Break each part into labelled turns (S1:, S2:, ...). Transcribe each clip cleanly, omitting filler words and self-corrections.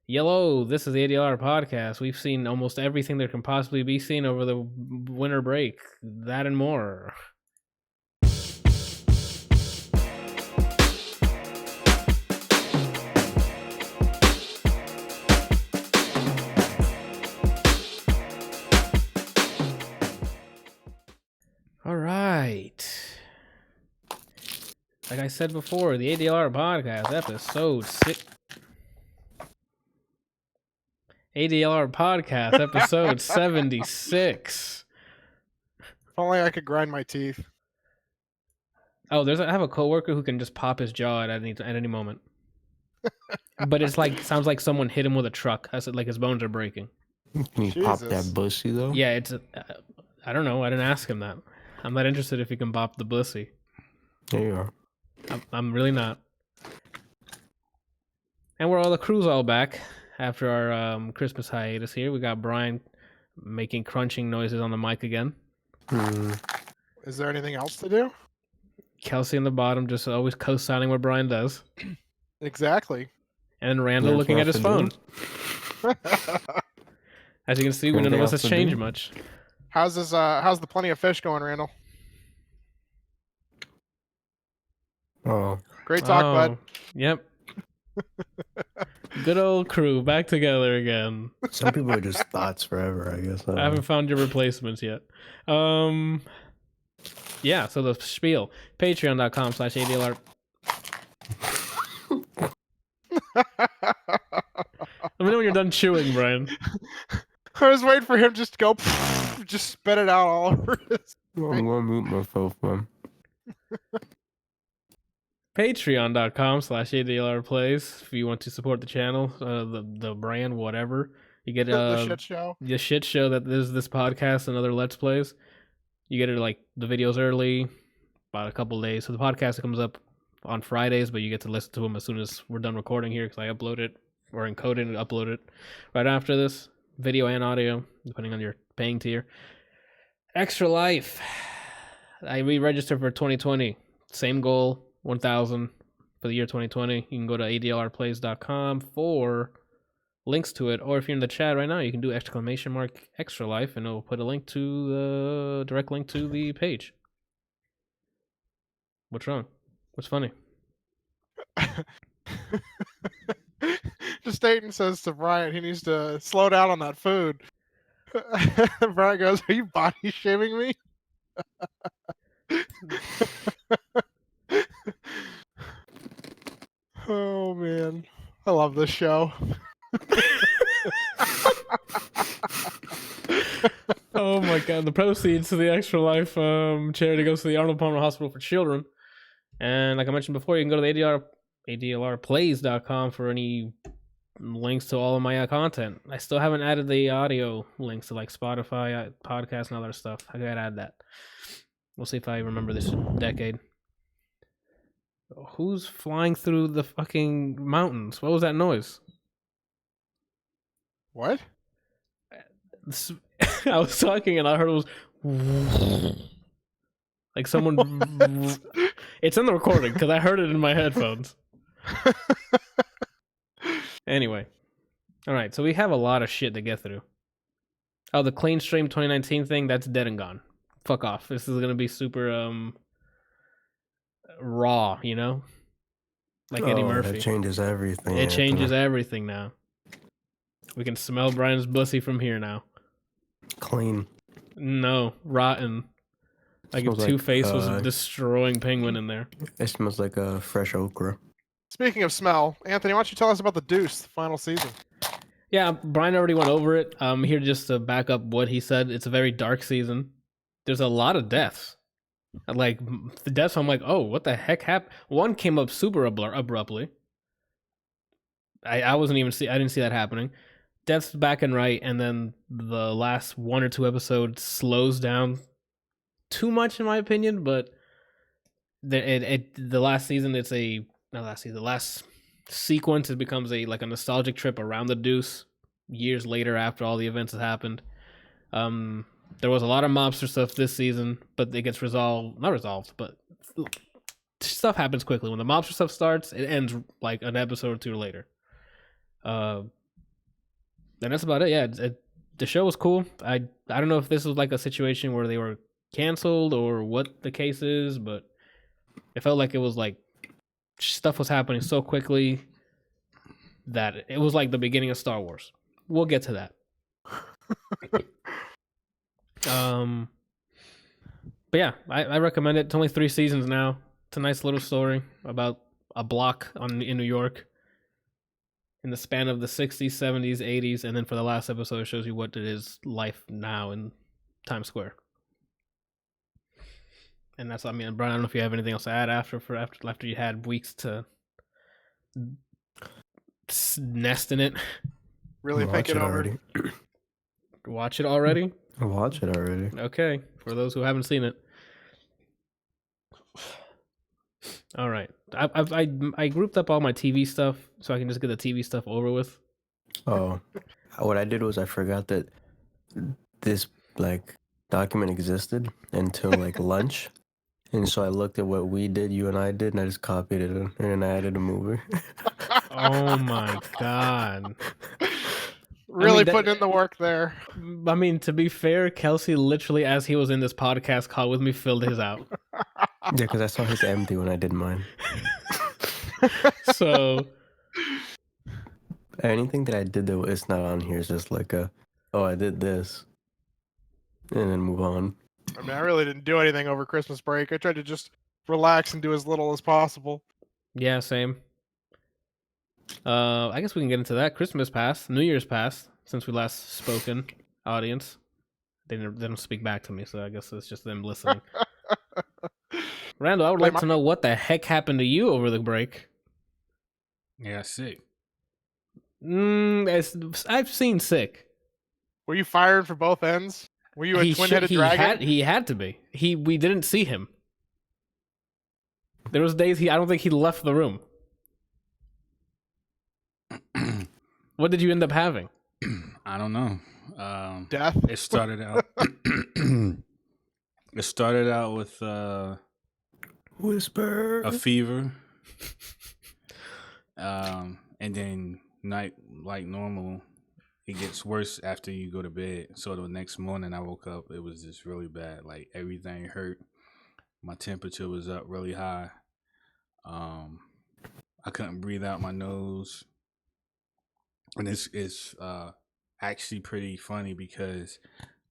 S1: Yellow, this is the ADLR Podcast. We've seen almost everything there can possibly be seen over the winter break. That and more. All right. Like I said before, the ADLR Podcast, episode 6. ADLR Podcast, episode 76.
S2: If only I could grind my teeth.
S1: Oh, I have a coworker who can just pop his jaw at any moment. But it's like, sounds like someone hit him with a truck. Like his bones are breaking.
S3: Can you pop that bussy though?
S1: Yeah, I don't know. I didn't ask him that. I'm not interested if he can pop the bussy.
S3: There you are.
S1: I'm really not. And the crew's all back after our Christmas hiatus here. We got Brian making crunching noises on the mic again.
S2: Is there anything else to do?
S1: Kelsey in the bottom just always co-signing what Brian does.
S2: Exactly.
S1: And Randall looking at his phone. As you can see, none of us has changed much.
S2: How's the Plenty of Fish going, Randall?
S3: Oh.
S2: Great talk, bud.
S1: Yep. Good old crew back together again.
S3: Some people are just thoughts forever, I guess.
S1: I haven't found your replacements yet. Yeah, so the spiel. Patreon.com/ADLR. Let me know when you're done chewing, Brian.
S2: I was waiting for him just to go, just spit it out all over his.
S3: I'm going to mute myself, man.
S1: Patreon.com/ADLR Plays. If you want to support the channel, the brand, whatever. You get
S2: the shit show.
S1: The shit show that is this podcast and other Let's Plays. You get it like the videos early, about a couple days. So the podcast comes up on Fridays, but you get to listen to them as soon as we're done recording here because I upload it or encode it and upload it right after this. Video and audio, depending on your paying tier. Extra Life. I re-registered for 2020. Same goal, 1,000 for the year 2020. You can go to adlrplays.com for links to it, or if you're in the chat right now, you can do !Extra Life, and it'll put a link to the direct link to the page. What's wrong? What's funny?
S2: Just Dayton says to Brian he needs to slow down on that food. Brian goes, "Are you body shaming me?" Oh man, I love this show.
S1: Oh my god, the proceeds to the Extra Life charity goes to the Arnold Palmer Hospital for Children. And like I mentioned before, you can go to the ADLRplays.com for any links to all of my content. I still haven't added the audio links to like Spotify, podcasts, and other stuff. I gotta add that. We'll see if I remember this decade. Who's flying through the fucking mountains? What was that noise?
S2: What?
S1: I was talking and I heard it was like someone. It's in the recording because I heard it in my headphones. Anyway, all right. So we have a lot of shit to get through. Oh, the Clean Stream 2019 thing, that's dead and gone. Fuck off. This is gonna be super raw, you know, like Eddie Murphy.
S3: It changes everything.
S1: It changes everything now. We can smell Brian's bussy from here now.
S3: Clean.
S1: No, rotten. Like if Two-Face was destroying Penguin in there.
S3: It smells like a fresh okra.
S2: Speaking of smell, Anthony, why don't you tell us about The Deuce, the final season?
S1: Yeah, Brian already went over it. Here just to back up what he said. It's a very dark season. There's a lot of deaths. Like the deaths, I'm like, oh, what the heck happened? One came up super abruptly. I didn't see that happening. Deaths back and right, and then the last one or two episodes slows down too much in my opinion. But the last season, the last sequence, it becomes a nostalgic trip around the Deuce years later after all the events have happened. There was a lot of mobster stuff this season, but it gets not resolved, but stuff happens quickly. When the mobster stuff starts, it ends like an episode or two later. And that's about it. Yeah, the show was cool. I don't know if this was like a situation where they were canceled or what the case is, but it felt like it was like stuff was happening so quickly that it was like the beginning of Star Wars. We'll get to that. But yeah, I recommend it. It's only 3 seasons now. It's a nice little story about a block in New York in the span of the 60s, 70s, 80s, and then for the last episode, it shows you what it is life now in Times Square. And that's, I mean, Brian, I don't know if you have anything else to add after you had weeks to nest in it.
S2: Really think it over.
S3: Already.
S1: Watch it already?
S3: Watch it already.
S1: Okay, for those who haven't seen it. All right, I grouped up all my TV stuff so I can just get the TV stuff over with.
S3: Oh, what I did was I forgot that this like document existed until like lunch, and so I looked at what we did, you and I did, and I just copied it and then I added a movie.
S1: Oh my god!
S2: Really putting in the work there.
S1: I mean, to be fair, Kelsey literally, as he was in this podcast call with me, filled his out.
S3: Yeah, because I saw his empty when I did mine.
S1: So
S3: anything that I did that it's not on here is just like I did this, and then move on.
S2: I mean, I really didn't do anything over Christmas break. I tried to just relax and do as little as possible.
S1: Yeah, same. I guess we can get into that. Christmas passed, New Year's passed since we last spoken. Audience, they don't speak back to me, so I guess it's just them listening. Randall, I would like to know what the heck happened to you over the break.
S4: Yeah, sick.
S1: I've seen sick.
S2: Were you fired for both ends? Were you a twin-headed dragon?
S1: He had to be. We didn't see him. There was days I don't think he left the room. What did you end up having?
S4: I don't know.
S2: Death.
S4: It started out. It started out with
S3: Whisper.
S4: a fever, and then night like normal. It gets worse after you go to bed. So the next morning I woke up, it was just really bad. Like everything hurt. My temperature was up really high. I couldn't breathe out my nose. And it's actually pretty funny because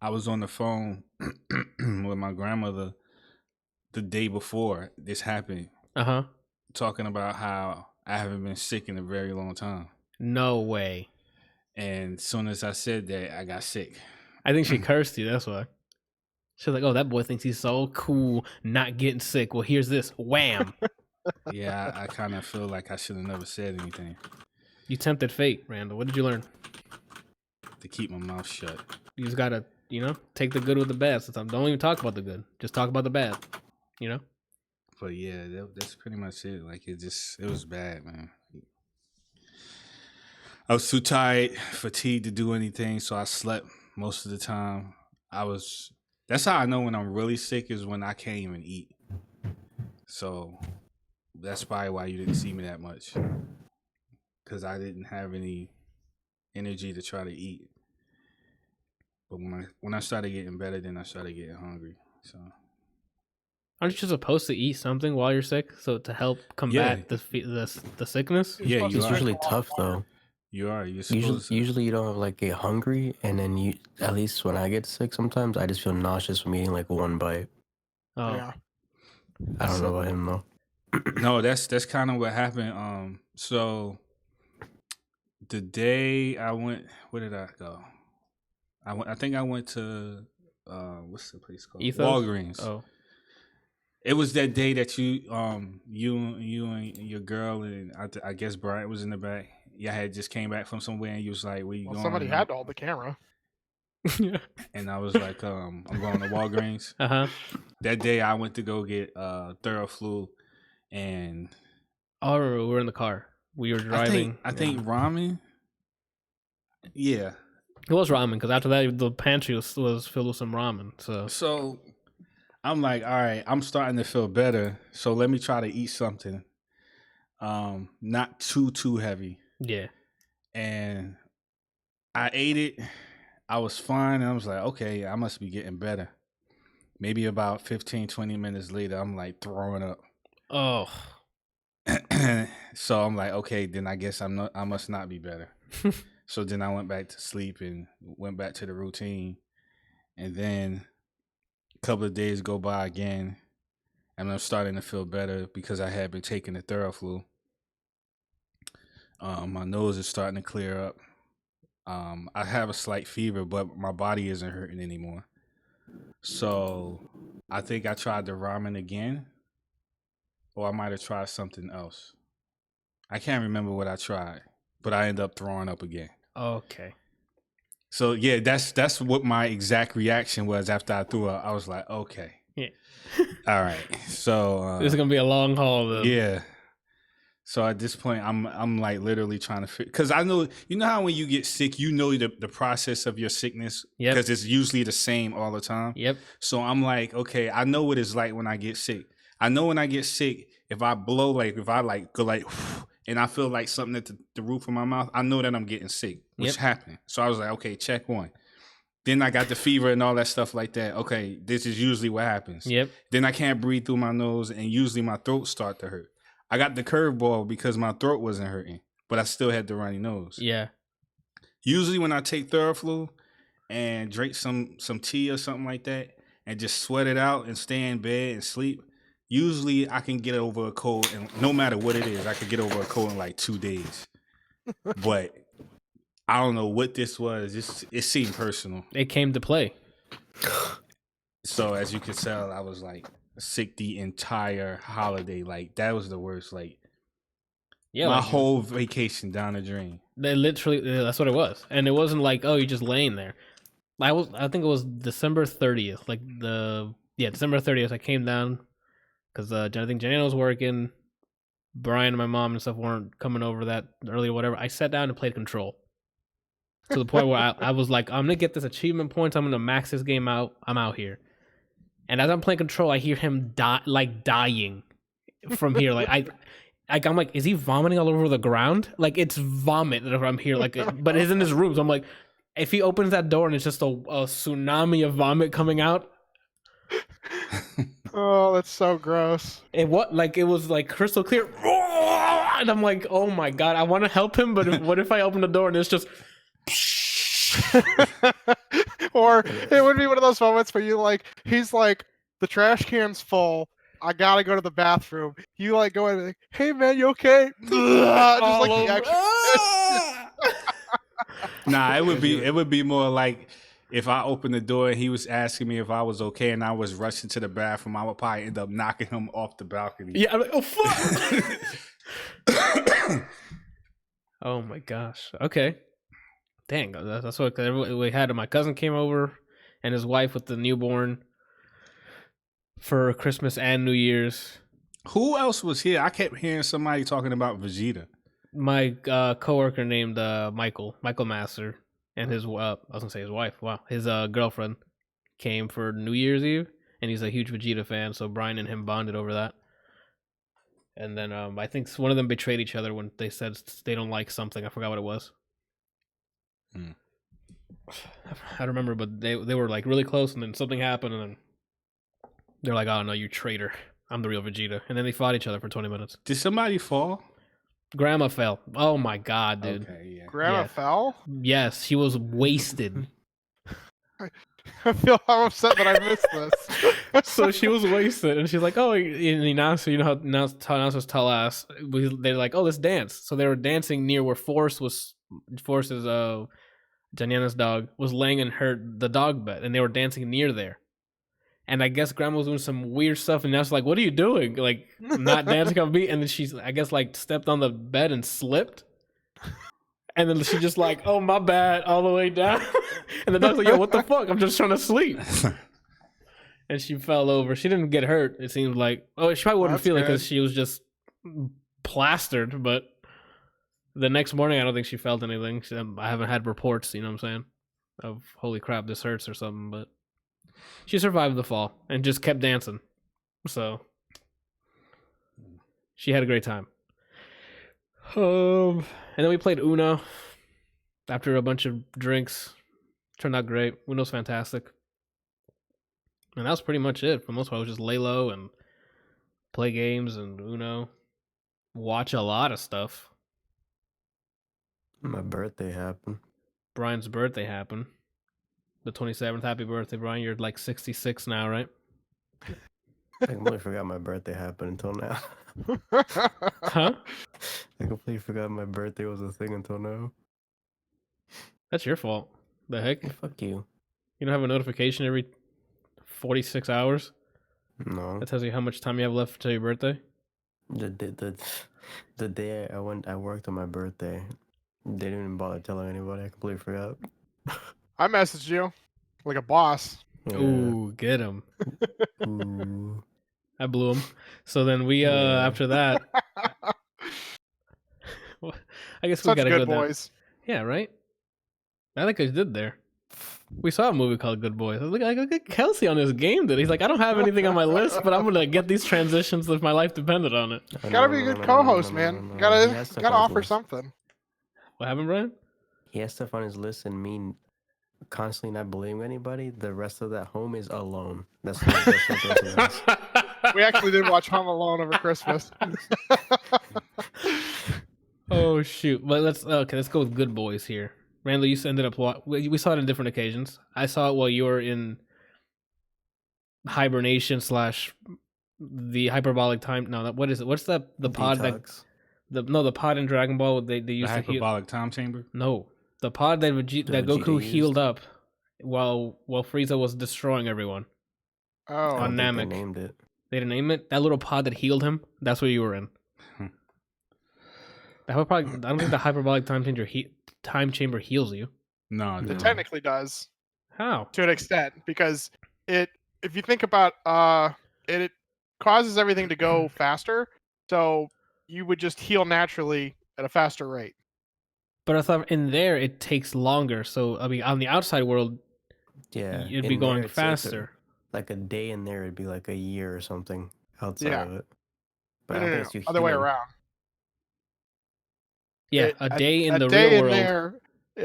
S4: I was on the phone with my grandmother the day before this happened. Talking about how I haven't been sick in a very long time.
S1: No way.
S4: And as soon as I said that, I got sick.
S1: I think she cursed you, that's why. She was like, oh, that boy thinks he's so cool not getting sick. Well, here's this. Wham.
S4: Yeah, I kind of feel like I should have never said anything.
S1: You tempted fate, Randall. What did you learn?
S4: To keep my mouth shut.
S1: You just gotta, take the good with the bad sometimes. Don't even talk about the good. Just talk about the bad,
S4: But yeah, that's pretty much it. Like it was bad, man. I was too tired, fatigued to do anything, so I slept most of the time. That's how I know when I'm really sick is when I can't even eat. So that's probably why you didn't see me that much. Because I didn't have any energy to try to eat. But when I started getting better, then I started getting hungry. So
S1: aren't you supposed to eat something while you're sick so to help combat the sickness?
S4: Yeah,
S3: It's usually tough though.
S4: You are. You're supposed to.
S3: Usually you don't get hungry, and then you. At least when I get sick, sometimes I just feel nauseous from eating like one bite.
S1: Oh,
S2: Yeah.
S3: I don't know about him though.
S4: No, that's kind of what happened. So the day I went, where did I go? I think I went to what's the place called?
S1: Ethos?
S4: Walgreens.
S1: Oh,
S4: it was that day that you and your girl and I guess Brian was in the back. Yeah, I had just came back from somewhere and you was like, "Where you going?"
S2: Somebody had to hold the camera.
S4: And I was like, I'm going to Walgreens. That day I went to go get Theraflu and
S1: we were in the car. We were driving.
S4: I think ramen. Yeah.
S1: It was ramen because after that the pantry was filled with some ramen. So
S4: I'm like, all right, I'm starting to feel better. So let me try to eat something. Not too heavy.
S1: Yeah.
S4: And I ate it. I was fine. And I was like, okay, I must be getting better. Maybe about 15, 20 minutes later, I'm like throwing up.
S1: Oh.
S4: So I'm like, okay, then I guess I must not be better. So then I went back to sleep and went back to the routine. And then a couple of days go by again, and I'm starting to feel better because I had been taking the Theraflu. My nose is starting to clear up. I have a slight fever, but my body isn't hurting anymore. So I think I tried the ramen again, or I might have tried something else. I can't remember what I tried, but I ended up throwing up again.
S1: Okay.
S4: So yeah, that's what my exact reaction was after I threw up. I was like, okay,
S1: Yeah.
S4: all right. So
S1: This is gonna be a long haul, though.
S4: yeah. So at this point, I'm like literally trying to because I know, you know how when you get sick, you know the process of your sickness,
S1: Yep.
S4: because it's usually the same all the time.
S1: Yep.
S4: So I'm like, okay, I know what it's like when I get sick. I know when I get sick, if I blow, like if I like go like, and I feel like something at the roof of my mouth, I know that I'm getting sick, which happened. So I was like, okay, check one. Then I got the fever and all that stuff like that. Okay, this is usually what happens.
S1: Yep.
S4: Then I can't breathe through my nose, and usually my throat start to hurt. I got the curveball because my throat wasn't hurting, but I still had the runny nose.
S1: Yeah.
S4: Usually when I take Theraflu and drink some tea or something like that and just sweat it out and stay in bed and sleep, usually I can get over a cold, and no matter what it is, I could get over a cold in like 2 days. But I don't know what this was. It seemed personal.
S1: It came to play.
S4: So as you can tell, I was like sick the entire holiday. Like that was the worst. Like
S1: Yeah.
S4: my
S1: like,
S4: whole vacation down the drain.
S1: They literally, that's what it was. And it wasn't like, oh, you're just laying there. I think it was December 30th. December 30th. I came down because I think Janina was working. Brian and my mom and stuff weren't coming over that early or whatever. I sat down and played Control. To the point where I was like, I'm going to get this achievement points. I'm going to max this game out. I'm out here. And as I'm playing Control, I hear him dying from here. I'm like, is he vomiting all over the ground? Like, it's vomit that I'm here. Like, but it's in his room. So I'm like, if he opens that door and it's just a tsunami of vomit coming out.
S2: Oh, that's so gross.
S1: It was like crystal clear. And I'm like, oh my God, I want to help him. But what if I open the door and it's just...
S2: Or it would be one of those moments where he's like, the trash can's full, I gotta go to the bathroom. You like go in and like, hey man, you okay? Just like the action.
S4: Nah, it would be more like if I opened the door and he was asking me if I was okay and I was rushing to the bathroom, I would probably end up knocking him off the balcony.
S1: Yeah, I'm like, oh fuck. Oh my gosh. Okay. Dang, that's what we had. My cousin came over and his wife with the newborn for Christmas and New Year's.
S4: Who else was here? I kept hearing somebody talking about Vegeta.
S1: My coworker named Michael Master, and his I was gonna say his wife. Wow, his girlfriend came for New Year's Eve, and he's a huge Vegeta fan. So Brian and him bonded over that. And then I think one of them betrayed each other when they said they don't like something. I forgot what it was. I don't remember, but they were like really close, and then something happened, and then they're like, "Oh no, you traitor! I'm the real Vegeta." And then they fought each other for 20 minutes.
S4: Did somebody fall?
S1: Grandma fell. Oh my God, dude!
S4: Okay, yeah.
S2: Grandma fell?
S1: Yes, she was wasted.
S2: I feel how upset that I missed this.
S1: So she was wasted, and she's like, "Oh," and the announcer, you know how announcers tell us, they're like, "Oh, let's dance." So they were dancing near where Force's Janina's dog was laying in the dog bed, and they were dancing near there. And I guess Grandma was doing some weird stuff, and I was like, "What are you doing? Like, not dancing on beat?" And then she's, I guess, like stepped on the bed and slipped. And then she just like, "Oh, my bad," all the way down. And the dog's like, "Yo, what the fuck? I'm just trying to sleep." And she fell over. She didn't get hurt, it seems like. Oh, she probably wouldn't feel it because she was just plastered. But the next morning, I don't think she felt anything. I haven't had reports, you know what I'm saying, of holy crap, this hurts or something. But she survived the fall and just kept dancing. So she had a great time. And then we played Uno. after a bunch of drinks. Turned out great. Uno's fantastic. And that was pretty much it. For the most part, it was just lay low and play games and Uno. Watch a lot of stuff.
S3: My birthday happened.
S1: Brian's birthday happened. The 27th. Happy birthday, Brian. You're like 66 now, right?
S3: I completely forgot my birthday happened until now.
S1: Huh?
S3: I completely forgot my birthday was a thing until now.
S1: That's your fault. The heck?
S3: Hey, fuck you.
S1: You don't have a notification every 46 hours
S3: No.
S1: that tells you how much time you have left till your birthday?
S3: The day I worked on my birthday. They didn't even bother telling anybody. I completely forgot.
S2: I messaged you like a boss.
S3: Yeah.
S1: Ooh, get him.
S3: Ooh.
S1: I blew him. So then we,
S3: Yeah.
S1: after that, I guess we
S2: Such
S1: gotta
S2: good
S1: go down.
S2: boys.
S1: Yeah, right? I think I did there. We saw a movie called Good Boys. I was like, look at Kelsey on this game. He's like, I don't have anything on my list, but I'm gonna get these transitions if my life depended on it.
S3: Oh,
S2: Gotta
S3: no,
S2: be a
S3: no,
S2: good
S3: no,
S2: co-host,
S3: no,
S2: man.
S3: no, no, no.
S2: Gotta
S3: He has stuff
S2: gotta
S3: on his
S2: offer
S3: list.
S2: something.
S1: What happened, Brian?
S3: He has stuff on his list, and me constantly not believing anybody. The rest of that home is alone. That's what it is.
S2: We actually did watch Home Alone over Christmas.
S1: Oh shoot! But let's go with Good Boys here. Randall, you ended up we saw it on different occasions. I saw it while you were in hibernation / the hyperbolic time. No, what is it? What's the pod
S3: Detox.
S1: the pod in Dragon Ball they
S4: The
S1: used to heal?
S4: hyperbolic time chamber.
S1: No, the pod that that
S3: Vegeta
S1: Goku
S3: used?
S1: healed up while Frieza was destroying everyone.
S3: I
S2: Oh,
S1: On
S3: don't think
S1: Namek.
S3: they named it.
S1: They didn't name it. That little pod that healed him. That's what you were in. I don't think the hyperbolic time chamber heals you.
S4: No,
S2: it
S3: No.
S2: technically does
S1: How?
S2: to an extent because if you think about it causes everything to go faster, so you would just heal naturally at a faster rate.
S1: But I thought in there it takes longer. So I mean, on the outside world,
S3: Yeah.
S1: it'd
S3: in
S1: be
S3: there,
S1: going
S3: it's
S1: faster.
S3: Like a day in there, it'd be like a year or something outside
S2: Yeah.
S3: of it. But I
S2: No,
S3: don't
S2: no,
S3: think it's you
S2: other way
S3: healing.
S2: around.
S1: Yeah, a day in
S2: a
S1: the
S2: day
S1: real
S2: in
S1: world.
S2: there,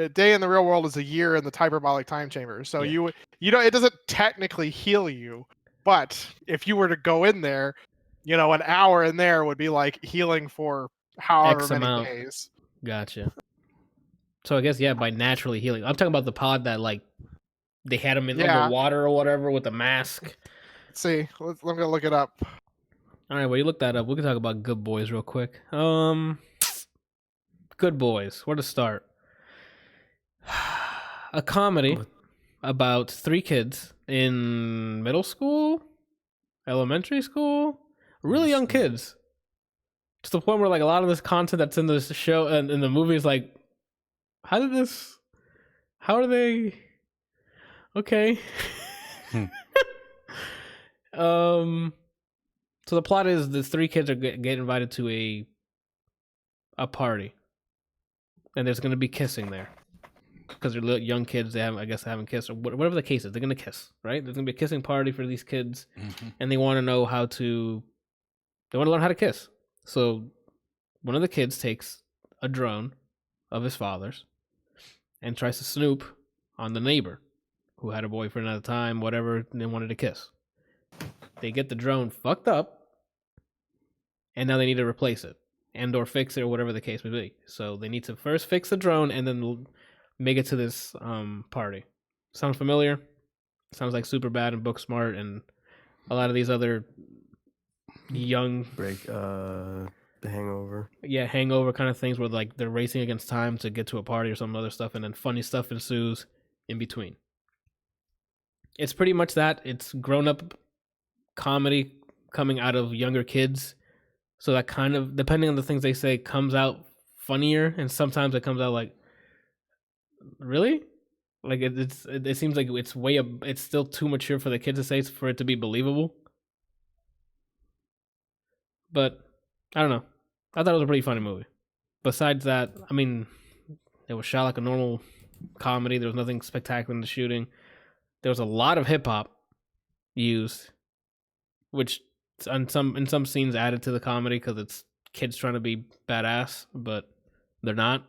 S2: a day in the real world is a year in the hyperbolic time chamber. So
S1: Yeah.
S2: you know it doesn't technically heal you, but if you were to go in there, an hour in there would be like healing for however
S1: X
S2: many
S1: amount.
S2: days.
S1: Gotcha. So I guess by naturally healing. I'm talking about the pod that they had him in
S2: Yeah.
S1: underwater or whatever with a mask.
S2: Let's see. Let me look it up.
S1: All right, well you look that up. We can talk about Good Boys real quick. Good Boys. Where to start? A comedy about 3 kids in middle school, elementary school, really young kids. To the point where a lot of this content that's in this show and in the movie is like, how are they? Okay. So the plot is the 3 kids are get invited to a party, and there's going to be kissing there because they're little young kids. They haven't kissed or whatever the case is. They're going to kiss, right? There's going to be a kissing party for these kids, and they want to know they want to learn how to kiss. So one of the kids takes a drone of his father's and tries to snoop on the neighbor who had a boyfriend at the time, whatever, and they wanted to kiss. They get the drone fucked up, and now they need to replace it and or fix it or whatever the case may be. So they need to first fix the drone and then make it to this party. Sound familiar? Sounds like Superbad and Booksmart and a lot of these other young
S3: The Hangover.
S1: hangover kind of things where they're racing against time to get to a party or some other stuff, and then funny stuff ensues in between. It's pretty much that. It's grown-up comedy coming out of younger kids, so that kind of, depending on the things they say, comes out funnier, and sometimes it comes out like, really? Like it seems like it's still too mature for the kids to say for it to be believable. But I don't know. I thought it was a pretty funny movie. Besides that, I mean, it was shot like a normal comedy. There was nothing spectacular in the shooting. There was a lot of hip hop used, which in some scenes added to the comedy because it's kids trying to be badass, but they're not.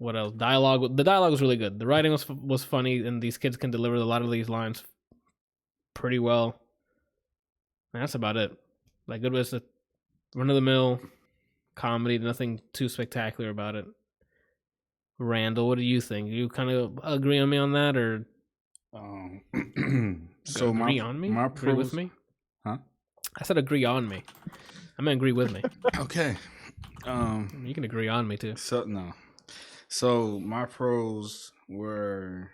S1: What else? Dialogue. The dialogue was really good. The writing was funny, and these kids can deliver a lot of these lines pretty well. And that's about it. Like, it was a run of the mill comedy. Nothing too spectacular about it. Randall, what do you think? You kind of agree on me on that, or
S4: so
S1: agree on me?
S4: My
S1: agree with me?
S4: Huh?
S1: I said agree on me. I meant agree with me.
S4: Okay.
S1: You can agree on me too.
S4: So my pros were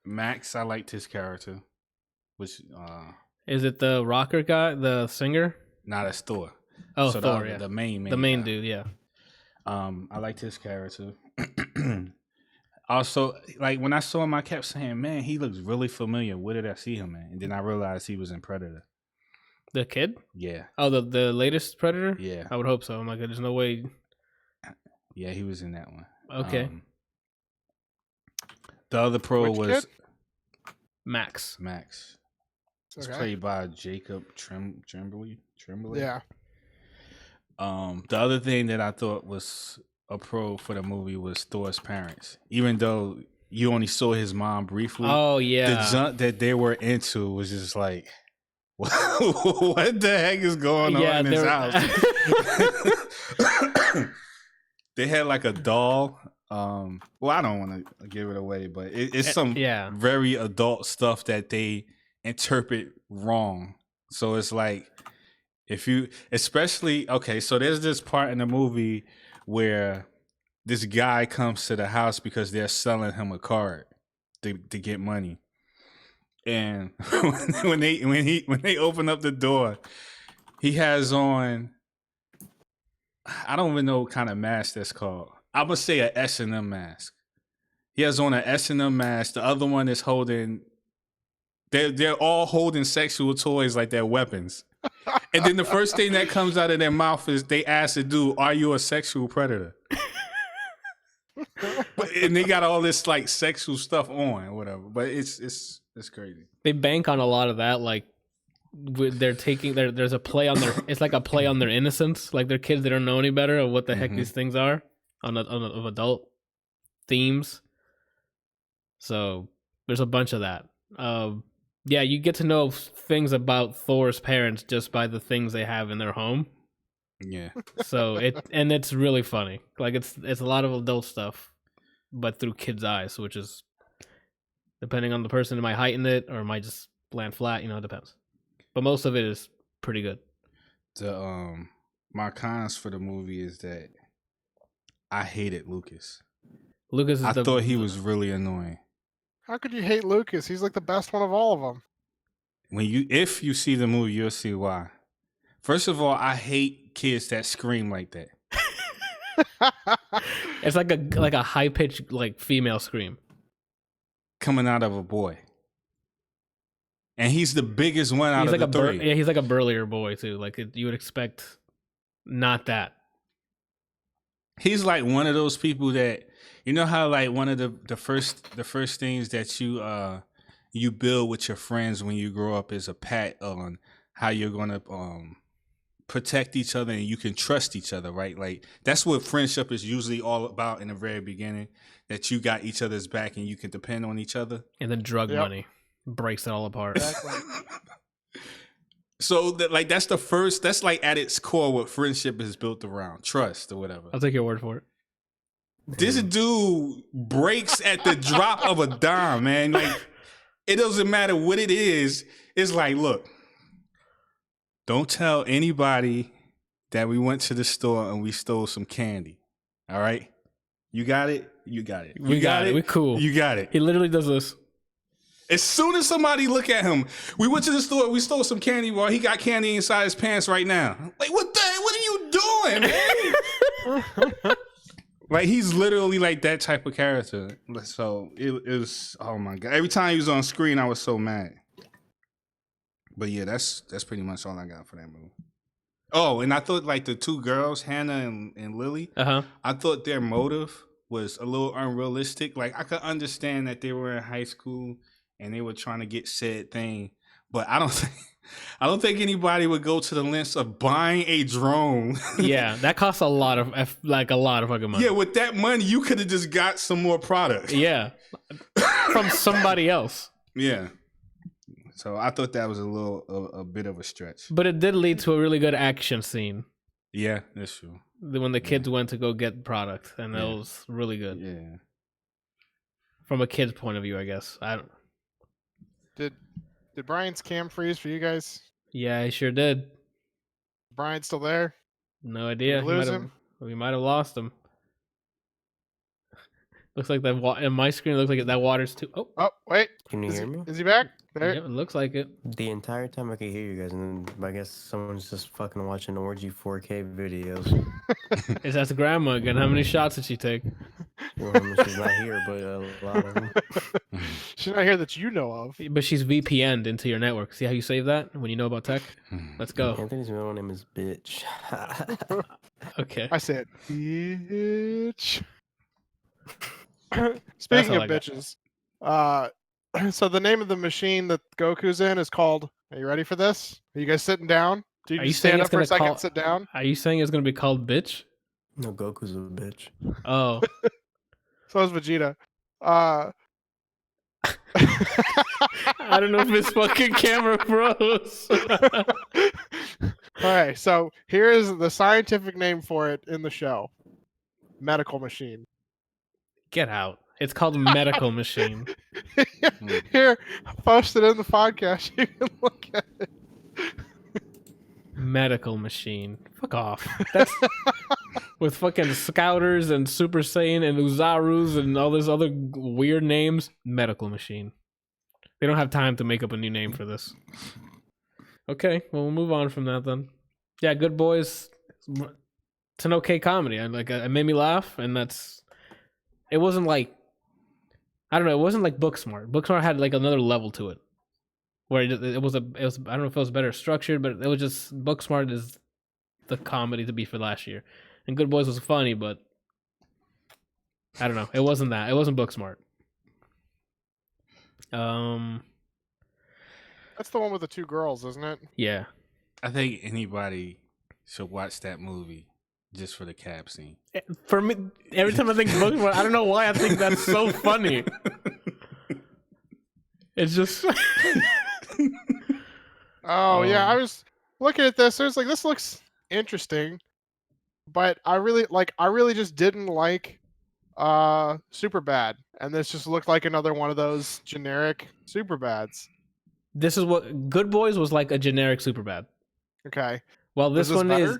S4: Max. I liked his character, which
S1: is it the rocker guy, the singer?
S4: Not as Thor.
S1: Oh,
S4: so
S1: Thor, yeah.
S4: The main
S1: guy. Dude, yeah.
S4: I liked his character. Also, like when I saw him, I kept saying, "Man, he looks really familiar. Where did I see him at?" And then I realized he was in Predator.
S1: The kid?
S4: Yeah.
S1: Oh, the latest Predator?
S4: Yeah.
S1: I would hope so. I'm like, there's no way.
S4: Yeah, he was in that one.
S1: Okay.
S4: The other pro
S2: Which
S4: was
S2: kid?
S4: Max. It's played by Jacob Tremblay.
S2: Yeah.
S4: The other thing that I thought was a pro for the movie was Thor's parents. Even though you only saw his mom briefly.
S1: Oh, yeah.
S4: The junk that they were into was just like, what the heck is going on in his house? They had like a doll. Well, I don't want to give it away, but it's some very adult stuff that they interpret wrong. So it's like, if you, especially, okay, so there's this part in the movie where this guy comes to the house because they're selling him a card to get money. And when they open up the door, he has on, I don't even know what kind of mask that's called. I'm gonna say a S&M mask. He has on an S&M mask. The other one is holding. They're all holding sexual toys like they're weapons. And then the first thing that comes out of their mouth is they ask the dude, "Are you a sexual predator?" And they got all this like sexual stuff on, or whatever. But it's crazy.
S1: They bank on a lot of that, like they're taking there's a play on their. It's like a play on their innocence. Like they're kids that don't know any better of what the heck these things are of adult themes. So there's a bunch of that. Yeah, you get to know things about Thor's parents just by the things they have in their home.
S4: Yeah.
S1: So it's really funny. Like it's a lot of adult stuff, but through kids' eyes, which is depending on the person, it might heighten it or it might just land flat. It depends. But most of it is pretty good.
S4: The my cons for the movie is that I hated Lucas. I thought he was really annoying.
S2: How could you hate Lucas? He's like the best one of all of them.
S4: If you see the movie, you'll see why. First of all, I hate kids that scream like that.
S1: It's like a high pitched like female scream
S4: coming out of a boy, and he's the biggest one out of the three.
S1: He's like a burlier boy too. Like you would expect not that.
S4: He's like one of those people that how like one of the first things that you build with your friends when you grow up is a pact on how you're gonna protect each other and you can trust each other, right? Like that's what friendship is usually all about in the very beginning. That you got each other's back and you can depend on each other.
S1: And then drug money breaks it all apart.
S2: Exactly.
S4: So that's the first. That's like at its core what friendship is built around, trust or whatever.
S1: I'll take your word for it.
S4: This dude breaks at the drop of a dime, man. Like, it doesn't matter what it is. It's like, look, don't tell anybody that we went to the store and we stole some candy. All right? You got it? You got it.
S1: We got it. We cool.
S4: You got it.
S1: He literally does this.
S4: As soon as somebody look at him, we went to the store, we stole some candy, while he got candy inside his pants right now. Like, what are you doing, man? Like, he's literally like that type of character. So it was, oh my God. Every time he was on screen, I was so mad. But yeah, that's pretty much all I got for that movie. Oh, and I thought like the two girls, Hannah and Lily, I thought their motive was a little unrealistic. Like, I could understand that they were in high school and they were trying to get said thing, but I don't think I don't think anybody would go to the lengths of buying a drone.
S1: Yeah, that costs a lot of a lot of fucking money.
S4: Yeah, with that money, you could have just got some more product.
S1: Yeah, from somebody else.
S4: Yeah. So I thought that was a bit of a stretch.
S1: But it did lead to a really good action scene.
S4: Yeah, that's true.
S1: When the kids went to go get product, and that was really good.
S4: Yeah.
S1: From a kid's point of view, I guess. I don't.
S2: Did Brian's cam freeze for you guys?
S1: Yeah, I sure did.
S2: Brian's still there?
S1: No idea.
S2: Did we lose him?
S1: We might have lost him. Looks like that. In my screen, it looks like that water's too.
S2: Oh, wait.
S3: Can you hear me?
S2: Is he back? There.
S1: Yep, it looks like it.
S3: The entire time I could hear you guys, and then I guess someone's just fucking watching orgy 4K videos.
S1: That's grandma again. How many shots did she take?
S3: Well, I mean, she's not here, but a lot of them.
S2: She's not here that you know of.
S1: But she's VPN'd into your network. See how you save that when you know about tech? Let's go.
S3: Anthony's middle name is bitch.
S1: Okay.
S2: I said, bitch. Speaking of bitches, so the name of the machine that Goku's in is called. Are you ready for this? Are you guys sitting down? Do you
S1: Are
S2: just
S1: you saying
S2: stand
S1: it's
S2: up for a
S1: gonna
S2: second,
S1: call-
S2: sit down?
S1: Are you saying it's gonna be called bitch?
S3: No, Goku's a bitch.
S1: Oh.
S2: So is Vegeta.
S1: I don't know if this fucking camera froze.
S2: Alright, so here is the scientific name for it in the show. Medical machine.
S1: Get out. It's called medical machine.
S2: Here, post it in the podcast. You can look at it.
S1: Medical machine. Fuck off. That's with fucking Scouters and Super Saiyan and Uzarus and all these other weird names. Medical machine. They don't have time to make up a new name for this. Okay, well we'll move on from that then. Yeah, Good Boys. It's an okay comedy. It made me laugh, and it wasn't like, I don't know, it wasn't like Booksmart. Booksmart had like another level to it, where it was I don't know if it was better structured, but it was just, Booksmart is the comedy to be for last year, and Good Boys was funny, but I don't know, it wasn't that. It wasn't Booksmart.
S2: That's the one with the two girls, isn't it?
S1: Yeah.
S4: I think anybody should watch that movie just for the cab scene.
S1: For me, every time I think Booksmart, I don't know why I think that's so funny. It's just.
S2: Oh yeah, I was looking at this. I was like, this looks interesting, but I really just didn't like Superbad, and this just looked like another one of those generic Superbads.
S1: This is what Good Boys was like, a generic Superbad.
S2: Okay.
S1: Well, this
S2: this
S1: one
S2: better?
S1: is.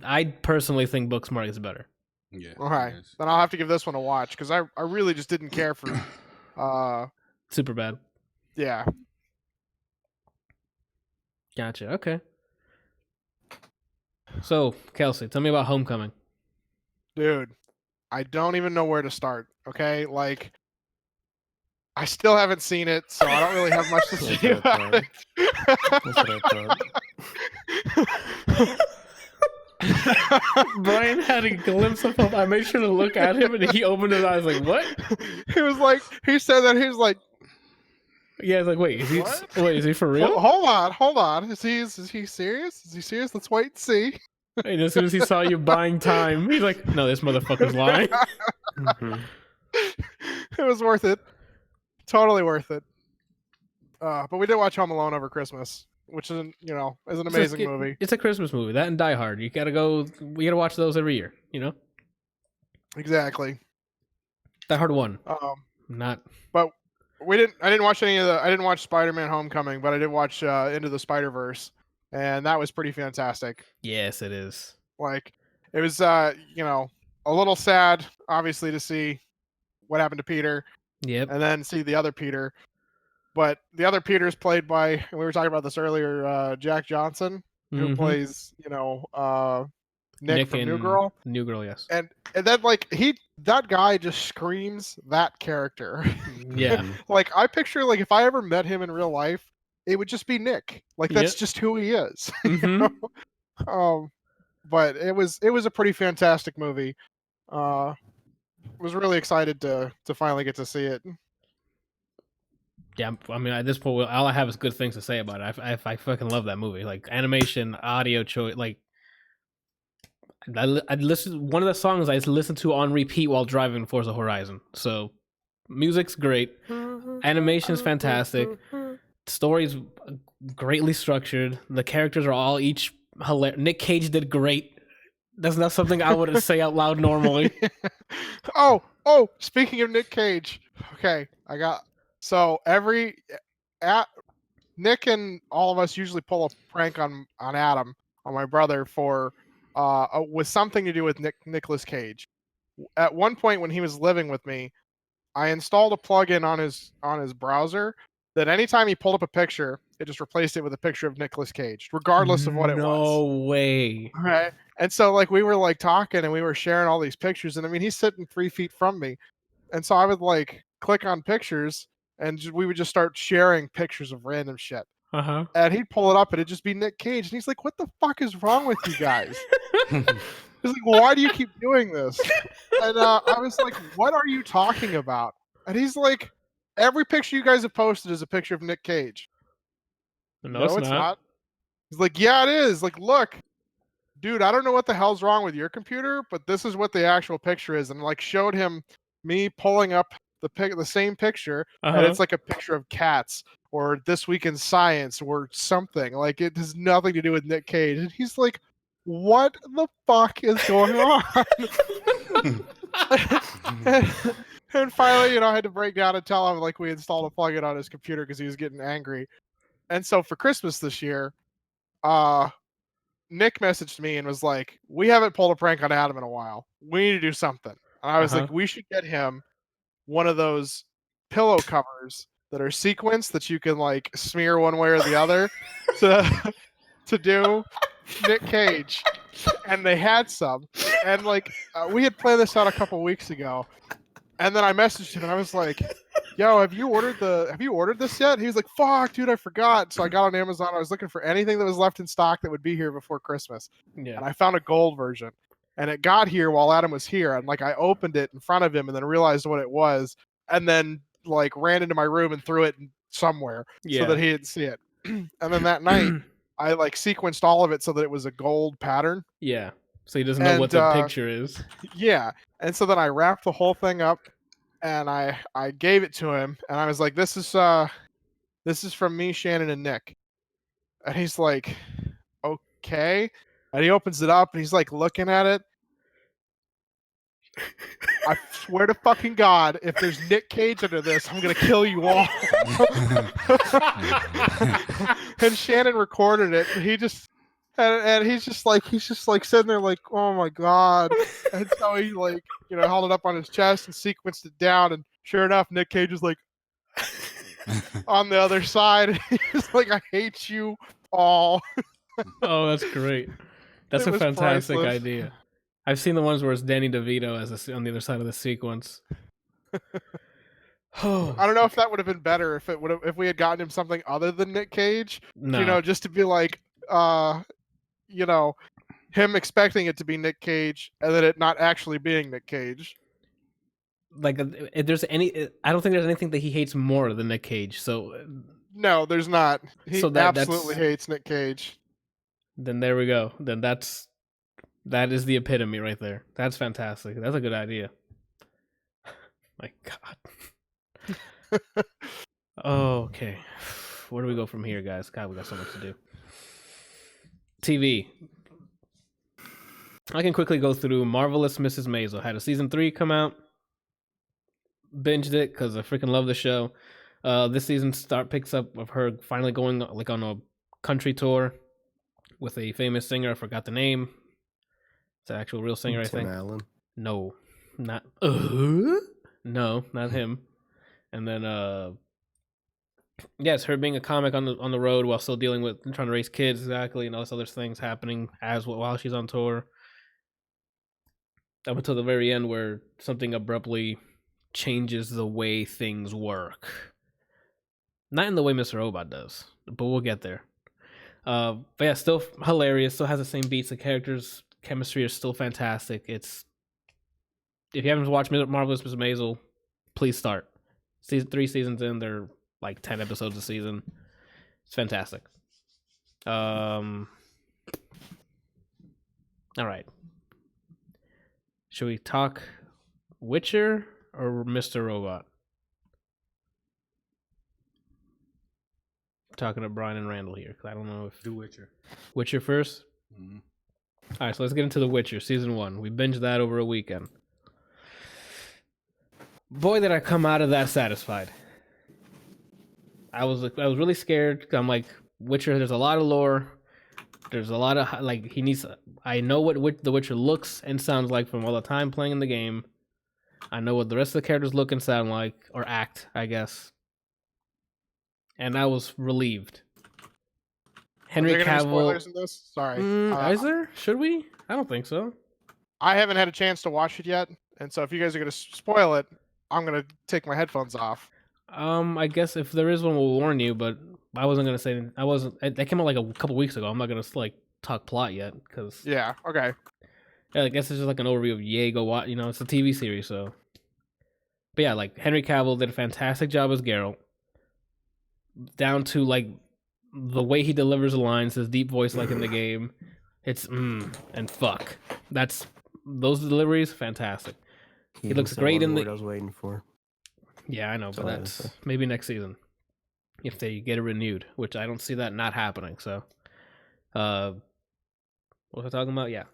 S1: I personally think Booksmart is better.
S4: Yeah.
S2: Okay.
S4: yes.
S2: Then I'll have to give this one a watch because I really just didn't care for
S1: Superbad.
S2: yeah.
S1: Gotcha. Okay. So, Kelsey, tell me about Homecoming.
S2: Dude, I don't even know where to start. Okay, like I still haven't seen it, so I don't really have much to
S3: That's
S2: say
S3: what I
S2: about it.
S3: That's what I thought.
S1: Brian had a glimpse of him. I made sure to look at him, and he opened his eyes like, "What?"
S2: He was like, he said that he was like,
S1: Yeah, it's like, wait, is he?
S2: What?
S1: Wait, is he for real?
S2: hold on. Is he serious? Is he serious? Let's wait and see.
S1: And as soon as he saw you buying time, he's like, "No, this motherfucker's lying."
S3: Mhm.
S2: It was worth it. Totally worth it. But we did watch Home Alone over Christmas, which is is an amazing movie.
S1: It's a Christmas movie. That and Die Hard. You gotta go. We gotta watch those every year. You know,
S2: Exactly.
S1: Die Hard 1.
S2: But I didn't watch I didn't watch Spider-Man Homecoming, but I did watch Into the Spider-Verse, and that was pretty fantastic.
S1: Yes, it is.
S2: Like, it was a little sad, obviously, to see what happened to Peter,
S1: Yep.
S2: and then see the other Peter. But the other Peter is played by, and we were talking about this earlier, Jack Johnson, who
S1: Mhm.
S2: plays Nick from New
S1: and-
S2: Girl.
S1: New Girl, yes.
S2: And then that guy just screams that character.
S1: Yeah.
S2: Like, I picture, like, if I ever met him in real life, it would just be Nick. Like, that's
S1: Yep.
S2: just who he is.
S1: Mhm.
S2: But it was a pretty fantastic movie. Was really excited to finally get to see it.
S1: Yeah, I mean, at this point, all I have is good things to say about it. I fucking love that movie. Like animation, audio choice. Like I listen. One of the songs I listen to on repeat while driving Forza Horizon. So music's great, animation's fantastic, story's greatly structured. The characters are all each hilarious. Nick Cage did great. That's not something I would say out loud normally.
S2: Oh, speaking of Nick Cage, okay, Nick and all of us usually pull a prank on Adam, on my brother, for with something to do with Nicolas Cage. At one point when he was living with me, I installed a plugin on his browser that anytime he pulled up a picture, it just replaced it with a picture of Nicolas Cage, regardless of what it was.
S1: No way.
S2: Right. And so like we were like talking and we were sharing all these pictures, and I mean he's sitting 3 feet from me. And so I would like click on pictures and we would just start sharing pictures of random shit.
S1: Uh-huh.
S2: And he'd pull it up and it'd just be Nick Cage. And he's like, what the fuck is wrong with you guys? He's like, why do you keep doing this? And I was like, what are you talking about? And he's like, every picture you guys have posted is a picture of Nick Cage.
S1: No, it's not.
S2: He's like, yeah, it is. Like, look, dude, I don't know what the hell's wrong with your computer, but this is what the actual picture is. And like showed him me pulling up the same picture, and it's like a picture of cats or This Week in Science or something. Like it has nothing to do with Nick Cage. And he's like, what the fuck is going on? And finally, I had to break down and tell him like we installed a plugin on his computer because he was getting angry. And so for Christmas this year, Nick messaged me and was like, we haven't pulled a prank on Adam in a while. We need to do something. And I was like, we should get him one of those pillow covers that are sequenced that you can like smear one way or the other to do Nick Cage. And they had some. And like we had planned this out a couple weeks ago. And then I messaged him and I was like, yo, have you ordered this yet? He was like, fuck, dude, I forgot. So I got on Amazon. I was looking for anything that was left in stock that would be here before Christmas. Yeah. And I found a gold version. And it got here while Adam was here. And like I opened it in front of him and then realized what it was. And then like ran into my room and threw it somewhere so that he didn't see it. And then that night, I like sequenced all of it so that it was a gold pattern.
S1: Yeah. So he doesn't know what the picture is.
S2: Yeah. And so then I wrapped the whole thing up and I gave it to him and I was like, this is from me, Shannon, and Nick. And he's like, okay. And he opens it up and he's like looking at it. I swear to fucking God, if there's Nick Cage under this, I'm gonna kill you all. And Shannon recorded it. And he's just like sitting there like, oh my God. And so he like, held it up on his chest and sequenced it down. And sure enough, Nick Cage is like on the other side. He's like, I hate you all.
S1: Oh, that's great. That's a fantastic idea. I've seen the ones where it's Danny DeVito on the other side of the sequence.
S2: I don't know if that would have been better if we had gotten him something other than Nick Cage. No. Just to be like, him expecting it to be Nick Cage and then it not actually being Nick Cage.
S1: Like, if there's I don't think there's anything that he hates more than Nick Cage. So
S2: no, there's not. He absolutely hates Nick Cage.
S1: Then there we go. Then that is the epitome right there. That's fantastic. That's a good idea. My God. Okay. Where do we go from here, guys? God, we got so much to do. TV. I can quickly go through Marvelous Mrs. Maisel. Had a season 3 come out. Binged it because I freaking love the show. This season picks up of her finally going like on a country tour with a famous singer. I forgot the name. It's an actual real singer, I think.
S3: Allen.
S1: No, not. No, not him. And then, it's her being a comic on the road while still dealing with trying to raise kids, exactly, and all this other things happening while she's on tour. Up until the very end, where something abruptly changes the way things work. Not in the way Mr. Robot does, but we'll get there. But yeah, still hilarious. Still has the same beats. The characters' chemistry is still fantastic. If you haven't watched Marvelous Mrs. Maisel, please start. 3 seasons in, they're like 10 episodes a season. It's fantastic. All right. Should we talk Witcher or Mr. Robot? I'm talking to Brian and Randall here because I don't know if
S4: Do Witcher.
S1: Witcher first.
S4: Mm-hmm.
S1: All right, so let's get into The Witcher season 1. We binged that over a weekend. Boy, did I come out of that satisfied. I was really scared. I'm like, Witcher. There's a lot of lore. There's a lot of like he needs. I know what The Witcher looks and sounds like from all the time playing in the game. I know what the rest of the characters look and sound like or act, I guess. And I was relieved. Henry
S2: Are there gonna be
S1: Cavill.
S2: spoilers in this? Sorry.
S1: Is there? Should we? I don't think so.
S2: I haven't had a chance to watch it yet, and so if you guys are gonna spoil it, I'm gonna take my headphones off.
S1: I guess if there is one, we'll warn you. But I wasn't gonna say. I wasn't. That came out like a couple weeks ago. I'm not gonna like talk plot yet because.
S2: Yeah. Okay.
S1: Yeah, I guess it's just like an overview of yay, go watch. You know, it's a TV series, so. But yeah, like Henry Cavill did a fantastic job as Geralt. Down to like the way he delivers the lines, his deep voice, like in the game. It's and fuck. That's those deliveries, fantastic. He looks great in the.
S3: I was waiting for.
S1: Yeah, I know, but that's maybe next season if they get it renewed, which I don't see that not happening. So, what was I talking about? Yeah,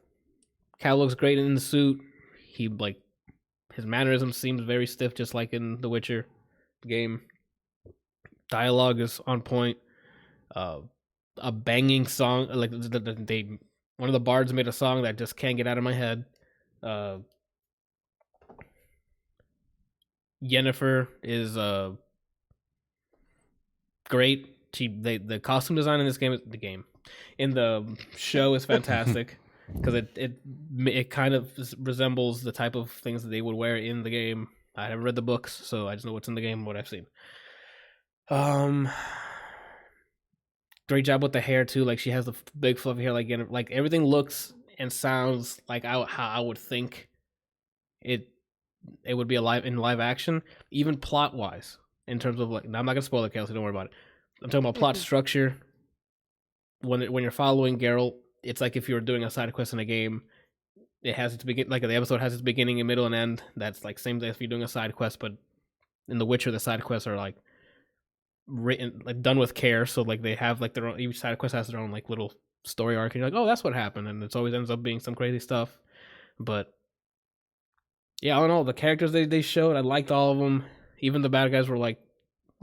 S1: Cal looks great in the suit. He like his mannerism seems very stiff, just like in The Witcher game. Dialogue is on point. A banging song, like one of the bards made a song that just can't get out of my head. Yennefer is great. The costume design in this game in the show is fantastic because it kind of resembles the type of things that they would wear in the game. I haven't read the books, so I just know what's in the game and what I've seen. Great job with the hair too. Like she has the big fluffy hair. Like everything looks and sounds like how I would think it would be in live action, even plot wise. In terms of like, now I'm not gonna spoil it, Kelsey. Don't worry about it. I'm talking about plot structure. When you're following Geralt, it's like if you're doing a side quest in a game. It has its begin like the episode has its beginning and middle and end. That's like same as if you're doing a side quest, but in The Witcher, the side quests are like written like done with care. So like they have like their own. Each side quest has their own like little story arc, and you're like, oh, that's what happened, and it always ends up being some crazy stuff. But yeah, all in all, the characters they showed, I liked all of them. Even the bad guys were like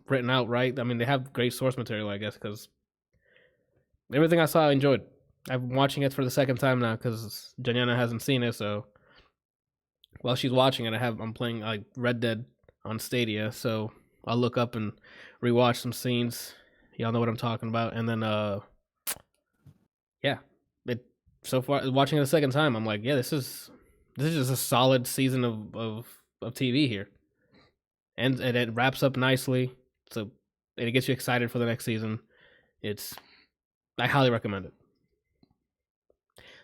S1: written out right. I mean, they have great source material, I guess, because everything I saw, I enjoyed. I'm watching it for the second time now because Janiana hasn't seen it. So while she's watching it, I'm playing like Red Dead on Stadia. So I'll look up and rewatch some scenes. Y'all know what I'm talking about. And then, yeah, so far watching it a second time, I'm like, yeah, this is just a solid season of TV here, and it wraps up nicely. So it gets you excited for the next season. I highly recommend it.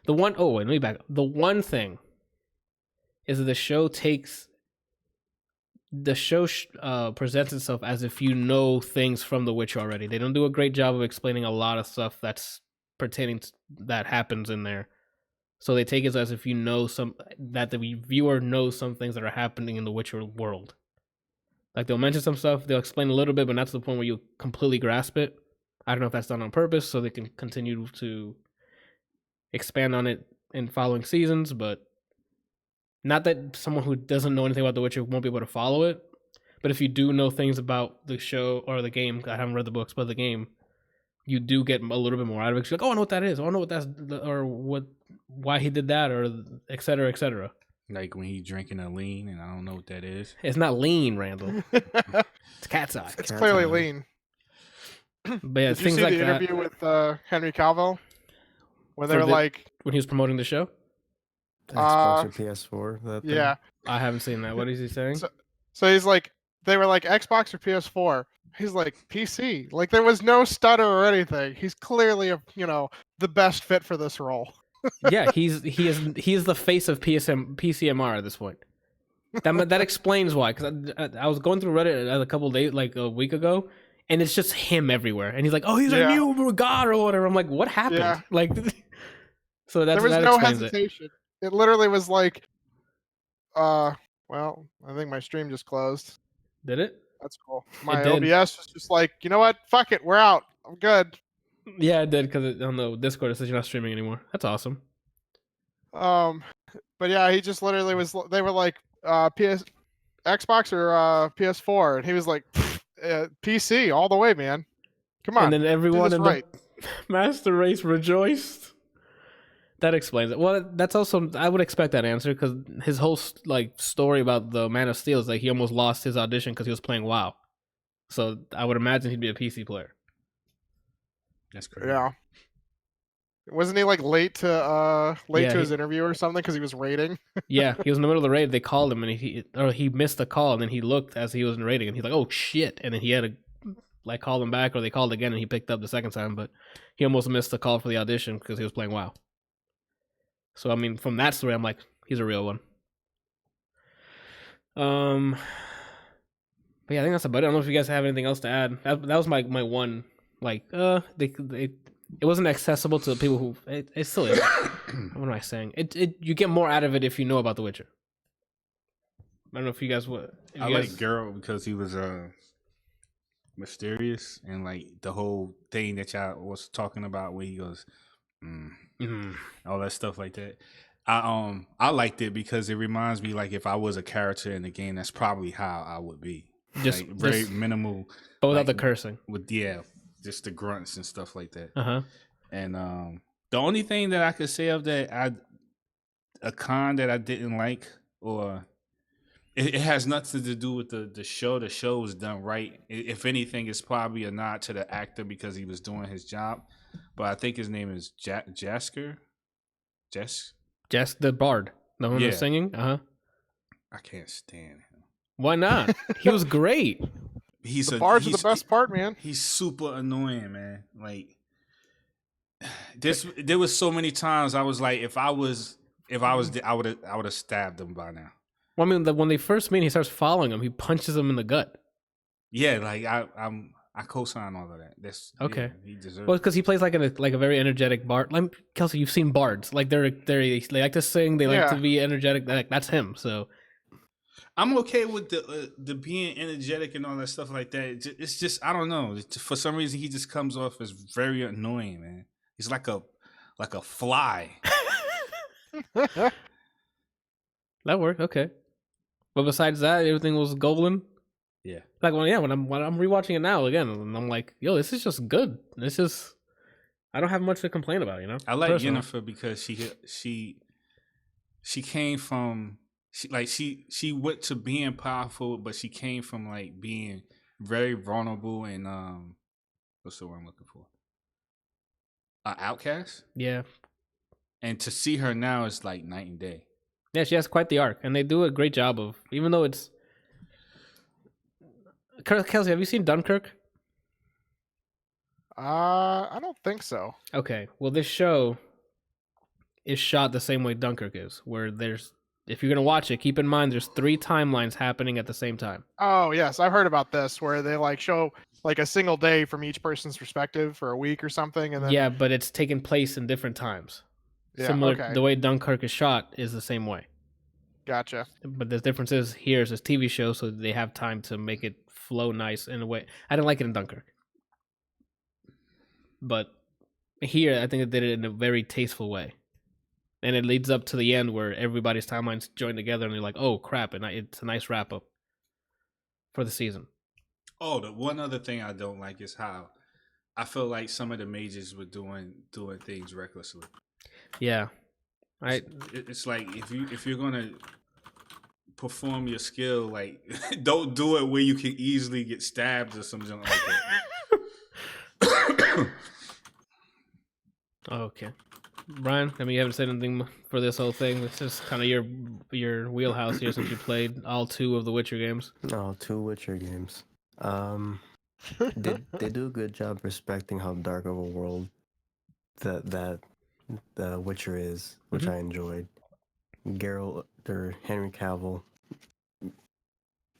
S1: Let me back up. The one thing is that the show presents itself as if you know things from The Witcher already. They don't do a great job of explaining a lot of stuff that's pertaining to, that happens in there. So they take it as if you know that the viewer knows some things that are happening in the Witcher world. Like they'll mention some stuff, they'll explain a little bit, but not to the point where you completely grasp it. I don't know if that's done on purpose so they can continue to expand on it in following seasons, but not that someone who doesn't know anything about The Witcher won't be able to follow it. But if you do know things about the show or the game, I haven't read the books, but the game, you do get a little bit more out of it. You're like, oh, I know what that is. Oh, I know what that's, or why he did that, or et cetera, et cetera.
S4: Like when he's drinking a lean, and I don't know what that is.
S1: It's not lean, Randall. It's cat's eye.
S2: It's clearly lean.
S1: But yeah,
S2: did you
S1: things
S2: see
S1: like
S2: the
S1: that.
S2: interview with Henry Cavill? When they were like,
S1: when he was promoting the show?
S3: Xbox or PS4. That thing?
S2: Yeah.
S1: I haven't seen that. What is he saying?
S2: So he's like, they were like Xbox or PS4. He's like PC. Like there was no stutter or anything. He's clearly the best fit for this role.
S1: Yeah, he is the face of PCMR at this point. That explains why. Because I was going through Reddit a couple of days, like a week ago, and it's just him everywhere. And he's like, "Oh, he's a
S2: Yeah.
S1: new god or whatever." I'm like, "What happened?"
S2: Yeah.
S1: Like, so
S2: There was
S1: that
S2: no
S1: explains it.
S2: hesitation. It literally was like, well, I think my stream just closed.
S1: Did it?
S2: That's cool. My
S1: did.
S2: OBS was just like, you know what? Fuck it, we're out. I'm good.
S1: Yeah, it did because on the Discord it says you're not streaming anymore. That's awesome.
S2: But yeah, he just literally was. They were like, Xbox or PS4, and he was like, PC all the way, man. Come on.
S1: And then everyone in
S2: right.
S1: the Master Race rejoiced. That explains it. Well, that's also I would expect that answer because his whole like story about the Man of Steel is like he almost lost his audition because he was playing WoW. So I would imagine he'd be a PC player.
S4: That's crazy.
S2: Yeah. Wasn't he like late to
S1: Yeah,
S2: his interview or something because he was raiding?
S1: Yeah, he was in the middle of the raid. They called him and he missed the call and then he looked as he was raiding and he's like, "Oh shit!" And then he had to like call them back or they called again and he picked up the second time, but he almost missed the call for the audition because he was playing WoW. So I mean, from that story, I'm like, he's a real one. But yeah, I think that's about it. I don't know if you guys have anything else to add. That was my one. Like, it wasn't accessible to the people who it still is. What am I saying? You get more out of it if you know about The Witcher. I don't know if you guys would.
S4: I like Geralt because he was mysterious and like the whole thing that y'all was talking about where he goes, all that stuff like that. I liked it because it reminds me like if I was a character in the game, that's probably how I would be.
S1: Just
S4: like, very minimal,
S1: but without the cursing.
S4: With just the grunts and stuff like that. And the only thing that I could say of that, a con that I didn't like, or it has nothing to do with the show. The show was done right. If anything, it's probably a nod to the actor because he was doing his job. But I think his name is Jasker.
S1: Jess the Bard, the one who's singing.
S4: I can't stand him.
S1: Why not? He was great.
S2: The Bard's the best part, man.
S4: He's super annoying, man. Like there was so many times I was like, if I was, I would have stabbed him by now.
S1: Well, I mean, when they first meet, he starts following him. He punches him in the gut.
S4: Yeah, like I co-sign all of that. That's
S1: okay.
S4: Yeah, he deserves.
S1: Well, because he plays like a very energetic bard. Like Kelsey, you've seen bards. Like they like to sing. They like to be energetic. That's him. So
S4: I'm okay with the being energetic and all that stuff like that. It's just I don't know. For some reason, he just comes off as very annoying, man. He's like a fly.
S1: That worked. Okay. But besides that, everything was golden.
S4: Yeah.
S1: Like when I'm rewatching it now again, and I'm like, yo, this is just good. This is. I don't have much to complain about, you know.
S4: I like Yennefer because she came from she went to being powerful, but she came from like being very vulnerable and what's the word I'm looking for? Outcast.
S1: Yeah. And
S4: to see her now is like night and day.
S1: Yeah, she has quite the arc, and they do a great job of, even though it's. Kelsey, have you seen Dunkirk?
S2: I don't think so.
S1: Okay, well, this show is shot the same way Dunkirk is, where if you're gonna watch it, keep in mind there's 3 timelines happening at the same time.
S2: Oh yes, I've heard about this, where they like show like a single day from each person's perspective for a week or something, and then
S1: yeah, but it's taking place in different times.
S2: Yeah,
S1: similar, the way Dunkirk is shot is the same way.
S2: Gotcha.
S1: But the difference is here is this TV show, so they have time to make it flow nice in a way. I didn't like it in Dunkirk, but here I think they did it in a very tasteful way, and it leads up to the end where everybody's timelines join together, and you're like, "Oh crap!" And it's a nice wrap up for the season.
S4: Oh, the one other thing I don't like is how I feel like some of the mages were doing things recklessly.
S1: Yeah,
S4: it's like if you're gonna perform your skill, like don't do it where you can easily get stabbed or something like that.
S1: Okay, Brian. I mean, you haven't said anything for this whole thing. This is kind of your wheelhouse here since you played all 2 of the Witcher games.
S3: All 2 Witcher games. They do a good job respecting how dark of a world that the Witcher is, which I enjoyed. Geralt or Henry Cavill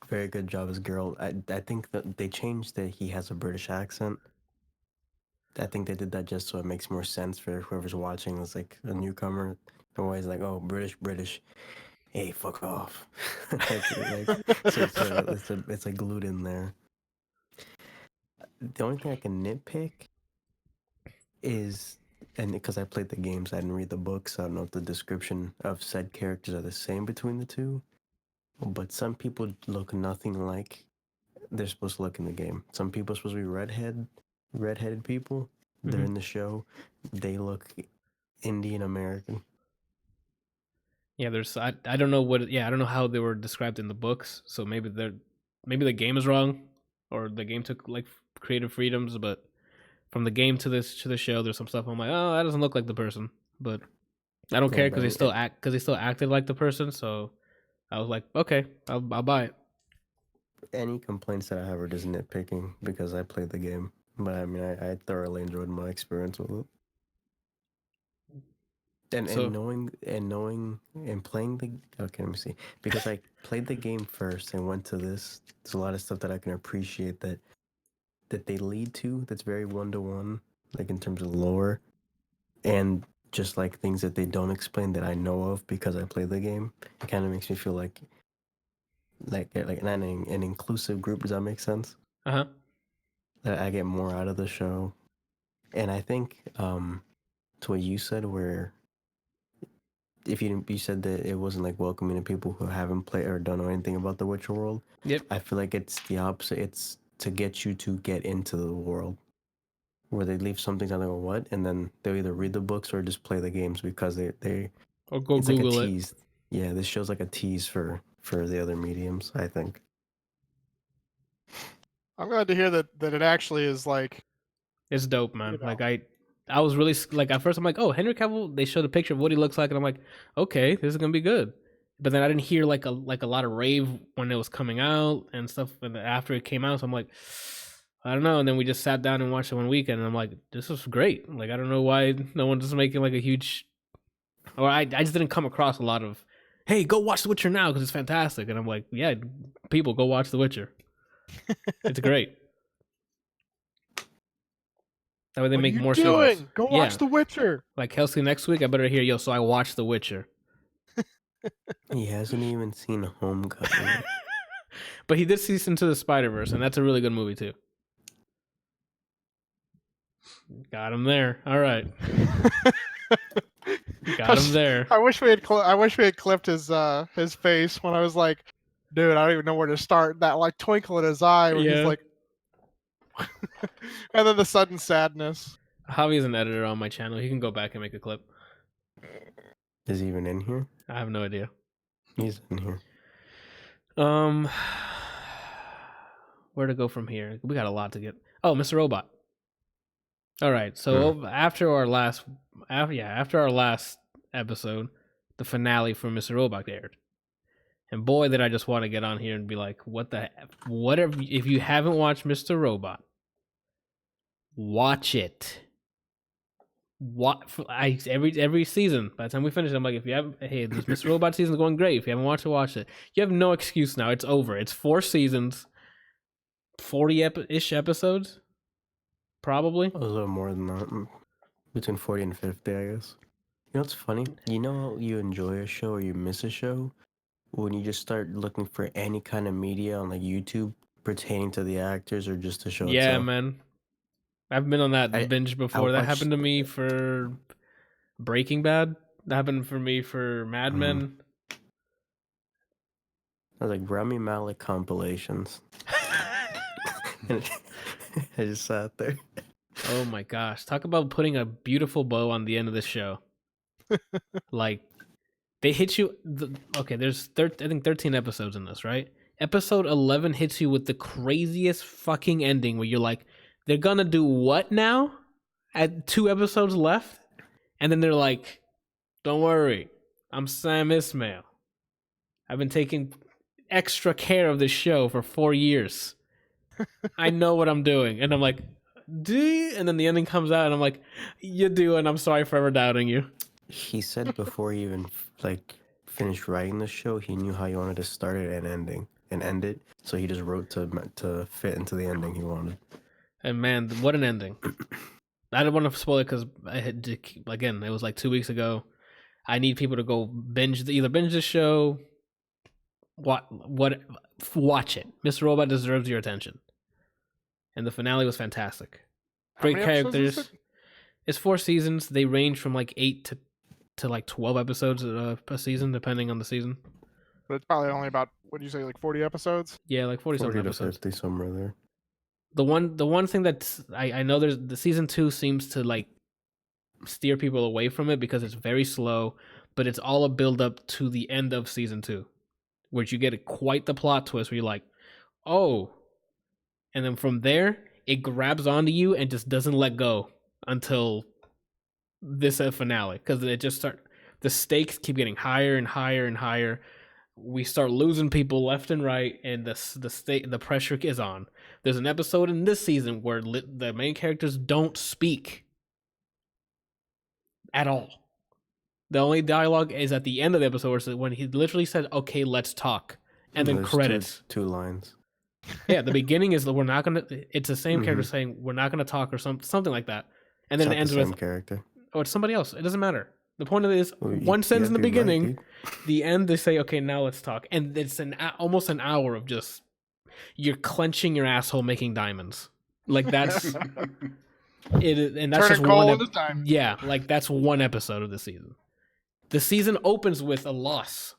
S3: very good job as Geralt. I think that they changed that he has a British accent. I think they did that just so it makes more sense for whoever's watching. It's like a newcomer. Always like, oh, British. Hey, fuck off. It's like glued in there. The only thing I can nitpick is, and because I played the games, I didn't read the books. I don't know if the description of said characters are the same between the two. But some people look nothing like they're supposed to look in the game. Some people are supposed to be redheaded people. They're in the show. They look Indian American.
S1: Yeah, I don't know I don't know how they were described in the books. So maybe the game is wrong, or the game took like creative freedoms. But from the game to the show, there's some stuff I'm like, oh, that doesn't look like the person. But I don't care because they still acted like the person. So I was like, okay, I'll buy it.
S3: Any complaints that I have are just nitpicking because I played the game. But I mean, I thoroughly enjoyed my experience with it. And knowing and playing the, okay, let me see, because I played the game first and went to this. There's a lot of stuff that I can appreciate that they lead to. That's very 1-to-1, like in terms of lore, and just like things that they don't explain that I know of because I played the game. It kind of makes me feel like an inclusive group. Does that make sense? That I get more out of the show, and I think to what you said, where if you said that it wasn't like welcoming to people who haven't played or don't know anything about the Witcher world.
S1: Yep.
S3: I feel like it's the opposite. It's to get you to get into the world, where they leave something on like, what, and then they'll either read the books or just play the games because they
S1: or go
S3: it's
S1: Google
S3: like a
S1: it.
S3: tease. Yeah, this show's like a tease for the other mediums, I think.
S2: I'm glad to hear that it actually is like.
S1: It's dope, man.
S2: You know.
S1: Like I was really like at first I'm like, oh, Henry Cavill. They showed a picture of what he looks like, and I'm like, okay, this is gonna be good. But then I didn't hear like a lot of rave when it was coming out and stuff. And after it came out, so I'm like, I don't know. And then we just sat down and watched it one weekend, and I'm like, this is great. Like I don't know why no one's just making like a huge, or I just didn't come across a lot of, hey, go watch The Witcher now because it's fantastic. And I'm like, yeah, people go watch The Witcher. It's great. That way they make more shows.
S2: Go watch The Witcher.
S1: Like Kelsey, next week I better hear, yo, so I watched The Witcher.
S3: He hasn't even seen Homecoming.
S1: But he did see Into the Spider-Verse, and that's a really good movie too. Got him there. All right. Got him there.
S2: I wish we had clipped his face when I was like, dude, I don't even know where to start. That like twinkle in his eye when he's like, and then the sudden sadness.
S1: Javi's an editor on my channel. He can go back and make a clip.
S3: Is he even in here?
S1: I have no idea.
S3: He's in here.
S1: Where to go from here? We got a lot to get. Oh, Mr. Robot. All right. So after our last episode, the finale for Mr. Robot aired. And boy, did I just want to get on here and be like, if you haven't watched Mr. Robot, watch it. Every season, by the time we finish, I'm like, this Mr. Robot season is going great. If you haven't watched it, watch it. You have no excuse now. It's over. It's 4 seasons, 40-ish episodes, probably.
S3: A little more than that. Between 40 and 50, I guess. You know what's funny? You know how you enjoy a show or you miss a show? When you just start looking for any kind of media on like YouTube pertaining to the actors or just the show itself.
S1: Yeah, man. I've been on that binge before. That happened to me for Breaking Bad. That happened for me for Mad Men.
S3: I was like Rami Malek compilations. I just sat there.
S1: Oh my gosh. Talk about putting a beautiful bow on the end of the show. Like, they hit you. There's I think 13 episodes in this, right? Episode 11 hits you with the craziest fucking ending where you're like, they're gonna do what now? At 2 episodes left? And then they're like, don't worry, I'm Sam Ismail. I've been taking extra care of this show for 4 years. I know what I'm doing. And I'm like, do you? And then the ending comes out and I'm like, you do, and I'm sorry for ever doubting you.
S3: He said before he even finished writing the show, he knew how he wanted to start it and ending. and end it. So he just wrote to fit into the ending he wanted.
S1: And man, what an ending! I don't want to spoil it because again, it was like 2 weeks ago. I need people to go either binge the show, watch it. Mr. Robot deserves your attention, and the finale was fantastic. Great characters. It's 4 seasons. They range from like 8 to like 12 episodes a season, depending on the season.
S2: But it's probably only about, what do you say, like 40 episodes?
S1: Yeah, like 40 something episodes.
S3: 50 somewhere there.
S1: The one thing that I know there's the season 2 seems to like steer people away from it because it's very slow, but it's all a build up to the end of season 2, where you get quite the plot twist where you're like, oh, and then from there it grabs onto you and just doesn't let go until this finale, because it just the stakes keep getting higher and higher and higher. We start losing people left and right, and the pressure is on. There's an episode in this season where the main characters don't speak at all. The only dialogue is at the end of the episode when he literally said, "Okay, let's talk," and then
S3: There's
S1: credits.
S3: Two lines.
S1: Yeah, the beginning is we're not gonna. It's the same character saying we're not gonna talk or something like that, and then it ends with
S3: character.
S1: Oh, it's somebody else. It doesn't matter. The point of it is one sentence in the beginning, the end they say, "Okay, now let's talk," and it's almost an hour of just you're clenching your asshole making diamonds. Like that's it, and that's just one. Yeah, like that's one episode of the season. The season opens with a loss,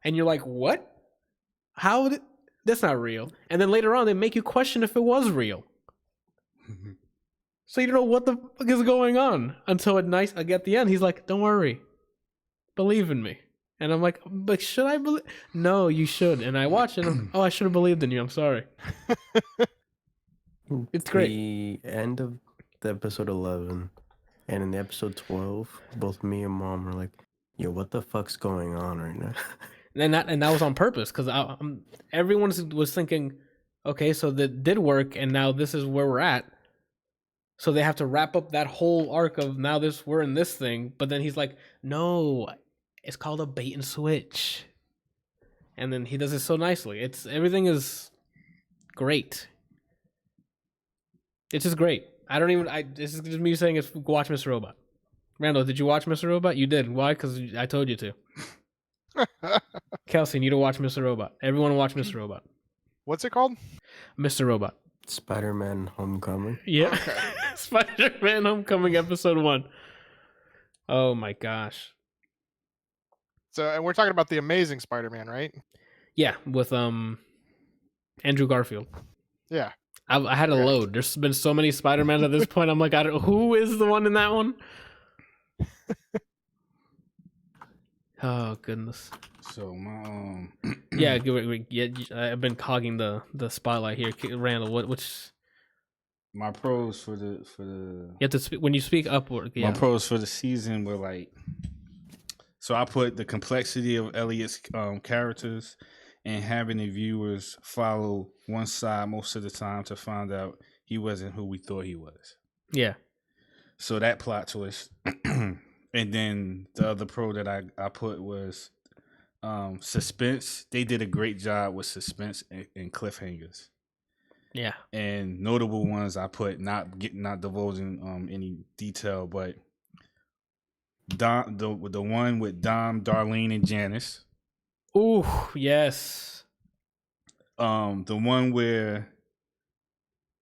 S1: and you're like, "What? How? That's not real." And then later on, they make you question if it was real. So you don't know what the fuck is going on until at the end, he's like, "Don't worry, believe in me." And I'm like, "But should I believe?" No, you should. And I watch it. Oh, I should have believed in you. I'm sorry. It's great.
S3: The end of the episode 11 and in the episode 12, both me and Mom were like, "Yo, what the fuck's going on right now?"
S1: And that was on purpose because everyone was thinking, okay, so that did work, and now this is where we're at. So they have to wrap up that whole arc of now we're in this thing. But then he's like, "No, it's called a bait and switch," and then he does it so nicely. Everything is great. It's just great. This is just me saying watch Mr. Robot. Randall, did you watch Mr. Robot? You did. Why? Because I told you to. Kelsey, you need to watch Mr. Robot. Everyone watch Mr. Robot.
S2: What's it called?
S1: Mr. Robot.
S3: Spider-Man Homecoming.
S1: Yeah.
S2: Okay.
S1: Spider-Man Homecoming episode 1. Oh my gosh.
S2: So, and we're talking about the Amazing Spider-Man, right?
S1: Yeah, with Andrew Garfield.
S2: Yeah.
S1: I had to load. There's been so many Spider-Mans at this point. I'm like, who is the one in that one? Oh goodness.
S4: So my
S1: yeah, I've been cogging the spotlight here. Randall, which
S4: my pros for the
S1: you have to speak when you speak upward. Yeah.
S4: My pros for the season were like, so I put the complexity of Elliot's characters and having the viewers follow one side most of the time to find out he wasn't who we thought he was.
S1: Yeah.
S4: So that plot twist. And then the other pro that I put was suspense. They did a great job with suspense and cliffhangers.
S1: Yeah.
S4: And notable ones I put, not divulging any detail, but the one with Dom, Darlene, and Janice.
S1: Ooh, yes.
S4: The one where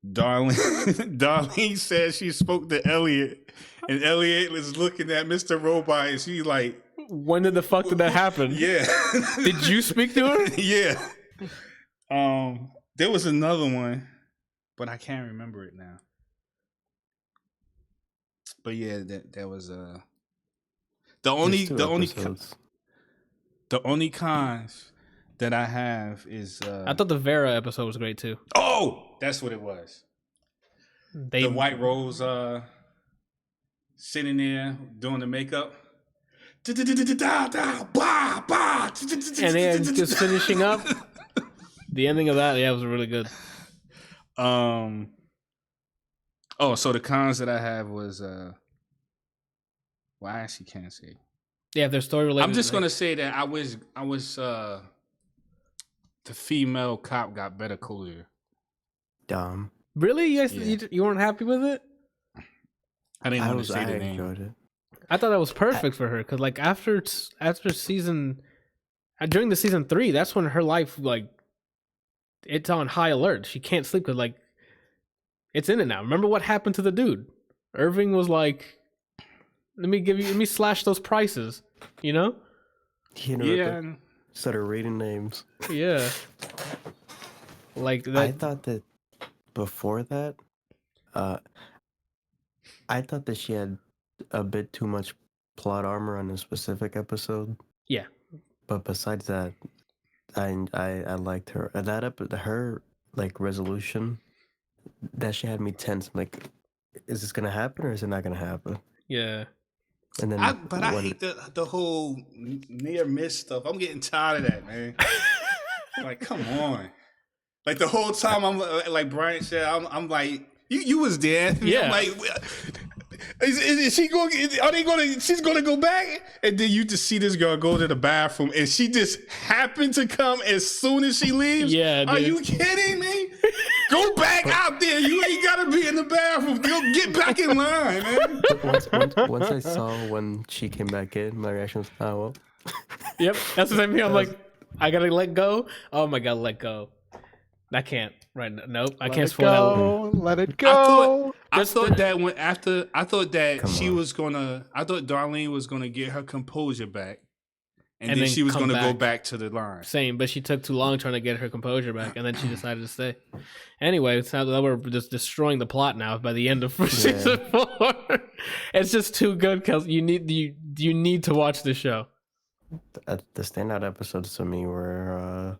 S4: Darlene said she spoke to Elliot, and Elliot was looking at Mr. Robot, and she like,
S1: when did the fuck did that happen?
S4: Yeah.
S1: Did you speak to her?
S4: Yeah. There was another one, but I can't remember it now. But yeah, that was the only cons that I have is
S1: I thought the Vera episode was great too.
S4: Oh, that's what it was. The White Rose sitting there doing the makeup. And
S1: then just finishing up. The ending of that, was really good.
S4: So the cons that I have was I actually can't say.
S1: Yeah, their story related.
S4: I'm just gonna say that I was the female cop got better closure.
S3: Dumb.
S1: Really? You guys,
S4: Yeah.
S1: you weren't happy with it?
S4: I didn't want to say
S3: I
S4: the name.
S3: enjoyed it.
S1: I thought that was perfect for her because, like, after season, during the season 3, that's when her life, like, it's on high alert. She can't sleep because, like, it's in it now. Remember what happened to the dude? Irving was like, let me slash those prices, you know?
S4: Yeah.
S3: Started reading names.
S1: Yeah. Like that.
S3: I thought that before that, I thought that she had a bit too much plot armor on a specific episode.
S1: Yeah.
S3: But besides that, I liked her. Her like resolution, that she had me tense. I'm like, is this gonna happen or is it not gonna happen?
S1: Yeah.
S3: And then,
S4: I hate the whole near miss stuff. I'm getting tired of that, man. Like, come on. Like the whole time, I'm like Brian said, I'm like, you was there. Anthony.
S1: Yeah.
S4: I'm like, is she going? Are they going to? She's going to go back, and then you just see this girl go to the bathroom, and she just happened to come as soon as she leaves.
S1: Yeah,
S4: Are
S1: dude.
S4: you kidding me? Go back out there. You ain't got to be in the bathroom. Go get back in line, man.
S3: once I saw when she came back in, my reaction was, oh well.
S1: Yep. That's the same thing. I'm like, I gotta let go. Oh my god, let go. I can't. Right now. Nope. I can't spoil that.
S2: Let it go.
S4: I thought that when after I thought that
S3: Come
S4: she
S3: on.
S4: was gonna. I thought Darlene was gonna get her composure back, and
S1: And
S4: then
S1: then
S4: she was
S1: come
S4: gonna go
S1: back.
S4: back to the line.
S1: Same, but she took too long trying to get her composure back, and then she decided to stay. Anyway, it's now that we're just destroying the plot now by the end of season 4. It's just too good because you need to watch the show.
S3: The standout episodes to me were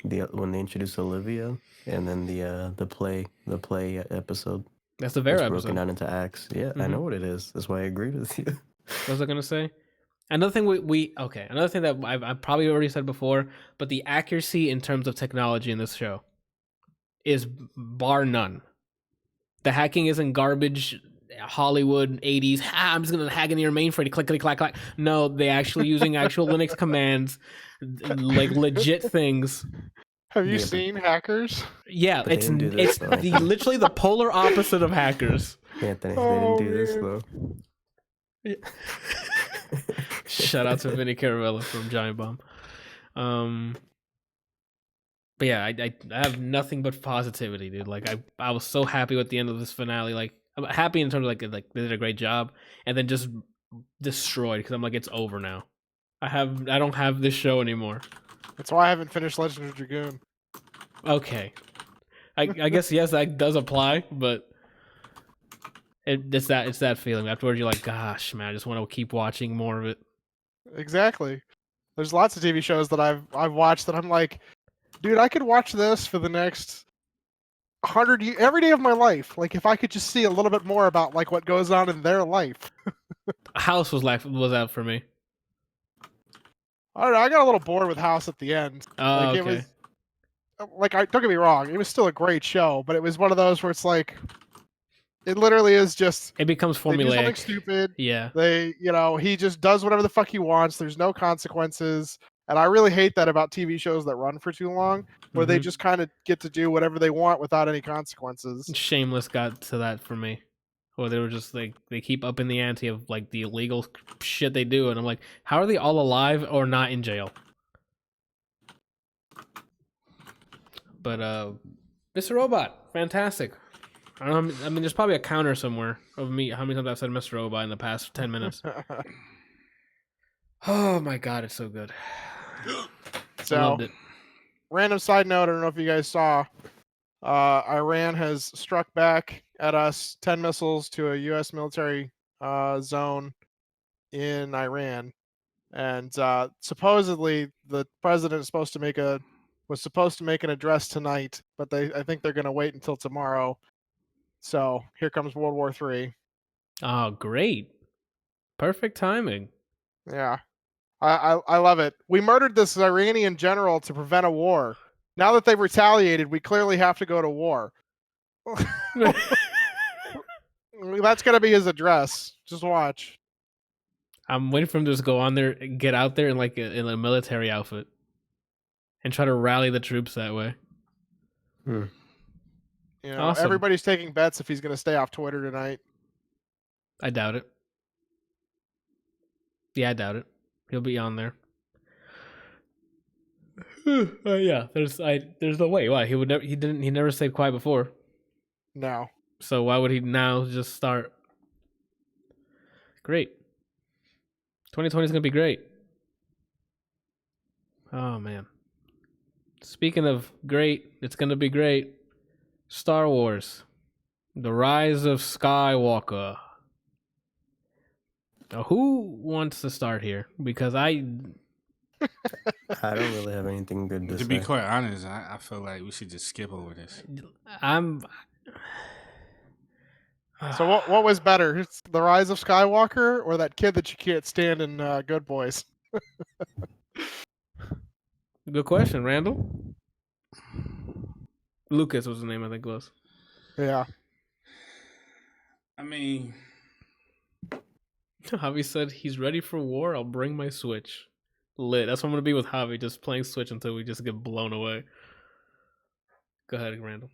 S3: when they introduced Olivia, and then the play episode.
S1: That's the
S3: It's
S1: Vera
S3: broken
S1: episode.
S3: down into acts. Yeah, I
S1: Mhm.
S3: know what it is. That's why I agreed with you.
S1: What was I gonna say? Another thing another thing that I've probably already said before, but the accuracy in terms of technology in this show is bar none. The hacking isn't garbage Hollywood 80s. I'm just gonna hack into your mainframe, clickety clack clack. No, they actually using actual Linux commands, like legit things.
S2: Have you
S3: Yeah, but-
S2: seen Hackers?
S1: Yeah,
S3: But they
S1: it's
S3: didn't do this, though.
S1: literally the polar opposite of hackers.
S3: Anthony,
S2: Oh,
S3: they didn't do this
S2: man.
S3: though.
S1: Shout out to Vinny Caravella from Giant Bomb. But yeah, I have nothing but positivity, dude. Like I was so happy with the end of this finale. Like I'm happy in terms of like they did a great job, and then just destroyed because I'm like it's over now. I don't have this show anymore.
S2: That's why I haven't finished Legend of Dragoon.
S1: Okay, I guess yes that does apply, but it's that feeling afterwards. You're like, gosh, man, I just want to keep watching more of it.
S2: Exactly. There's lots of TV shows that I've watched that I'm like, dude, I could watch this for the next 100 years, every day of my life. Like if I could just see a little bit more about like what goes on in their life.
S1: House was out for me.
S2: I don't know. I got a little bored with House at the end.
S1: Oh,
S2: Like
S1: okay.
S2: it was like don't get me wrong, it was still a great show, but it was one of those where it's like it literally is just
S1: It becomes
S2: they do something
S1: formulaic.
S2: stupid.
S1: Yeah.
S2: They, he just does whatever the fuck he wants. There's no consequences. And I really hate that about TV shows that run for too long, where they
S1: Mhm.
S2: just kind of get to do whatever they want without any consequences.
S1: Shameless got to that for me. Or they were just like they keep up in the ante of like the illegal shit they do, and I'm like, how are they all alive or not in jail? But Mr. Robot, fantastic. I don't know, I mean, there's probably a counter somewhere of me how many times I've said Mr. Robot in the past 10 minutes. Oh my god, it's so good. I
S2: So,
S1: loved it.
S2: random side note, I don't know if you guys saw, Iran has struck back at us 10 missiles to a U.S. military zone in Iran. And supposedly the president is was supposed to make an address tonight, but I think they're going to wait until tomorrow. So here comes World War III.
S1: Oh, great. Perfect timing.
S2: Yeah, I love it. We murdered this Iranian general to prevent a war. Now that they've retaliated, we clearly have to go to war. That's going to be his address. Just watch.
S1: I'm waiting for him to just go on there and get out there in like in a military outfit and try to rally the troops that way.
S3: Hmm.
S2: You know,
S1: Awesome.
S2: everybody's taking bets if he's going to stay off Twitter tonight.
S1: I doubt it. Yeah, I doubt it. He'll be on there. Yeah, there's no way. Why he never stayed quiet before.
S2: No.
S1: So why would he now just start? Great. 2020 is gonna be great. Oh man. Speaking of great, it's gonna be great. Star Wars, The Rise of Skywalker. Now, who wants to start here? Because I
S3: don't really have anything good to
S4: To
S3: say.
S4: be quite honest, I feel like we should just skip over this.
S2: So what was better, it's The Rise of Skywalker or that kid that you can't stand in Good Boys?
S1: Good question, Randall. Lucas was the name, I think it was.
S2: Yeah.
S4: I mean,
S1: Javi said he's ready for war. I'll bring my Switch. Lit. That's what I'm gonna be with Javi, just playing Switch until we just get blown away. Go ahead, Randall.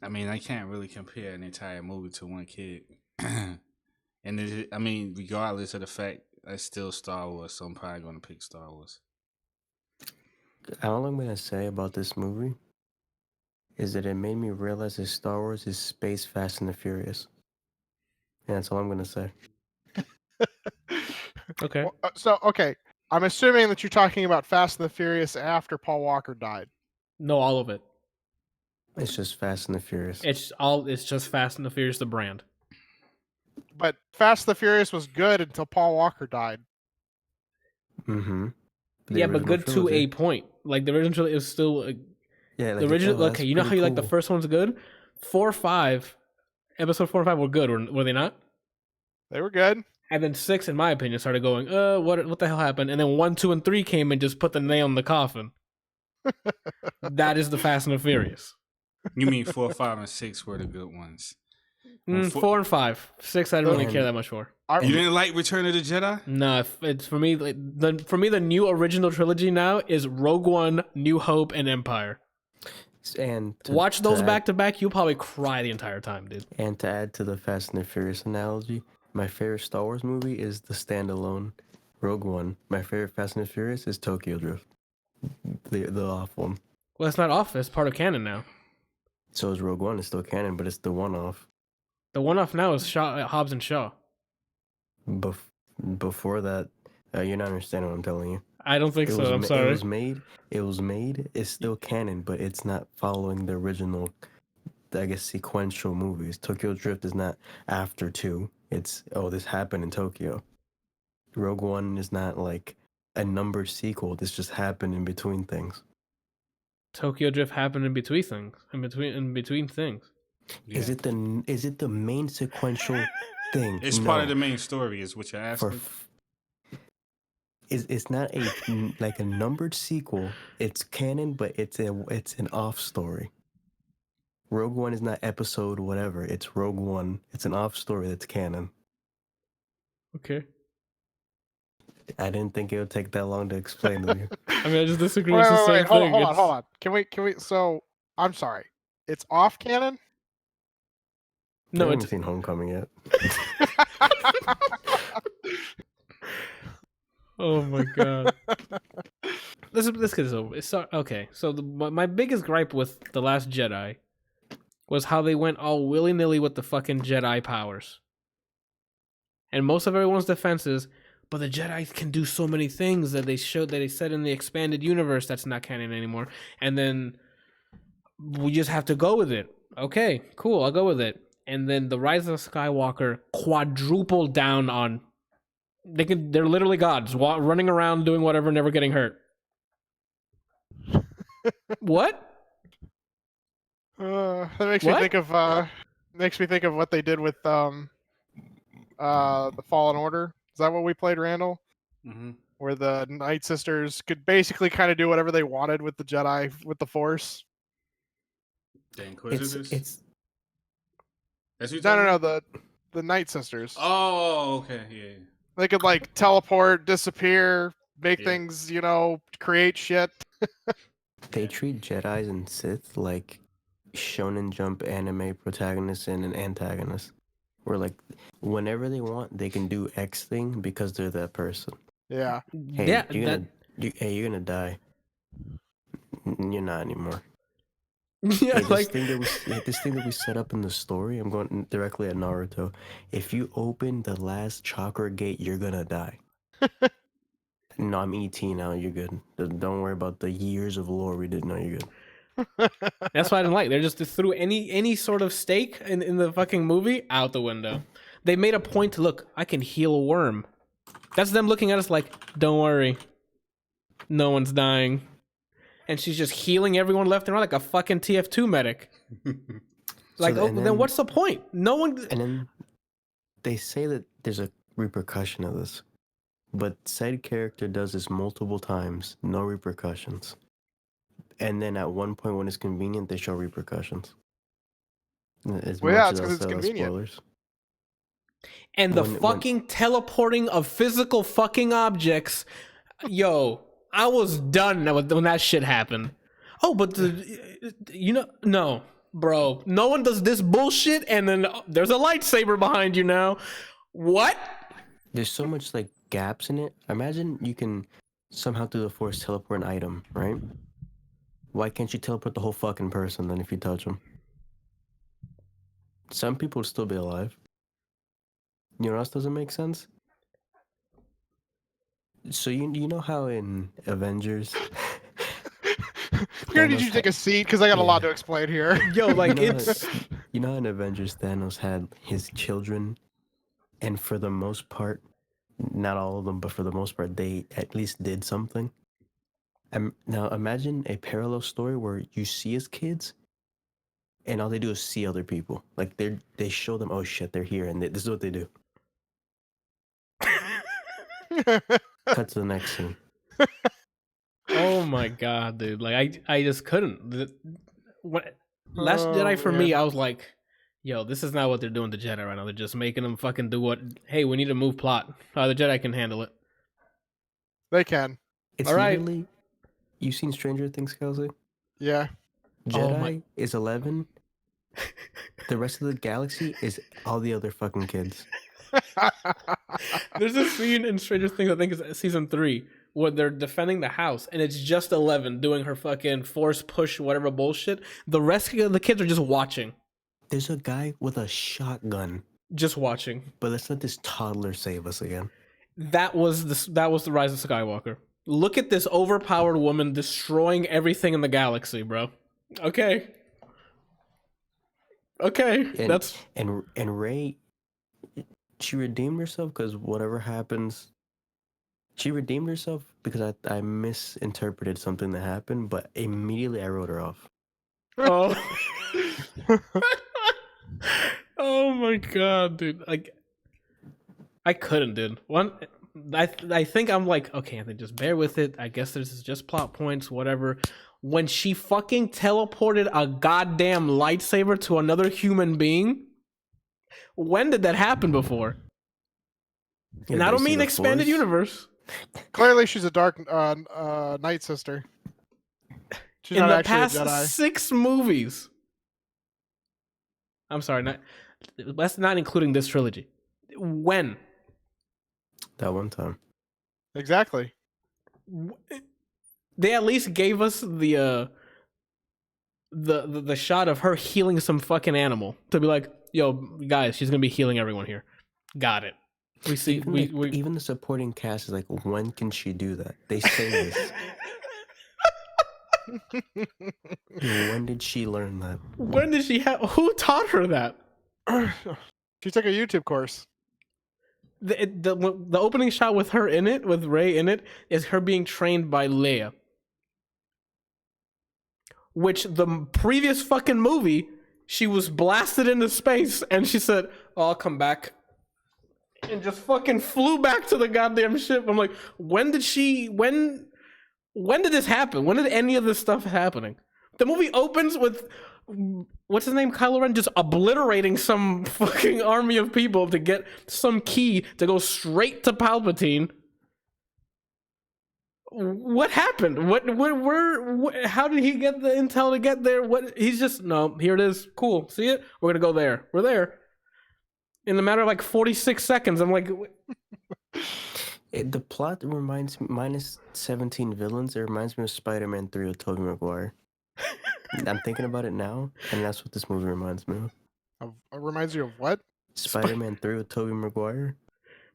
S4: I mean, I can't really compare an entire movie to one kid. And I mean, regardless of the fact, it's still Star Wars, so I'm probably going to pick Star Wars.
S3: All I'm gonna say about this movie is that it made me realize that Star Wars is space Fast and the Furious. And that's all I'm gonna say.
S1: Okay.
S2: Okay. I'm assuming that you're talking about Fast and the Furious after Paul Walker died.
S1: No, all of it.
S3: It's just Fast and the Furious.
S1: It's just Fast and the Furious, the brand.
S2: But Fast and the Furious was good until Paul Walker died.
S3: Mm-hmm.
S1: Yeah, but good to a point. Like the original is still
S3: yeah. Like
S1: the original. Okay, you know how you like the first one's good. 4, 5, episode 4 and 5 were good, were they not?
S2: They were good.
S1: And then 6, in my opinion, started going, what the hell happened? And then 1, 2, and 3 came and just put the nail in the coffin. That is the Fast and the Furious.
S4: You mean 4, 5, and 6 were the good ones?
S1: 4 and 5, 6, I didn't really care that much for.
S4: You didn't like Return of the Jedi?
S1: No, it's for me. The new original trilogy now is Rogue One, New Hope, and Empire.
S3: And
S1: watch those back to back. You'll probably cry the entire time, dude.
S3: And to add to the Fast and the Furious analogy, my favorite Star Wars movie is the standalone Rogue One. My favorite Fast and the Furious is Tokyo Drift, the off one.
S1: Well, it's not off. It's part of canon now.
S3: So is Rogue One. It's still canon, but it's the one off.
S1: The one off now is Hobbs and Shaw.
S3: Before that, you're not understanding what I'm telling you.
S1: I don't think so. I'm sorry.
S3: It was made. It's still canon, but it's not following the original, I guess, sequential movies. Tokyo Drift is not after 2. It's, this happened in Tokyo. Rogue One is not like a numbered sequel. This just happened in between things.
S1: Tokyo Drift happened in between things. In between things.
S3: Yeah. Is it the main sequential thing?
S4: It's part of the main story, is what you're asking.
S3: It's not like a numbered sequel. It's canon, but it's an off story. Rogue One is not episode whatever. It's Rogue One. It's an off story that's canon.
S1: Okay.
S3: I didn't think it would take that long to explain to you.
S1: I mean, I just disagree with the same thing.
S2: Hold on. Can we? So, I'm sorry. It's off canon?
S3: No, I haven't seen Homecoming yet.
S1: Oh my god. Let's get this over. Okay, so my biggest gripe with The Last Jedi was how they went all willy-nilly with the fucking Jedi powers. And most of everyone's defense is, but the Jedi can do so many things that they said in the expanded universe that's not canon anymore. And then we just have to go with it. Okay, cool, I'll go with it. And then The Rise of Skywalker quadrupled down on... They're literally gods, running around doing whatever, never getting hurt. What?
S2: That makes me think of what they did with the Fallen Order. Is that what we played, Randall?
S4: Mm-hmm.
S2: Where the Night Sisters could basically kind of do whatever they wanted with the Jedi, with the Force.
S4: The Inquisitors?
S2: No, the Night Sisters.
S4: Oh, okay, yeah.
S2: They could like teleport, disappear, make things, create shit.
S3: They treat Jedis and Sith like Shonen Jump anime protagonists and an antagonist. Where like whenever they want, they can do X thing because they're that person.
S2: Yeah.
S3: Hey,
S1: Yeah,
S3: you're gonna die. You're not anymore.
S1: yeah,
S3: Hey,
S1: like
S3: this thing that we set up in the story, I'm going directly at Naruto. If you open the last chakra gate, you're gonna die. No, I'm ET now. You're good. Don't worry about the years of lore we didn't know. You're good.
S1: that's what I didn't like. They're just threw any sort of stake in the fucking movie out the window. They made a point to look. I can heal a worm. That's them looking at us like, don't worry, no one's dying, and she's just healing everyone left and right like a fucking TF2 medic. Like, then what's the point? No one.
S3: And then they say that there's a repercussion of this. But said character does this multiple times, no repercussions. And then at one point when it's convenient, they show repercussions. It's
S2: because it's convenient.
S3: Spoilers.
S1: And the fucking teleporting of physical fucking objects. Yo, I was done when that shit happened. Oh, but no, bro. No one does this bullshit and then there's a lightsaber behind you now. What?
S3: There's so much like gaps in it. Imagine you can somehow through the Force teleport an item, right? Why can't you teleport the whole fucking person then if you touch them? Some people would still be alive. You know what else doesn't make sense? So you know how in Avengers...
S2: Here, did you take a seat? Because I got a lot to explain here.
S1: Yo, like
S3: You know how in Avengers Thanos had his children, and for the most part, not all of them, but for the most part, they at least did something. Now imagine a parallel story where you see his kids, and all they do is see other people. Like they show them, oh shit, they're here, and this is what they do. Cut to the next scene.
S1: oh my god, dude! Like I just couldn't. Last Jedi for me, I was like, yo, this is not what they're doing to Jedi right now. They're just making them fucking do what. Hey, we need to move plot. The Jedi can handle it.
S2: They can.
S3: It's
S1: all right.
S3: literally. You seen Stranger Things, Kelsey?
S2: Yeah.
S3: Jedi is 11. The rest of the galaxy is all the other fucking kids.
S1: There's a scene in Stranger Things, I think it's season 3, where they're defending the house, and it's just 11 doing her fucking force push, whatever bullshit. The rest of the kids are just watching.
S3: There's a guy with a shotgun.
S1: Just watching.
S3: But let's let this toddler save us again.
S1: That was the rise of Skywalker. Look at this overpowered woman destroying everything in the galaxy, bro. Okay.
S3: And Rey, she redeemed herself because whatever happens, she redeemed herself because I misinterpreted something that happened, but immediately I wrote her off.
S1: Oh. Oh my god, dude! Like, I couldn't, dude. I think I'm like, okay, Anthony, just bear with it. I guess this is just plot points, whatever. When she fucking teleported a goddamn lightsaber to another human being, when did that happen before?
S3: Yeah,
S1: and I don't
S3: they see
S1: mean
S3: the
S1: expanded
S3: Force.
S1: universe.
S2: Clearly, she's a dark Night Sister. She's
S1: In
S2: not
S1: the
S2: actually
S1: past
S2: a Jedi.
S1: 6 movies. I'm sorry, that's not including this trilogy. When?
S3: That one time.
S2: Exactly.
S1: They at least gave us the shot of her healing some fucking animal to be like, yo, guys, she's gonna be healing everyone here. Got it. We see.
S3: Even the supporting cast is like, when can she do that? They say this. When did she learn that?
S1: When did she have? Who taught her that?
S2: She took a YouTube course.
S1: The opening shot with her in it, with Rey in it, is her being trained by Leia. Which the previous fucking movie, she was blasted into space and she said, oh, I'll come back. And just fucking flew back to the goddamn ship. I'm like, when did this happen? When did any of this stuff happening? The movie opens with, what's his name, Kylo Ren, just obliterating some fucking army of people to get some key to go straight to Palpatine. What happened? Where, how did he get the intel to get there? What, he's just, no, here it is. Cool. See it? We're going to go there. We're there. In a matter of like 46 seconds, I'm like...
S3: The plot reminds me, minus 17 villains, it reminds me of Spider-Man 3 with Tobey Maguire. I'm thinking about it now, and that's what this movie reminds me of.
S2: It reminds you of what?
S3: Spider-Man 3 with Tobey Maguire.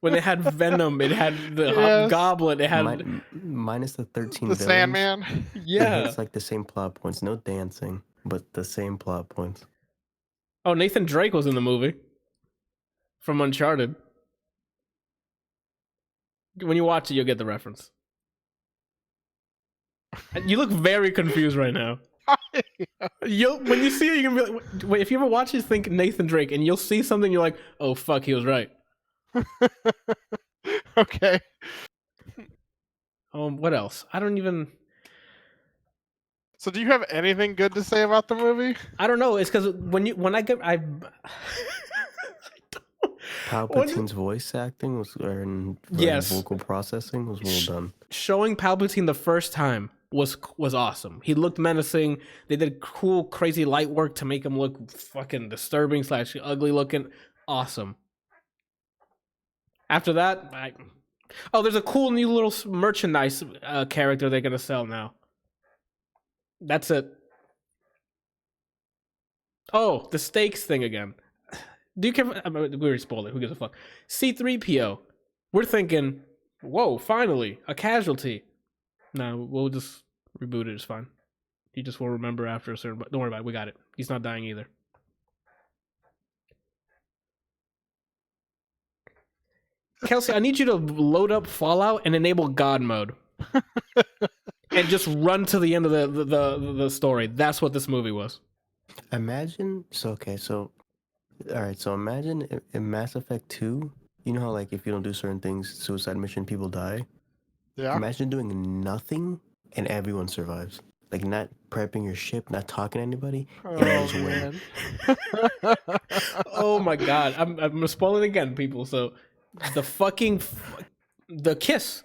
S1: When it had Venom, it had the
S2: Yes.
S1: Goblin, it had...
S3: Minus the 13
S2: The
S3: villains.
S2: Sandman.
S1: Yeah.
S3: It's like the same plot points. No dancing, but the same plot points.
S1: Oh, Nathan Drake was in the movie. From Uncharted. When you watch it, you'll get the reference. You look very confused right now. When you see it, you're gonna be like, wait, if you ever watch it, think Nathan Drake, and you'll see something, you're like, oh, fuck, he was right.
S2: Okay.
S1: What else? I don't even...
S2: So do you have anything good to say about the movie?
S1: I don't know. It's because when I get...
S3: Palpatine's voice acting and
S1: Yes.
S3: vocal processing was well done.
S1: Showing Palpatine the first time was awesome. He looked menacing. They did cool, crazy light work to make him look fucking disturbing / ugly looking. Awesome. After that, there's a cool new little merchandise character they're gonna sell now. That's it. Oh, the stakes thing again. Do you care? We already spoiled it. Who gives a fuck? C-3PO. We're thinking, whoa, finally, a casualty. No, we'll just reboot it. It's fine. He just will remember after a certain... Don't worry about it. We got it. He's not dying either. Kelsey, I need you to load up Fallout and enable God mode. And just run to the end of the story. That's what this movie was.
S3: Imagine... Alright, so imagine in Mass Effect 2, you know how like if you don't do certain things, suicide mission, people die?
S2: Yeah.
S3: Imagine doing nothing and everyone survives. Like not prepping your ship, not talking to anybody, and you just win.
S1: Oh my god. I'm spoiling again, people. So the fucking... the kiss.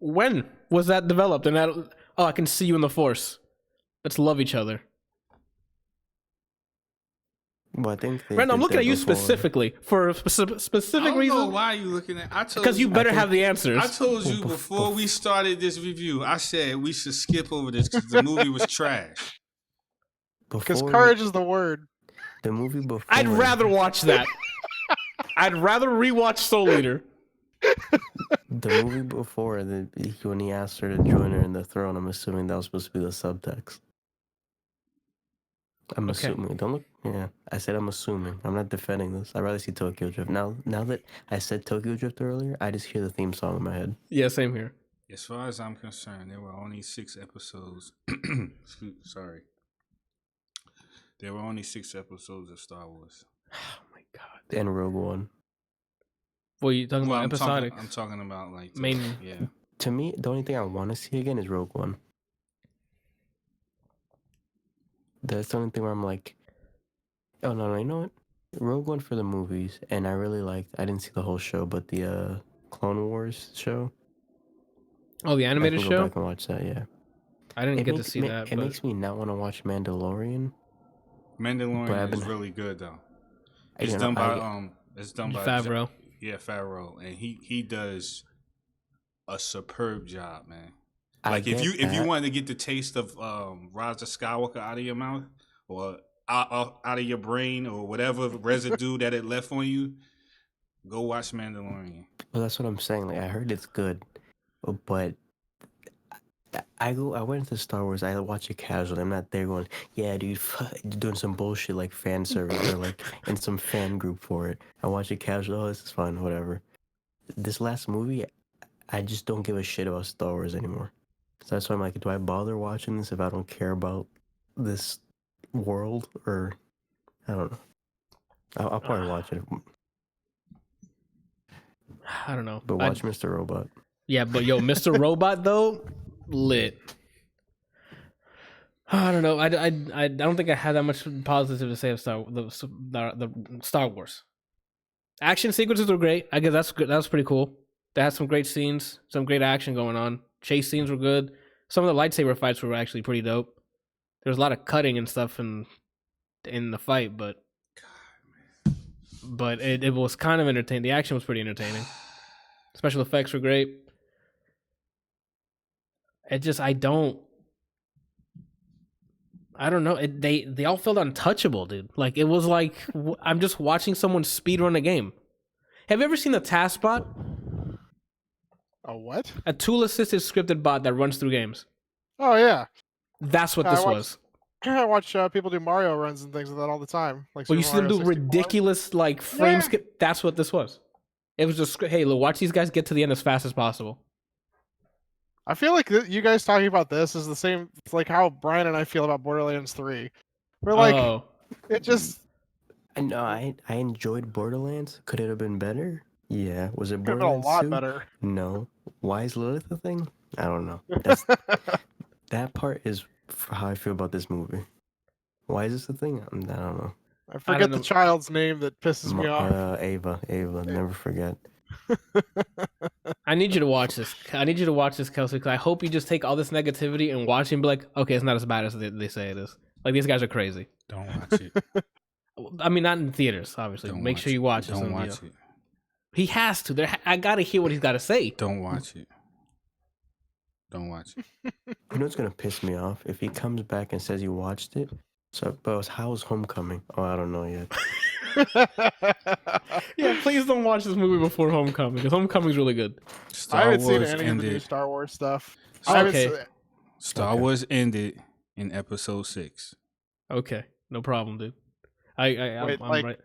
S1: When was that developed? And that... Oh, I can see you in the Force. Let's love each other.
S3: Well, I think
S1: Ren, I'm looking at you specifically for a specific
S4: I don't
S1: reason.
S4: know why you looking at.
S1: Because you better have the answers.
S4: I told you before we started this review. I said we should skip over this because the movie was trash.
S2: Because courage is the word.
S3: The movie before.
S1: I'd rather watch that. I'd rather rewatch Soul Eater.
S3: The movie before, when he asked her to join her in the throne, I'm assuming that was supposed to be the subtext. I'm assuming. Don't look. Yeah, I said I'm assuming. I'm not defending this. I'd rather see Tokyo Drift. Now that I said Tokyo Drift earlier, I just hear the theme song in my head.
S1: Yeah, same here.
S4: As far as I'm concerned, there were only 6 episodes. Sorry. There were only 6 episodes of Star Wars.
S1: Oh my god.
S3: And Rogue One.
S1: Well, you talking about episodic?
S4: I'm talking about like
S1: main.
S4: Yeah.
S3: To me, the only thing I want to see again is Rogue One. That's the only thing where I'm like, oh no, you know what? Rogue One for the movies, and I really liked. I didn't see the whole show, but the Clone Wars show.
S1: Oh, the animated show.
S3: Go back and watch that. Yeah,
S1: I didn't get to see that.
S3: It makes me not want to watch Mandalorian.
S4: Mandalorian is really good though. It's done by
S1: Favreau.
S4: Favreau, and he does a superb job, man. Like if you wanted to get the taste of Rise of Skywalker out of your mouth or out of your brain or whatever residue that it left on you, go watch Mandalorian.
S3: Well, that's what I'm saying. Like I heard it's good, but I went into Star Wars. I watch it casually. I'm not there going, yeah, dude, doing some bullshit like fan service or like in some fan group for it. I watch it casually. Oh, this is fun, whatever. This last movie, I just don't give a shit about Star Wars anymore. So that's why I'm like, do I bother watching this if I don't care about this world? Or I don't know. I'll probably watch it.
S1: I don't know.
S3: But watch Mr. Robot.
S1: Yeah, but yo, Mr. Robot though, lit. I don't know. I don't think I had that much positive to say of the Star Wars. Action sequences were great. I guess that's good. That was pretty cool. They had some great scenes, some great action going on. Chase scenes were good. Some of the lightsaber fights were actually pretty dope. There was a lot of cutting and stuff in the fight, but it was kind of entertaining. The action was pretty entertaining. Special effects were great. I don't know. They all felt untouchable, dude. Like, it was like I'm just watching someone speedrun a game. Have you ever seen the task bot?
S2: A what?
S1: A tool-assisted scripted bot that runs through games.
S2: Oh yeah.
S1: That's what this was.
S2: I watch people do Mario runs and things like that all the time. Like,
S1: Well, you
S2: Super
S1: see them
S2: Mario
S1: do
S2: 64.
S1: ridiculous like frame skip. That's what this was. It was just, hey, look, watch these guys get to the end as fast as possible.
S2: I feel like you guys talking about this is the same. It's like how Brian and I feel about Borderlands 3. We're like, it just.
S3: No, I enjoyed Borderlands. Could it have been better? Yeah. Was it
S2: Could have been a
S3: Borderlands
S2: lot
S3: 2?
S2: better.
S3: No. Why is Lilith a thing? I don't know. That part is how I feel about this movie. Why is this a thing? I don't know.
S2: I forget the child's name that pisses me off.
S3: Ava. Never forget.
S1: I need you to watch this. Kelsey, because I hope you just take all this negativity and watch it and be like, okay, it's not as bad as they say it is. Like, these guys are crazy.
S4: Don't watch it.
S1: I mean, not in theaters, obviously. Make sure you watch it.
S4: Don't watch it.
S1: He has to. I gotta hear what he's got to say.
S4: Don't watch it. Don't watch it.
S3: You know what's gonna piss me off? If he comes back and says he watched it. So, but how's Homecoming? Oh, I don't know yet.
S1: Yeah, please don't watch this movie before Homecoming, because Homecoming's really good.
S2: I haven't seen any of the new Star Wars stuff.
S4: Star Wars ended in Episode 6.
S1: Okay, no problem, dude. I'm right.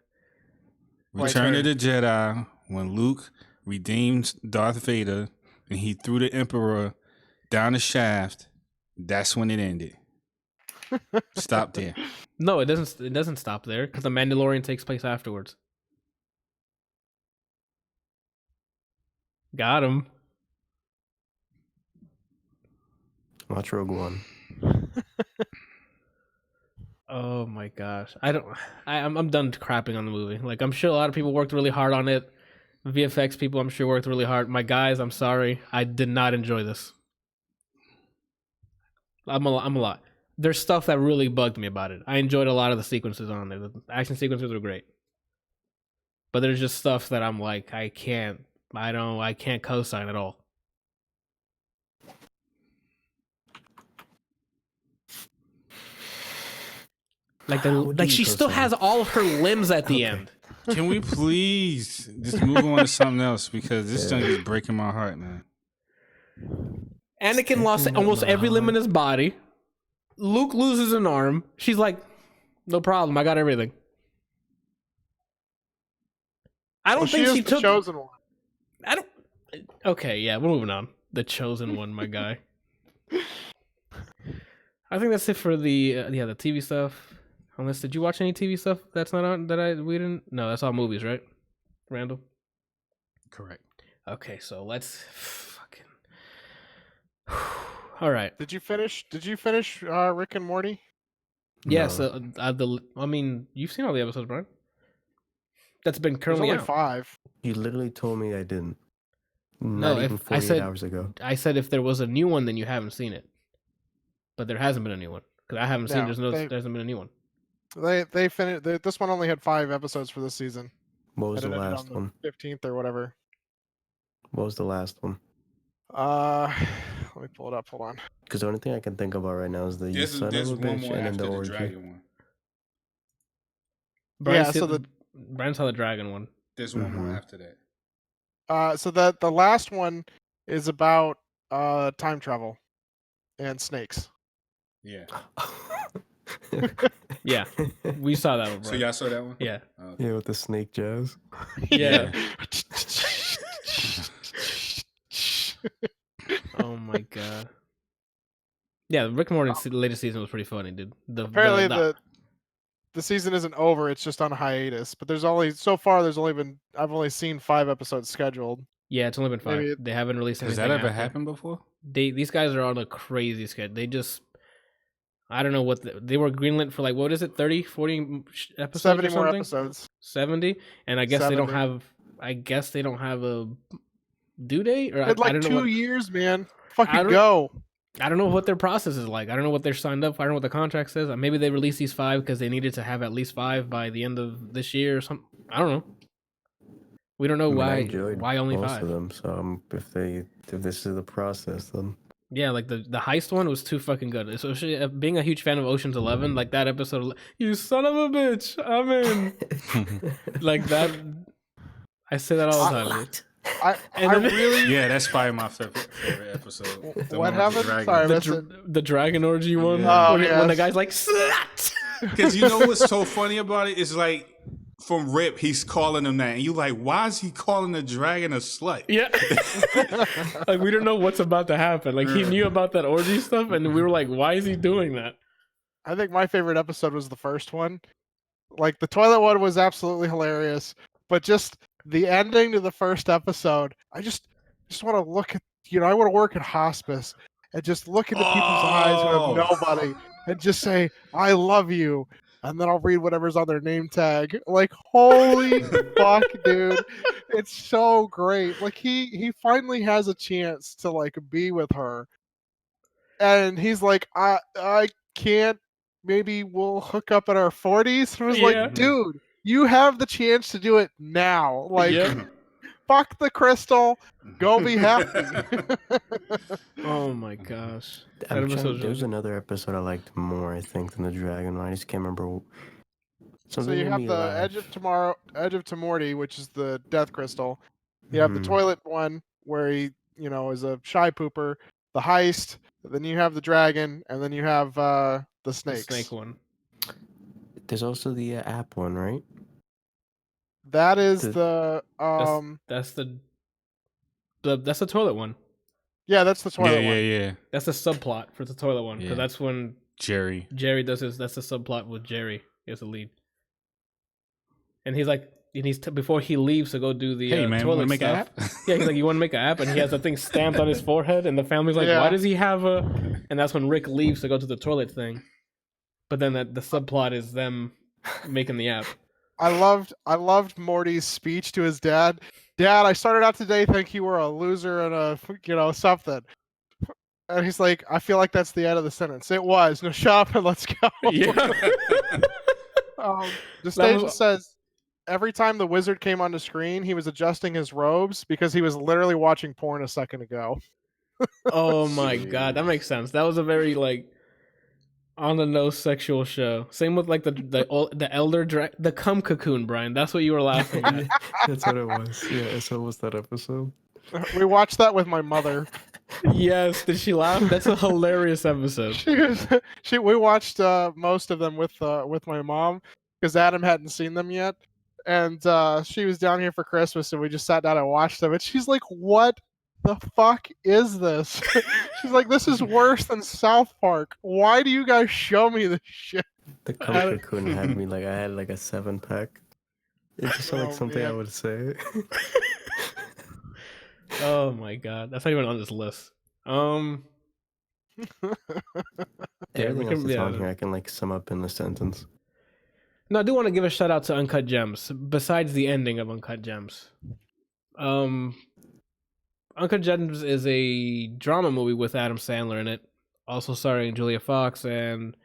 S4: Return of the Jedi, when Luke redeemed Darth Vader and he threw the Emperor down the shaft, that's when it ended. Stop there.
S1: No, it doesn't. It doesn't stop there, because the Mandalorian takes place afterwards. Got him.
S3: Watch Rogue One.
S1: Oh my gosh, I'm done crapping on the movie. Like, I'm sure a lot of people worked really hard on it. VFX people, I'm sure, worked really hard. My guys, I'm sorry, I did not enjoy this. I'm a lot. There's stuff that really bugged me about it. I enjoyed a lot of the sequences on there. The action sequences were great, but there's just stuff that I'm like, I can't co-sign at all. Like she still has all of her limbs at the end.
S4: Can we please just move on to something else, because this thing is breaking my heart, man.
S1: Anakin lost almost every limb in his body. Luke loses an arm. She's like, no problem, I got everything. I don't think she took
S2: the chosen one.
S1: I don't. Okay, yeah, we're moving on. The chosen one, my guy. I think that's it for the TV stuff. Unless, did you watch any TV stuff that's not on we didn't? No, that's all movies, right? Randall?
S4: Correct.
S1: Okay, so let's fucking. All right.
S2: Did you finish Rick and Morty?
S1: Yes.
S3: No.
S1: I mean, you've seen all the episodes, Brian. That's been
S2: There's
S1: currently
S2: only
S1: out.
S2: 5.
S3: You literally told me I didn't.
S1: No,
S3: Not even 48 hours ago.
S1: I said if there was a new one, then you haven't seen it. But there hasn't been a new one, because I haven't seen. There hasn't been a new one.
S2: They finished. This one only had 5 episodes for this season.
S3: What was the
S2: And it ended
S3: last
S2: on
S3: one?
S2: the 15th or whatever.
S3: What was the last one?
S2: Let me pull it up. Hold on.
S3: Because the only thing I can think about right now is the you son of a bitch and then the orgy.
S4: Dragon one.
S1: Brian saw the dragon one.
S4: There's one more after that.
S2: So the last one is about time travel and snakes.
S4: Yeah.
S1: Yeah, we saw that one. Bro.
S4: So y'all saw that one?
S1: Yeah.
S4: Okay.
S3: Yeah, with the snake jazz.
S1: Yeah. Oh my god. Yeah, Rick and Morty's latest season was pretty funny, dude.
S2: Apparently the season isn't over; it's just on hiatus. But I've only seen 5 episodes scheduled.
S1: Yeah, it's only been 5. They haven't released anything.
S4: Has that ever happened before?
S1: These guys are on a crazy schedule. They just, I don't know what they were greenlit for, like, what is it, 30, 40 episodes
S2: 70
S1: or something?
S2: more episodes.
S1: 70, and I guess
S2: 70.
S1: they don't have. I guess they don't have a due date? Or
S2: In like
S1: I don't know
S2: 2 years, man. Fucking
S1: don't-
S2: go.
S1: I don't know what their process is like. I don't know what they're signed up for. I don't know what the contract says. Maybe they released these 5 because they needed to have at least 5 by the end of this year or something. I don't know. We don't know
S3: I enjoyed
S1: why only
S3: most
S1: 5.
S3: of them. So if this is the process, then
S1: Yeah, like the heist one was too fucking good. Especially being a huge fan of Ocean's 11, like that episode, you son of a bitch, I'm in. Like that, I say that all the time.
S2: I
S1: then-
S2: really.
S4: Yeah, that's probably my favorite episode. The
S2: What
S4: one with the
S2: happened?
S4: dragon.
S2: Sorry,
S1: The,
S2: that's it.
S1: the dragon orgy one,
S4: Yeah.
S2: Oh,
S1: when the
S2: yes.
S1: guy's like slut.
S4: Because you know what's so funny about it? It's like from Rip, he's calling him that, and you like, why is he calling the dragon a slut?
S1: Yeah, like we don't know what's about to happen. Like he knew about that orgy stuff, and we were like, why is he doing that?
S2: I think my favorite episode was the first one. Like the toilet one was absolutely hilarious, but just the ending to the first episode, I just want to look at, I want to work in hospice and just look into people's eyes who have nobody and just say, I love you. And then I'll read whatever's on their name tag. Like, holy fuck, dude. It's so great. Like he finally has a chance to like be with her. And he's like, I can't, maybe we'll hook up in our 40s. And I was
S1: Yeah.
S2: like, dude, you have the chance to do it now. Like,
S1: Yep.
S2: fuck the crystal. Go be happy.
S1: Oh my gosh. That
S3: I'm
S1: episode
S3: trying,
S1: was
S3: there was
S1: really-
S3: another episode I liked more, I think, than the dragon one. I just can't remember.
S2: So
S3: Something
S2: you
S3: made
S2: have
S3: me
S2: the
S3: laugh.
S2: Edge of Temorti, which is the death crystal. You have the
S3: Mhm.
S2: toilet one where he, is a shy pooper. The heist. Then you have the dragon, and then you have the
S1: the
S2: snakes.
S1: snake one.
S3: There's also the app one, right?
S2: That is
S3: The-
S2: the
S1: That's that's the toilet one.
S2: yeah, that's the
S4: Yeah,
S2: toilet
S4: yeah,
S2: one.
S4: yeah.
S1: That's the subplot for the toilet one because
S4: Yeah.
S1: that's when
S4: Jerry.
S1: Jerry does his. That's the subplot with Jerry as the lead. And he's like, before he leaves to go do the
S4: Hey man,
S1: toilet
S4: wanna make
S1: stuff.
S4: an app?
S1: Yeah, he's like, you want to make an app, and he has the thing stamped on his forehead, and the family's like,
S2: Yeah.
S1: why does he have a? And that's when Rick leaves to go to the toilet thing. But then the subplot is them making the app.
S2: I loved Morty's speech to his dad. Dad, I started out today thinking you were a loser and a something. And he's like, I feel like that's the end of the sentence. It was. No, shut up and let's go.
S1: Yeah.
S2: The station
S1: was-
S2: says every time the wizard came on the screen, he was adjusting his robes because he was literally watching porn a second ago.
S1: Oh my god, that makes sense. That was a very like on the nose sexual show. Same with like the elder the cum cocoon, Brian. That's what you were laughing at.
S3: That's what it was. Yeah, so was that episode.
S2: We watched that with my mother.
S1: Yes, did she laugh? That's a hilarious episode.
S2: We watched most of them with my mom because Adam hadn't seen them yet, and she was down here for Christmas, and we just sat down and watched them. And she's like, "What the fuck is this?" She's like, "This is worse than South Park. Why do you guys show me this shit?"
S3: The cocoon had me like I had like a 7-pack. It just sounded like
S2: Oh,
S3: something I
S2: man.
S3: would say.
S1: Oh my god, that's not even on this list.
S3: Everything else that's on
S1: yeah.
S3: here I can like sum up in a sentence.
S1: No, I do want to give a shout out to Uncut Gems. Besides the ending of Uncut Gems, Uncut Gems is a drama movie with Adam Sandler in it, also starring Julia Fox and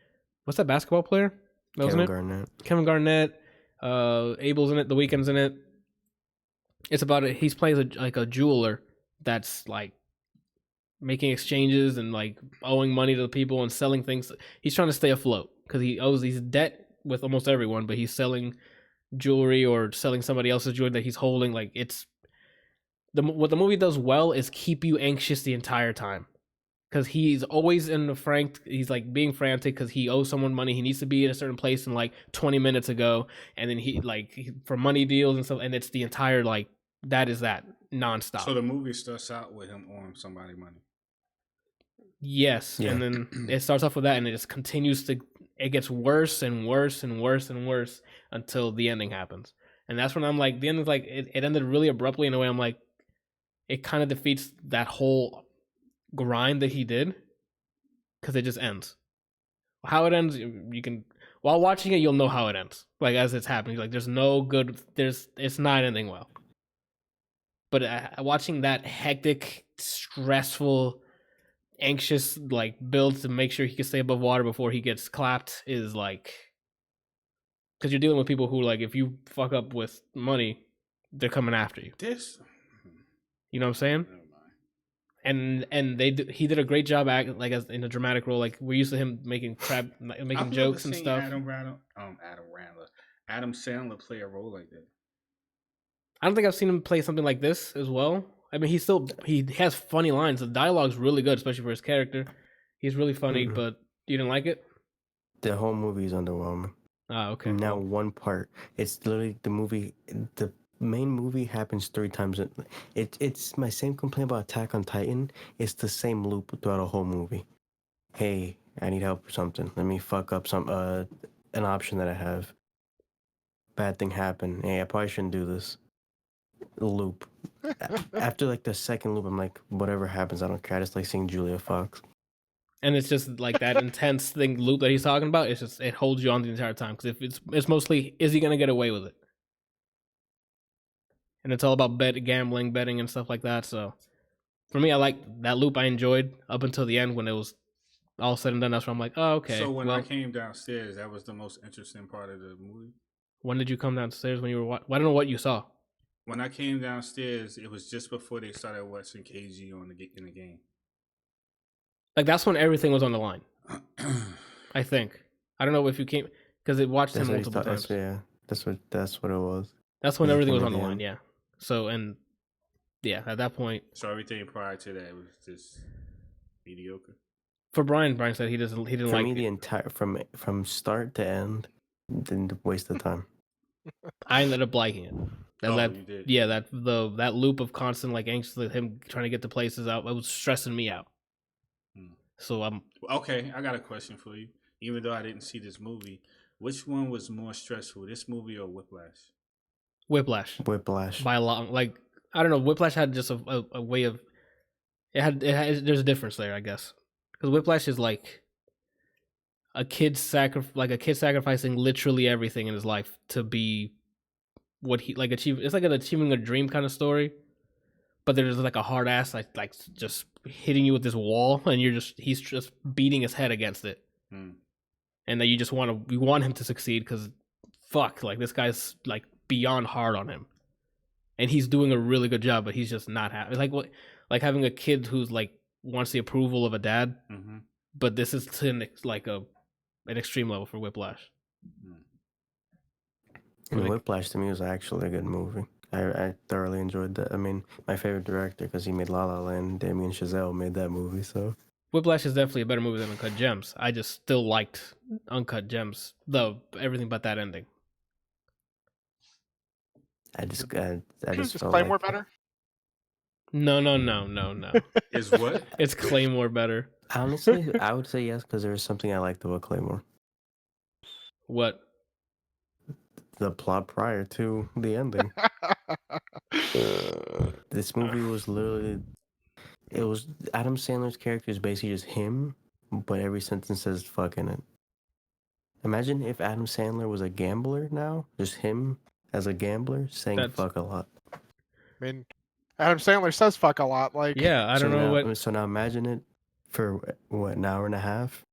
S1: what's that basketball player? That was in
S3: Kevin
S1: it?
S3: Garnett.
S1: Kevin Garnett. Abel's in it. The Weeknd's in it. It's about it. He's playing like a jeweler that's like making exchanges and like owing money to the people and selling things. He's trying to stay afloat because he's debt with almost everyone, but he's selling jewelry or selling somebody else's jewelry that he's holding. Like what the movie does well is keep you anxious the entire time because he's always he's like being frantic because he owes someone money. He needs to be in a certain place in like 20 minutes ago, and then for money deals and stuff, and it's the entire like that nonstop.
S4: So the movie starts out with him owing somebody money.
S1: Yes,
S3: Yeah.
S1: and then it starts off with that, and it just continues it gets worse and worse and worse and worse until the ending happens. And that's when I'm like, the ending's like, it ended really abruptly in a way I'm like, it kind of defeats that whole grind that he did because it just ends. How it ends, you can, while watching it, you'll know how it ends. Like, as it's happening, like, it's not ending well. But watching that hectic, stressful, anxious like build to make sure he can stay above water before he gets clapped is like, because you're dealing with people who like if you fuck up with money, they're coming after you. You know what I'm saying? And he did a great job like as in a dramatic role. Like we're used to him making jokes and stuff.
S4: Adam Sandler play a role like that.
S1: I don't think I've seen him play something like this as well. I mean, he has funny lines. The dialogue's really good, especially for his character. He's really funny, but you didn't like it?
S3: The whole movie is underwhelming.
S1: Ah, okay.
S3: Now one part. It's literally the movie. The main movie happens 3 times. It's my same complaint about Attack on Titan. It's the same loop throughout a whole movie. Hey, I need help or something. Let me fuck up an option that I have. Bad thing happened. Hey, I probably shouldn't do this. Loop. After like the second loop, I'm like, whatever happens, I don't care. I just like seeing Julia Fox.
S1: And it's just like that intense loop that he's talking about. It's just it holds you on the entire time because if it's mostly is he gonna get away with it, and it's all about gambling, betting, and stuff like that. So for me, I like that loop. I enjoyed up until the end when it was all said and done. That's where I'm like, oh okay.
S4: So when I came downstairs, that was the most interesting part of the movie.
S1: When did you come downstairs when you were? I don't know what you saw.
S4: When I came downstairs, it was just before they started watching KG in the game.
S1: Like that's when everything was on the line. I think. I don't know if you came because it watched him multiple times.
S3: That's what it was.
S1: That's when everything was on the line. Yeah. So at that point.
S4: So everything prior to that was just mediocre.
S1: For Brian said he didn't
S3: For
S1: like
S3: me,
S1: it.
S3: the entire from start to end, didn't waste the time.
S1: I ended up liking it.
S4: You did?
S1: Yeah, that loop of constant like anxious him trying to get the places out, it was stressing me out. So I'm
S4: okay. I got a question for you. Even though I didn't see this movie, which one was more stressful, this movie or Whiplash?
S1: Whiplash.
S3: Whiplash.
S1: By a long, like I don't know. Whiplash had just a way of it had there's a difference there, I guess, because Whiplash is like a kid sacrificing literally everything in his life to be what he like achieve. It's like an achieving a dream kind of story, but there's like a hard ass like just hitting you with this wall, and he's just beating his head against it, and that you want him to succeed because fuck, like this guy's like beyond hard on him, and he's doing a really good job, but he's just not happy. Like what, like having a kid who's like wants the approval of a dad, but this is to like an extreme level for Whiplash.
S3: And Whiplash to me was actually a good movie. I thoroughly enjoyed that. I mean, my favorite director because he made La La Land. Damien Chazelle made that movie, so
S1: Whiplash is definitely a better movie than Uncut Gems. I just still liked Uncut Gems, though everything but that ending.
S3: I just
S2: Is
S3: felt
S2: Claymore
S3: like,
S2: better?
S1: No.
S4: Is what?
S1: It's Claymore better.
S3: Honestly, I would say yes because there was something I liked about Claymore.
S1: What?
S3: The plot prior to the ending. This movie was literally... It was... Adam Sandler's character is basically just him, but every sentence says fuck in it. Imagine if Adam Sandler was a gambler now. Just him as a gambler saying fuck a lot.
S2: I mean, Adam Sandler says fuck a lot. Like,
S1: yeah, I don't know what...
S3: So now imagine it for, what, an hour and a half?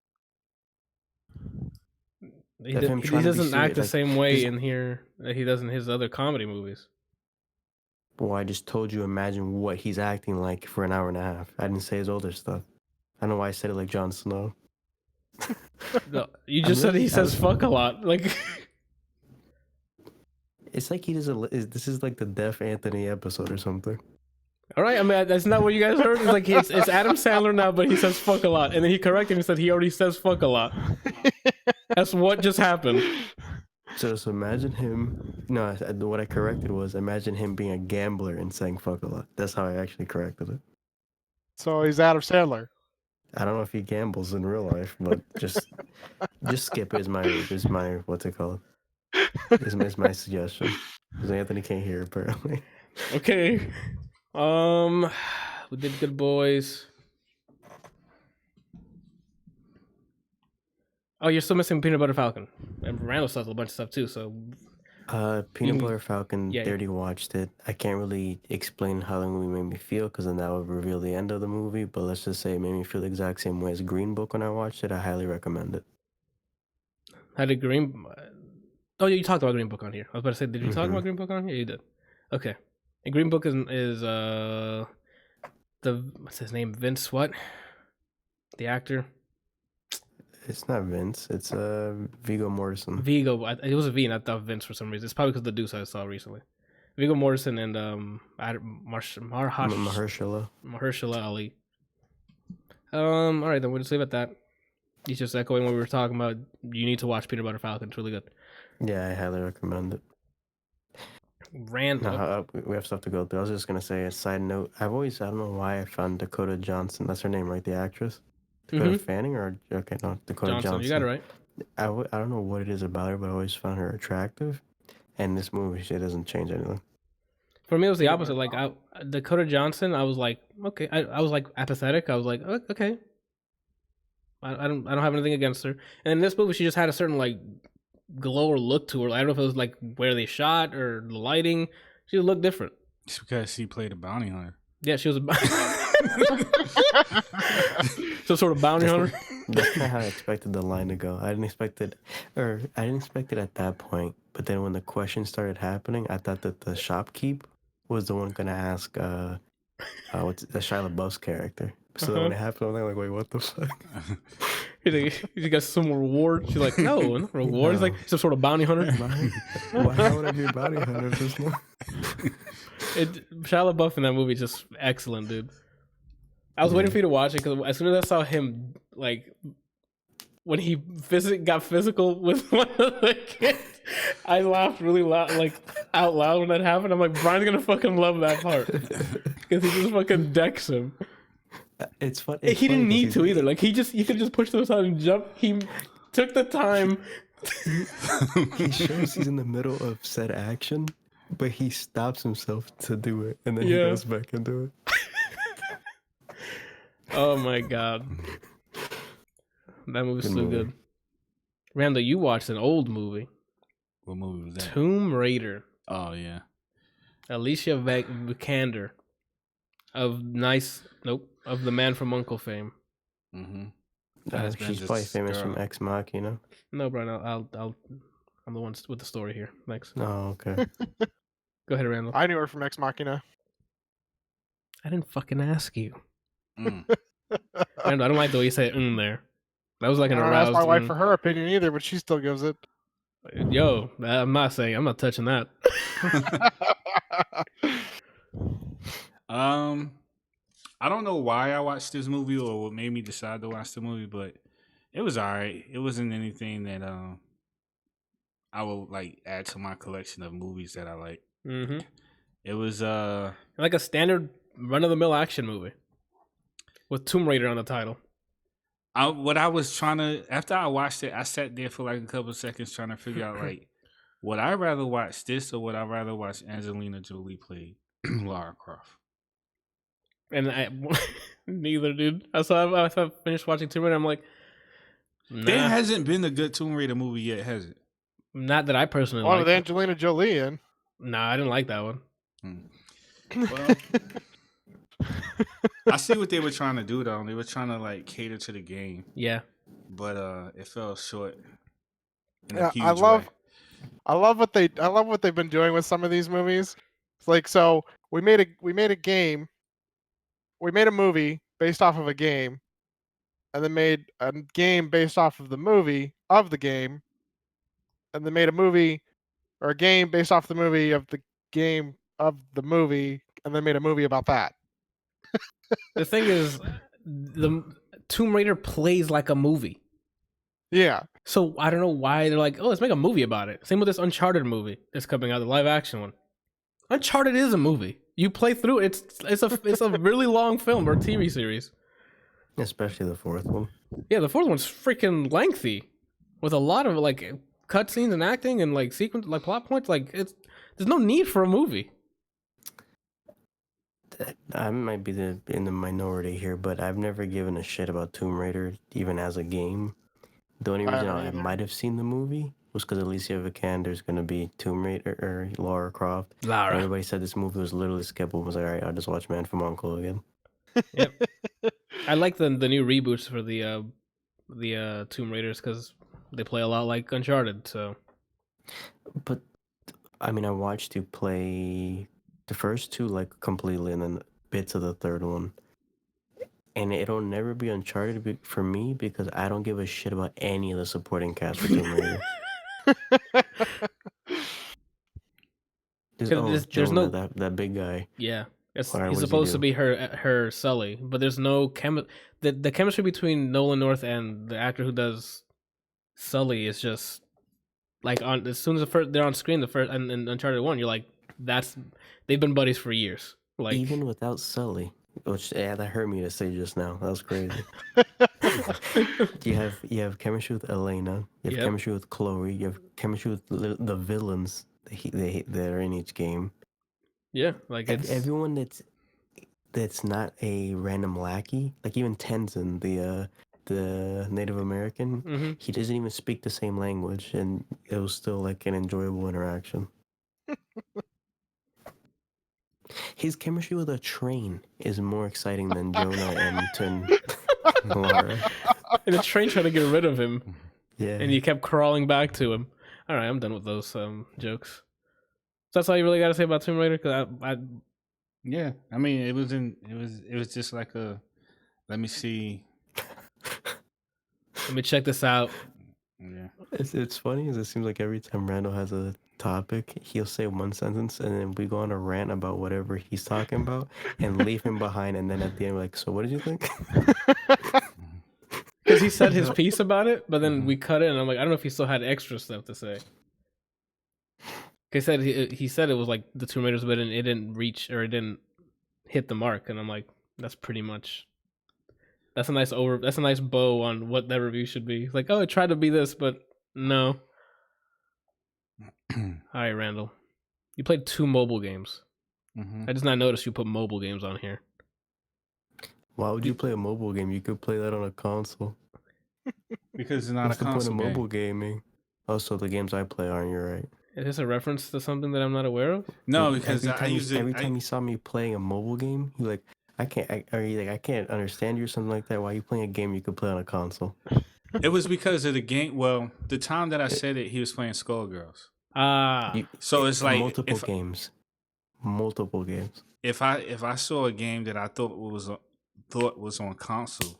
S1: He doesn't act the same way in here that he does in his other comedy movies.
S3: Well, I just told you imagine what he's acting like for an hour and a half. I didn't say his older stuff. I don't know why I said it like Jon Snow.
S1: No, you just said he says fuck a lot. Like,
S3: it's like he does this is like the Deaf Anthony episode or something.
S1: All right, I mean that's not what you guys heard. It's like it's Adam Sandler now, but he says fuck a lot, and then he corrected me and said he already says fuck a lot. That's what just happened.
S3: So imagine him. No, what I corrected was imagine him being a gambler and saying fuck a lot. That's how I actually corrected it.
S2: So he's Adam Sandler.
S3: I don't know if he gambles in real life, but just skip it is my what's it called? Is my suggestion. Because Anthony can't hear apparently.
S1: Okay. We did Good Boys. Oh, you're still missing Peanut Butter Falcon. And Randall still has a bunch of stuff too, so
S3: Peanut Butter Falcon,
S1: yeah.
S3: they already watched it. I can't really explain how the movie made me feel because then that would reveal the end of the movie. But let's just say it made me feel the exact same way as Green Book when I watched it. I highly recommend it.
S1: How did Green? Oh, yeah, you talked about Green Book on here. I was about to say, did you talk
S3: Mhm.
S1: about Green Book on here? You did. Okay. And Green Book is the what's his name? Vince what? The actor.
S3: It's not Vince. It's Viggo Mortensen.
S1: Vigo. It was a V, and I thought Vince for some reason. It's probably because the Deuce I saw recently. Viggo Mortensen and Mahershala Ali. All right, then we'll just leave it at that. He's just echoing what we were talking about. You need to watch Peanut Butter Falcon. It's really good.
S3: Yeah, I highly recommend it.
S1: Random.
S3: No, we have stuff to go through. I was just gonna say a side note. I don't know why I found Dakota Johnson. That's her name, right? The actress. Dakota Fanning or okay, no, Dakota Johnson.
S1: You got it right.
S3: I don't know what it is about her, but I always found her attractive. And this movie, she doesn't change anything.
S1: For me, it was the opposite. Like Dakota Johnson, I was like, okay. I was like apathetic. I was like, okay. I don't have anything against her. And in this movie, she just had a certain like glow or look to her. I don't know if it was like where they shot or the lighting. She looked different.
S4: It's because she played a bounty hunter.
S1: Yeah, she was some sort of bounty hunter.
S3: That's not how I expected the line to go. I didn't expect it at that point. But then when the questions started happening, I thought that the shopkeep was the one gonna ask what's the Shia LaBeouf's character. So then when it happened, I'm like, wait, what the fuck?
S1: You got some reward. She's like, no reward. He's like some sort of bounty hunter.
S3: Why would I be a bounty hunter?
S1: Shia LaBeouf in that movie is just excellent, dude. I was waiting for you to watch it because as soon as I saw him, like when he got physical with one of the kids, I laughed really loud, like out loud when that happened. I'm like, Brian's gonna fucking love that part because he just fucking decks him.
S3: It's funny.
S1: He didn't need to either. Like he could just push to the side and jump. He took the time.
S3: He shows he's in the middle of said action, but he stops himself to do it, and then he goes back into it.
S1: Oh my god, that movie's so good. Randall, you watched an old movie.
S4: What movie was that?
S1: Tomb Raider.
S4: Oh yeah,
S1: Alicia Vikander of the Man from U.N.C.L.E. fame.
S4: Mm-hmm.
S3: She's probably famous from Ex Machina.
S1: No, Brian, I'm the one with the story here. Thanks.
S3: Oh, okay.
S1: Go ahead, Randall.
S2: I knew her from Ex Machina.
S1: I didn't fucking ask you.
S4: Mm.
S1: Randall, I don't like the way you say there. That was like an aroused.
S2: I don't ask my wife for her opinion either, but she still gives it.
S1: Yo, I'm not touching that.
S4: I don't know why I watched this movie or what made me decide to watch the movie, but it was alright. It wasn't anything that I will like add to my collection of movies that I like.
S1: Mm-hmm.
S4: It was
S1: like a standard run of the mill action movie with Tomb Raider on the title.
S4: After I watched it, I sat there for like a couple of seconds trying to figure out like, would I rather watch this or would I rather watch Angelina Jolie play Lara Croft?
S1: And I neither, dude. I finished watching Tomb Raider. I'm like, nah.
S4: There hasn't been a good Tomb Raider movie yet, has it?
S1: Not that I personally
S2: One
S1: like.
S2: with Angelina Jolie in.
S1: Nah, I didn't like that one.
S4: Well, I see what they were trying to do though. They were trying to like cater to the game.
S1: Yeah.
S4: But it fell short.
S2: I love what they've been doing with some of these movies. It's like, so we made a game. We made a movie based off of a game, and then made a game based off of the movie of the game, and then made a movie or a game based off the movie of the game of the movie, and then made a movie about that.
S1: The thing is, the Tomb Raider plays like a movie.
S2: Yeah.
S1: So I don't know why they're like, oh, let's make a movie about it. Same with this Uncharted movie that's coming out, the live action one. Uncharted is a movie. You play through it. It's a really long film or TV series.
S3: Especially the fourth one.
S1: Yeah, the fourth one's freaking lengthy, with a lot of like cutscenes and acting and like sequence, like plot points. Like there's no need for a movie.
S3: I might be in the minority here, but I've never given a shit about Tomb Raider, even as a game. The only reason I might have seen the movie was because Alicia Vikander's gonna be Tomb Raider or Lara Croft. And
S1: Lara.
S3: everybody said this movie was literally skippable. I was like, all right, I'll just watch Man from U.N.C.L.E. again.
S1: Yep. I like the new reboots for the Tomb Raiders because they play a lot like Uncharted. So,
S3: But I mean, I watched you play the first two like completely, and then bits of the third one. And it'll never be Uncharted for me because I don't give a shit about any of the supporting cast for Tomb Raider.
S1: there's
S3: Jonah,
S1: no
S3: that big guy.
S1: yeah.
S3: All right,
S1: He's
S3: what does he
S1: supposed to
S3: do?
S1: be her Sully, but there's no the chemistry between Nolan North and the actor who does Sully is just like on as soon as they're on screen the first and Uncharted 1, you're like they've been buddies for years. Like
S3: Even without Sully, which that hurt me to say just now. That was crazy. you have chemistry with Elena. You have
S1: Yep.
S3: chemistry with Chloe. You have chemistry with the villains that are in each game.
S1: yeah, like it's
S3: Everyone that's not a random lackey, like even Tenzin, the Native American,
S1: mhm.
S3: he doesn't even speak the same language, and it was still like an enjoyable interaction. His chemistry with a train is more exciting than Jonah and Lara.
S1: And the train tried to get rid of him,
S3: Yeah.
S1: and he kept crawling back to him. All right, I'm done with those jokes. So that's all you really got to say about Tomb Raider? Because
S4: Yeah, I mean, it was just like a, let me see.
S1: let me check this out.
S4: Yeah.
S3: It's funny as it seems like every time Randall has a topic, he'll say one sentence and then we go on a rant about whatever he's talking about and leave him behind. And then at the end, we're like, so what did you think?
S1: Because he said his piece about it, but then we cut it, and I'm like, I don't know if he still had extra stuff to say. He said he said it was like the Tomb Raiders, but it didn't reach or it didn't hit the mark, and I'm like, that's pretty much. That's a nice bow on what that review should be. Like, oh, it tried to be this, but no. All right, Randall, you played 2 mobile games. I just not noticed you put mobile games on here.
S3: Why would you play a mobile game? You could play that on a console.
S4: Because it's not
S3: What's
S4: a
S3: the point of
S4: console
S3: mobile
S4: game.
S3: gaming? Also, the games I play aren't. You're right.
S1: Is this a reference to something that I'm not aware of?
S4: No, because
S3: every time you saw me playing a mobile game, you're like, I can't understand you or something like that. Why are you playing a game you could play on a console?
S4: It was because of the game. Well, the time that I said it, he was playing Skullgirls. So it's like
S3: multiple games.
S4: If I saw a game that I thought was on console,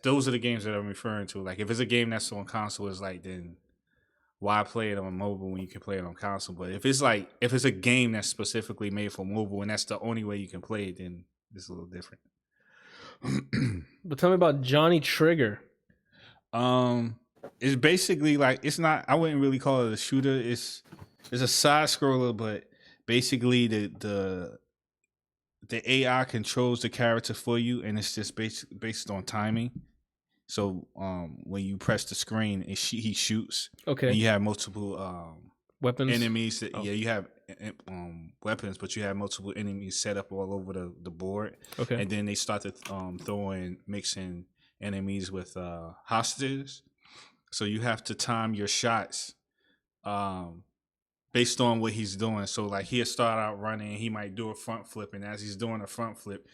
S4: those are the games that I'm referring to. Like if it's a game that's on console, it's like then why play it on mobile when you can play it on console? But if it's a game that's specifically made for mobile and that's the only way you can play it, then it's a little different.
S1: But tell me about Johnny Trigger.
S4: It's basically like it's not. I wouldn't really call it a shooter. It's a side scroller, but basically the AI controls the character for you, and it's just based on timing. So when you press the screen, he shoots.
S1: Okay.
S4: And you have multiple
S1: weapons,
S4: enemies. Yeah, you have weapons, but you have multiple enemies set up all over the board.
S1: Okay.
S4: And then they start to mixing enemies with hostages. So you have to time your shots based on what he's doing. So like he'll start out running, he might do a front flip, and as he's doing a front flip,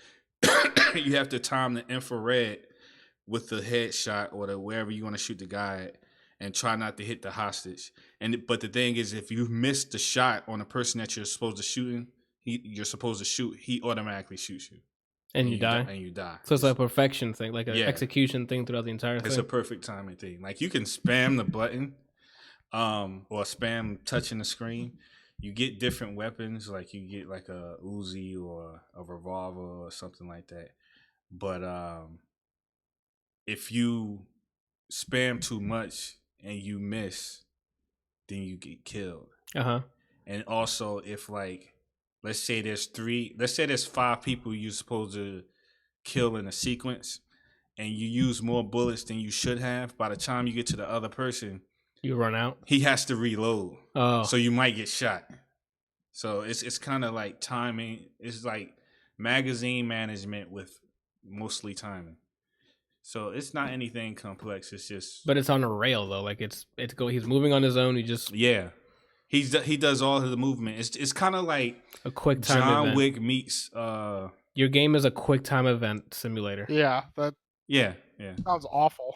S4: you have to time the infrared with the headshot or wherever you want to shoot the guy at, and try not to hit the hostage. But the thing is, if you miss the shot on the person that you're supposed to shoot, he automatically shoots you.
S1: And you die.
S4: And you die.
S1: So it's like a perfection thing, like an execution thing throughout the entire thing.
S4: It's a perfect timing thing. Like you can spam the button, or spam touching the screen. You get different weapons, like you get like a Uzi or a revolver or something like that. But if you spam too much and you miss, then you get killed. And also, if like, let's say there's 5 people you're supposed to kill in a sequence, and you use more bullets than you should have, by the time you get to the other person,
S1: you run out.
S4: He has to reload.
S1: Oh.
S4: So you might get shot. So it's kind of like timing. It's like magazine management with mostly timing. So it's not anything complex. It's just
S1: But it's on a rail though. Like he's moving on his own. He just
S4: yeah. He does all of the movement. It's kind of like
S1: a quick time
S4: John
S1: event.
S4: Wick meets
S1: Your game is a quick time event simulator.
S2: Yeah, that
S4: yeah.
S2: sounds awful.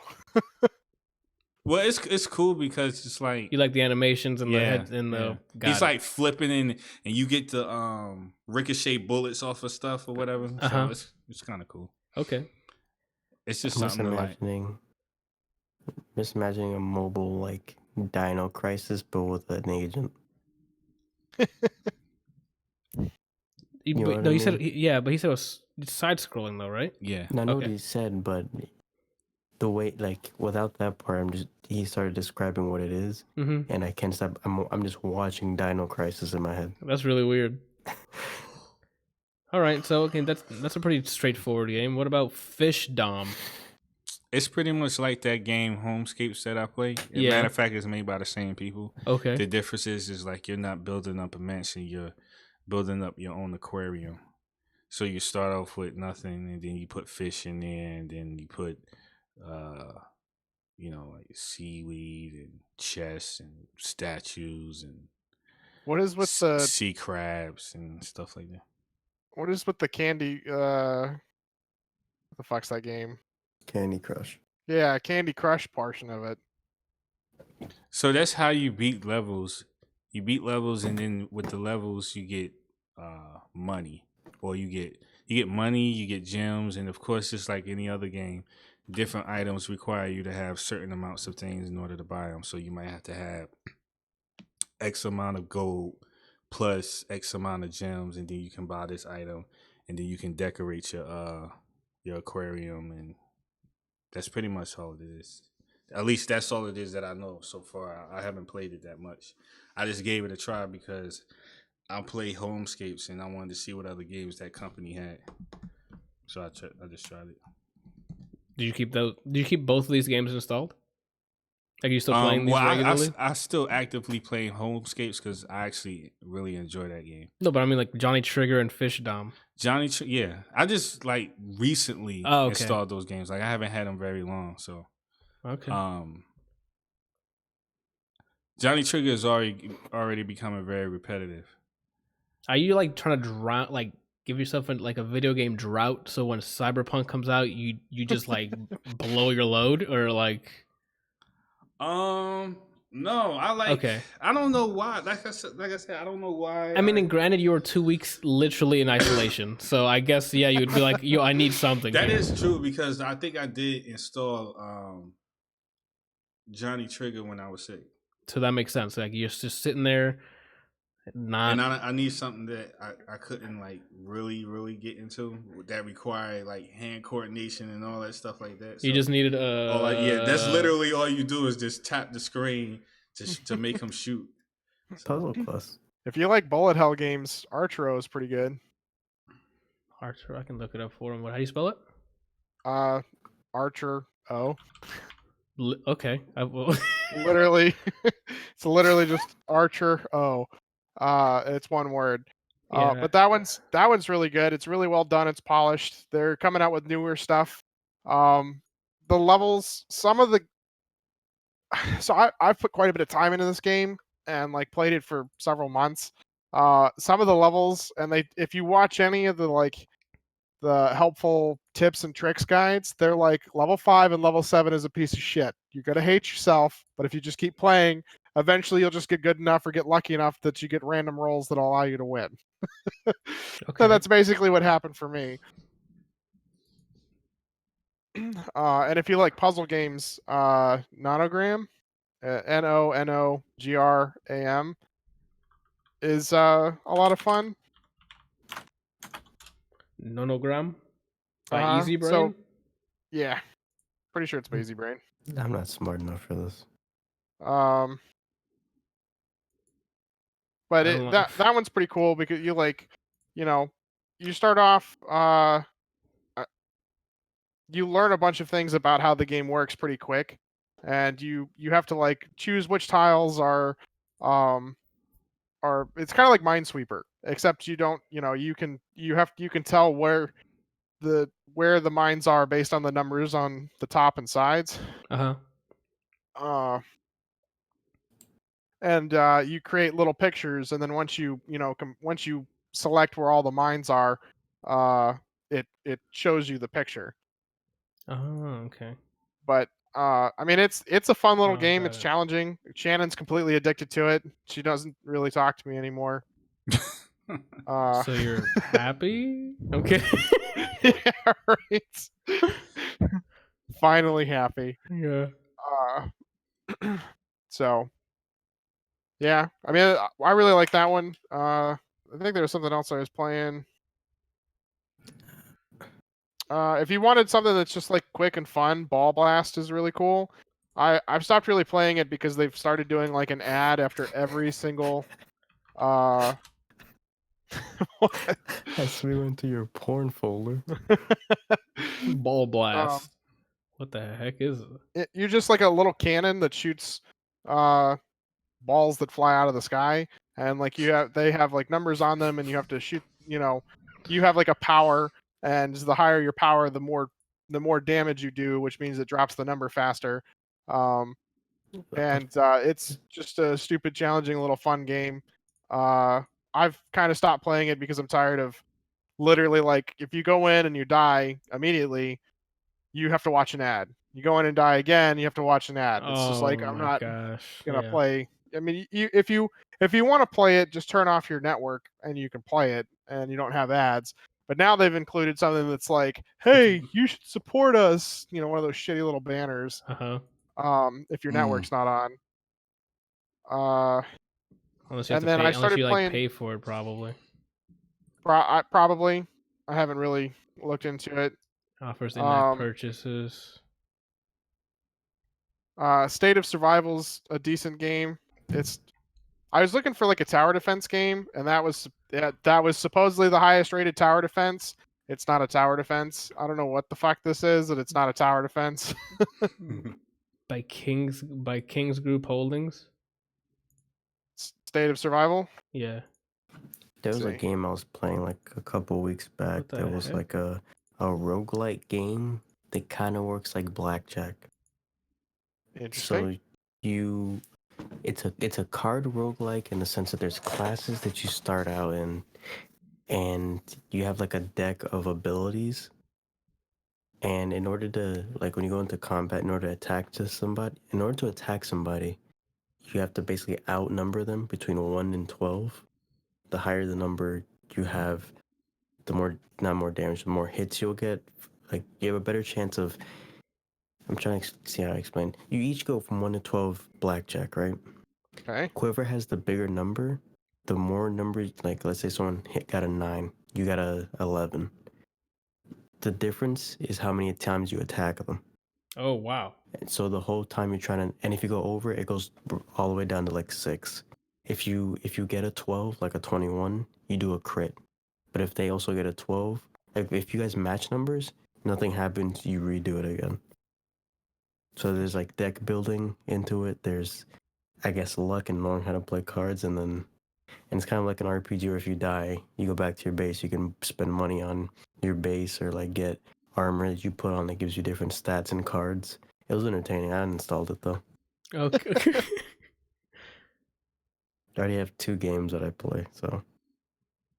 S4: Well, it's cool because it's like
S1: You like the animations and the heads and the.
S4: He's like flipping and you get the ricochet bullets off of stuff or whatever. So it's kind of cool.
S1: Okay.
S4: It's just
S3: I'm
S4: something
S3: just imagining a mobile like Dino Crisis, but with an agent.
S1: You
S3: know what I
S1: you said
S3: mean?
S1: but he said it was side scrolling though, right?
S4: Yeah.
S3: I know what
S1: Okay.
S3: he said, but the way, like, without that part, he started describing what it is, and I can't stop. I'm just watching Dino Crisis in my head.
S1: That's really weird. All right, so okay, that's a pretty straightforward game. What about Fish Dom?
S4: It's pretty much like that game Homescapes that I play.
S1: Yeah.
S4: Matter of fact, it's made by the same people.
S1: Okay.
S4: The difference is like you're not building up a mansion, you're building up your own aquarium. So you start off with nothing, and then you put fish in there, and then you put, like seaweed and chests and statues and
S2: What is with the
S4: sea crabs and stuff like that.
S2: What is with the candy? What the fuck's that game?
S3: Candy Crush.
S2: Yeah, Candy Crush portion of it.
S4: So that's how you beat levels. You beat levels, and then with the levels, you get money, or you get money, you get gems, and of course, just like any other game, different items require you to have certain amounts of things in order to buy them. So you might have to have X amount of gold plus X amount of gems, and then you can buy this item, and then you can decorate your aquarium, and that's pretty much all it is. At least that's all it is that I know so far. I haven't played it that much. I just gave it a try because I play Homescapes and I wanted to see what other games that company had. So I just tried it.
S1: Did you keep those? Did you keep both of these games installed? Like, are you still playing these regularly?
S4: I still actively play Homescapes because I actually really enjoy that game.
S1: No, but I mean like Johnny Trigger and Fish Dom.
S4: Yeah. I just like recently installed those games. Like I haven't had them very long, so.
S1: Okay.
S4: Johnny Trigger is already becoming very repetitive.
S1: Are you like trying to drown, like give yourself like a video game drought, so when Cyberpunk comes out, you just like blow your load, or like?
S4: No, I like. Okay. I don't know why. Like I said, I don't know why.
S1: I mean, and granted, you were 2 weeks literally in isolation, so I guess you would be like, yo, I need something.
S4: That is true because I think I did install Johnny Trigger when I was sick.
S1: So that makes sense. Like you're just sitting there,
S4: and I need something that I couldn't like really get into that required like hand coordination and all that stuff like that. So,
S1: you just needed
S4: that's literally all you do is just tap the screen to make them shoot.
S3: Puzzle Plus.
S2: If you like bullet hell games, Archero is pretty good.
S1: Archer, I can look it up for him. How do you spell it?
S2: Archer O.
S1: Okay.
S2: Literally, it's literally just Archer O. It's one word.
S1: Yeah.
S2: But that one's really good. It's really well done. It's polished. They're coming out with newer stuff. The levels, so I've put quite a bit of time into this game and like played it for several months. Some of the levels, and if you watch any of the helpful tips and tricks guides, they're like level 5 and level 7 is a piece of shit. You're gonna hate yourself, but if you just keep playing, eventually you'll just get good enough or get lucky enough that you get random rolls that allow you to win. So that's basically what happened for me. And if you like puzzle games, Nonogram, Nonogram, is a lot of fun.
S1: Nonogram by Easy Brain.
S2: So, yeah, pretty sure it's by Easy Brain.
S3: I'm not smart enough for this.
S2: But that one's pretty cool because you start off, you learn a bunch of things about how the game works pretty quick, and you have to like choose which tiles are it's kind of like Minesweeper, except you don't, you can tell where where the mines are based on the numbers on the top and sides.
S1: Uh-huh.
S2: And you create little pictures, and then once you once you select where all the mines are, it shows you the picture.
S1: Oh, okay.
S2: But I mean, it's a fun little
S1: Oh,
S2: game.
S1: got
S2: It's
S1: it.
S2: challenging. Shannon's completely addicted to it. She doesn't really talk to me anymore.
S1: So you're happy? Okay.
S2: Yeah, right. Finally happy.
S1: Yeah.
S2: So yeah, I mean, I really like that one. I think there was something else I was playing. If you wanted something that's just like quick and fun, Ball Blast is really cool. I've stopped really playing it because they've started doing like an ad after every single what?
S3: As we went to your porn folder.
S1: Ball blast. What the heck is it?
S2: You're just like a little cannon that shoots balls that fly out of the sky, and like they have like numbers on them, and you have to shoot. You have like a power, and the higher your power, the more damage you do, which means it drops the number faster. And it's just a stupid, challenging little fun game. I've kind of stopped playing it because I'm tired of literally, like, if you go in and you die immediately, you have to watch an ad. You go in and die again, you have to watch an ad. It's just like, I'm
S1: my
S2: not
S1: gosh.
S2: gonna
S1: Yeah.
S2: play. I mean, if you want to play it, just turn off your network and you can play it, and you don't have ads. But now they've included something that's like, hey, you should support us. One of those shitty little banners.
S1: Uh-huh.
S2: If your network's not on.
S1: Unless you have
S2: And
S1: to
S2: then
S1: pay,
S2: I
S1: unless
S2: started
S1: you like
S2: playing.
S1: pay for it, probably.
S2: Probably. I haven't really looked into it.
S1: Offers in-app purchases.
S2: State of Survival's a decent game. I was looking for like a tower defense game, and that was supposedly the highest rated tower defense. It's not a tower defense. I don't know what the fuck this is, but it's not a tower defense.
S1: By Kings Group Holdings.
S2: State of Survival.
S1: Yeah.
S3: There was a
S2: see.
S3: game I was playing like a couple weeks back.
S1: What the
S3: There was
S1: heck?
S3: like a roguelike game that kind of works like blackjack.
S2: Interesting.
S3: So it's a card roguelike in the sense that there's classes that you start out in, and you have like a deck of abilities. And in order to, like, when you go into combat, in order to attack somebody, you have to basically outnumber them between 1 and 12. The higher the number you have, the more, not more damage, the more hits you'll get. Like, you have a better chance of, I'm trying to see how I explain. You each go from 1 to 12 blackjack, right?
S2: Okay.
S3: Whoever has the bigger number, the more numbers, like, let's say someone got a 9, you got a 11. The difference is how many times you attack them.
S1: Oh, wow.
S3: And so the whole time you're trying to, and if you go over, it goes all the way down to like 6. If you get a 12, like a 21, you do a crit. But if they also get a 12, if you guys match numbers, nothing happens, you redo it again. So there's like deck building into it. There's, I guess, luck and knowing how to play cards, and it's kind of like an RPG where if you die, you go back to your base, you can spend money on your base or like get armor that you put on that gives you different stats and cards. It was entertaining. I uninstalled it though.
S1: Okay.
S3: I already have 2 games that I play, so.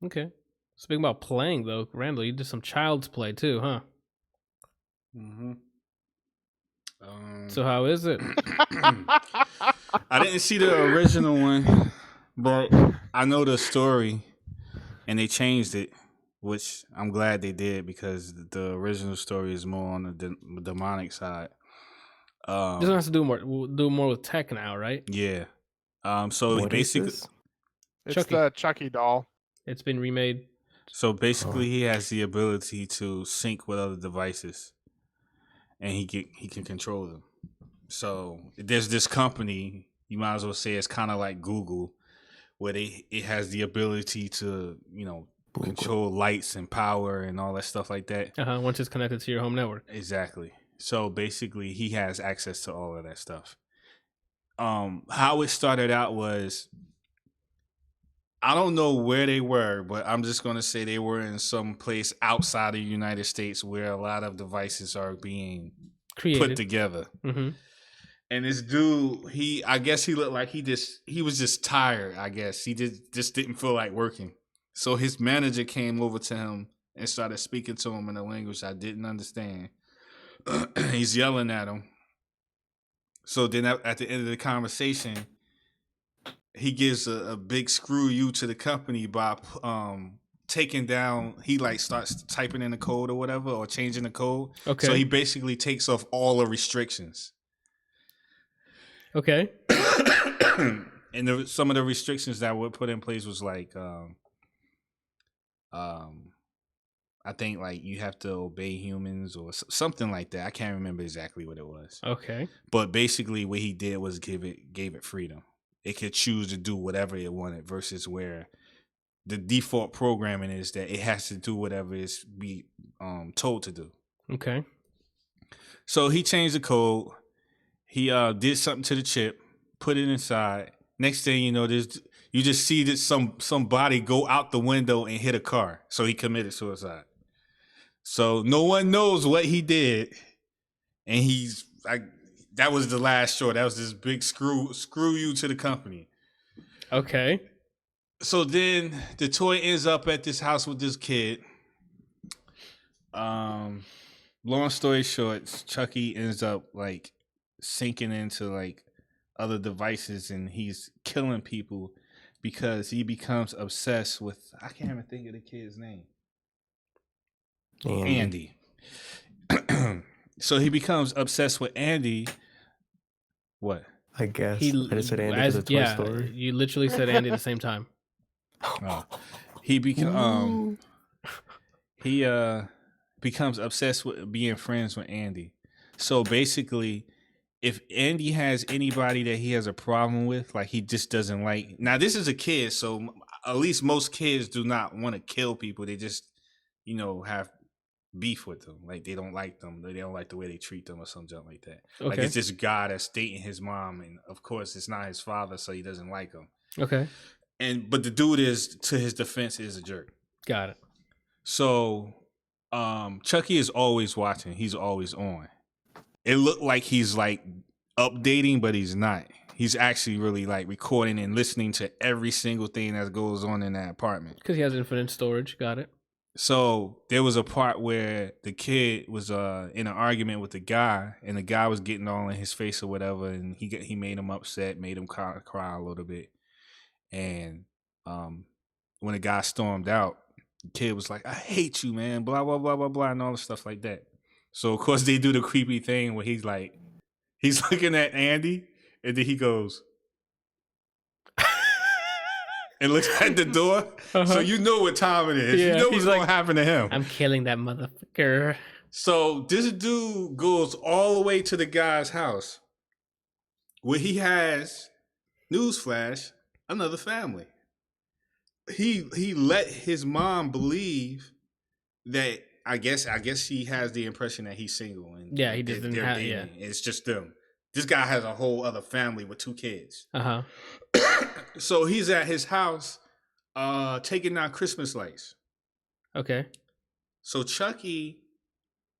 S1: Okay. Speaking about playing, though, Randall, you did some Child's Play too, huh?
S4: Mm-hmm.
S1: So how is it?
S4: I didn't see the original one, but I know the story, and they changed it, which I'm glad they did because the original story is more on the demonic side.
S1: This one has to do more with tech now, right?
S4: Yeah. So
S3: What is
S4: basically,
S3: this?
S2: It's
S1: Chucky.
S2: the Chucky doll.
S1: It's been remade.
S4: So basically, he has the ability to sync with other devices, and he can control them. So there's this company, you might as well say it's kind of like Google, where it has the ability to control lights and power and all that stuff like that.
S1: Once it's connected to your home network.
S4: Exactly. So basically, he has access to all of that stuff. How it started out was I don't know where they were, but I'm just going to say they were in some place outside of the United States where a lot of devices are being put together.
S1: Mm-hmm.
S4: And this dude, I guess he looked like he was just tired, I guess. He just didn't feel like working. So his manager came over to him and started speaking to him in a language I didn't understand. He's yelling at him. So then at the end of the conversation, he gives a big screw you to the company by taking down, he like starts typing in the code or whatever, or changing the code.
S1: Okay.
S4: So he basically takes off all the restrictions.
S1: Okay.
S4: And some of the restrictions that were put in place was like, I think like you have to obey humans or something like that. I can't remember exactly what it was.
S1: Okay.
S4: But basically what he did was gave it freedom. It could choose to do whatever it wanted versus where the default programming is that it has to do whatever it's be told to do.
S1: Okay.
S4: So he changed the code. He did something to the chip, put it inside. Next thing you know, you just see that somebody go out the window and hit a car. So he committed suicide. So no one knows what he did, and he's like, that was the last straw. That was this big screw you to the company.
S1: Okay.
S4: So then the toy ends up at this house with this kid. Long story short, Chucky ends up like sinking into like other devices, and he's killing people because he becomes obsessed with, I can't even think of the kid's name. Andy. So he becomes obsessed with Andy. What?
S3: I guess. I just said Andy because of Toy Story.
S1: You literally said Andy at the same time.
S4: He becomes obsessed with being friends with Andy. So basically, if Andy has anybody that he has a problem with, like he just doesn't like. Now this is a kid, so at least most kids do not want to kill people. They just, have beef with them. Like they don't like them. They don't like the way they treat them or something like that. Okay. Like it's this guy that's dating his mom, and of course it's not his father, so he doesn't like him.
S1: Okay.
S4: But the dude is, to his defense, is a jerk.
S1: Got it.
S4: So Chucky is always watching. He's always on. It looked like he's like updating, but he's not. He's actually really like recording and listening to every single thing that goes on in that apartment.
S1: Because he has infinite storage. Got it.
S4: So there was a part where the kid was in an argument with the guy, and the guy was getting all in his face or whatever, and he made him upset, made him cry a little bit. And when the guy stormed out, the kid was like, "I hate you, man," blah blah blah blah blah, and all the stuff like that. So of course they do the creepy thing where he's looking at Andy, and then he goes and looks at the door. Uh-huh. So you know what time it is. Yeah, you know what's going to happen to him.
S1: I'm killing that motherfucker.
S4: So this dude goes all the way to the guy's house where he has, newsflash, another family. He let his mom believe that, I guess he has the impression that he's single. And
S1: yeah, he doesn't have,
S4: yeah. It's just them. This guy has a whole other family with 2 kids.
S1: Uh-huh.
S4: So he's at his house taking down Christmas lights.
S1: Okay.
S4: So Chucky,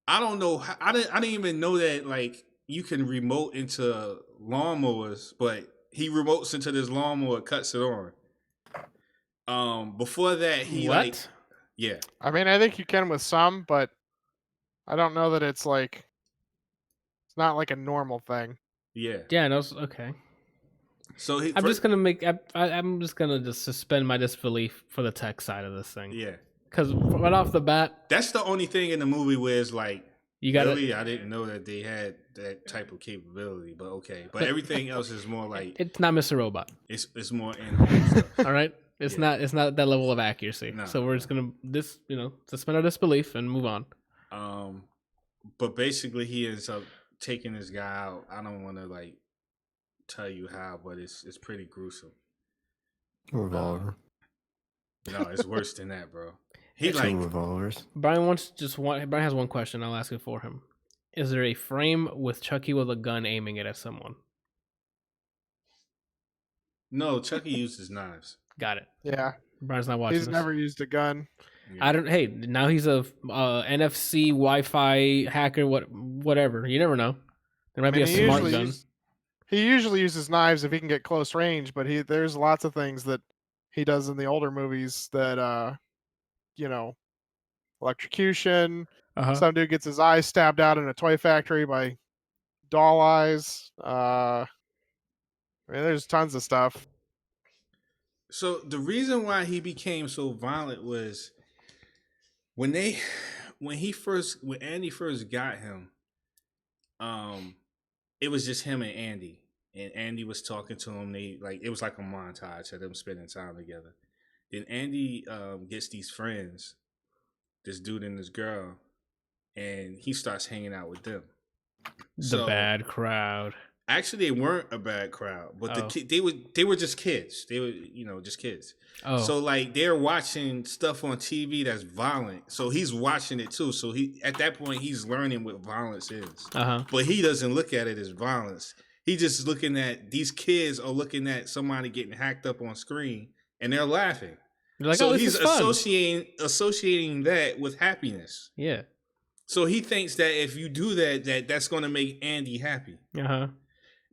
S4: I don't know. I didn't even know that like you can remote into lawnmowers, but he remotes into this lawnmower, cuts it on. Before that, he yeah.
S2: I mean, I think you can with some, but I don't know that it's not like a normal thing.
S4: Yeah.
S1: Yeah. No. Okay.
S4: So
S1: I'm just gonna suspend my disbelief for the tech side of this thing.
S4: Yeah.
S1: Because right off the bat,
S4: that's the only thing in the movie where it's like,
S1: you got
S4: really, I didn't know that they had that type of capability. But okay. But everything else is more like,
S1: it's not Mr. Robot.
S4: It's more in-home stuff.
S1: All right. It's not that level of accuracy.
S4: No.
S1: So we're just gonna suspend our disbelief and move on.
S4: But basically he ends up taking this guy out. I don't want to like tell you how, but it's pretty gruesome.
S3: Revolver.
S4: No, it's worse than that, bro. He
S3: 2 revolvers.
S1: Brian has one question. I'll ask it for him. Is there a frame with Chucky with a gun aiming it at someone?
S4: No, Chucky uses knives.
S1: Got it.
S2: Yeah,
S1: Brian's not watching
S2: he's
S1: this.
S2: never used a gun.
S4: Yeah.
S1: I don't. Hey, now he's a NFC Wi-Fi hacker. Whatever. You never know. There might be a
S2: he
S1: smart
S2: usually
S1: gun.
S2: He usually uses knives if he can get close range, but there's lots of things that he does in the older movies that electrocution.
S1: Uh-huh.
S2: Some dude gets his eyes stabbed out in a toy factory by doll eyes. There's tons of stuff.
S4: So the reason why he became so violent was when Andy first got him, it was just him and Andy was talking to him. It was like a montage of them spending time together. Then Andy gets these friends, this dude and this girl, and he starts hanging out with them.
S1: The bad crowd.
S4: Actually, they weren't a bad crowd, but they were just kids. They were just kids.
S1: Oh.
S4: So they're watching stuff on TV that's violent. So he's watching it too. So at that point he's learning what violence is.
S1: Uh-huh.
S4: But he doesn't look at it as violence. He just looking at these kids are looking at somebody getting hacked up on screen and they're laughing.
S1: You're like,
S4: so
S1: this
S4: he's
S1: is fun.
S4: associating that with happiness.
S1: Yeah.
S4: So he thinks that if you do that's going to make Andy happy.
S1: Uh-huh.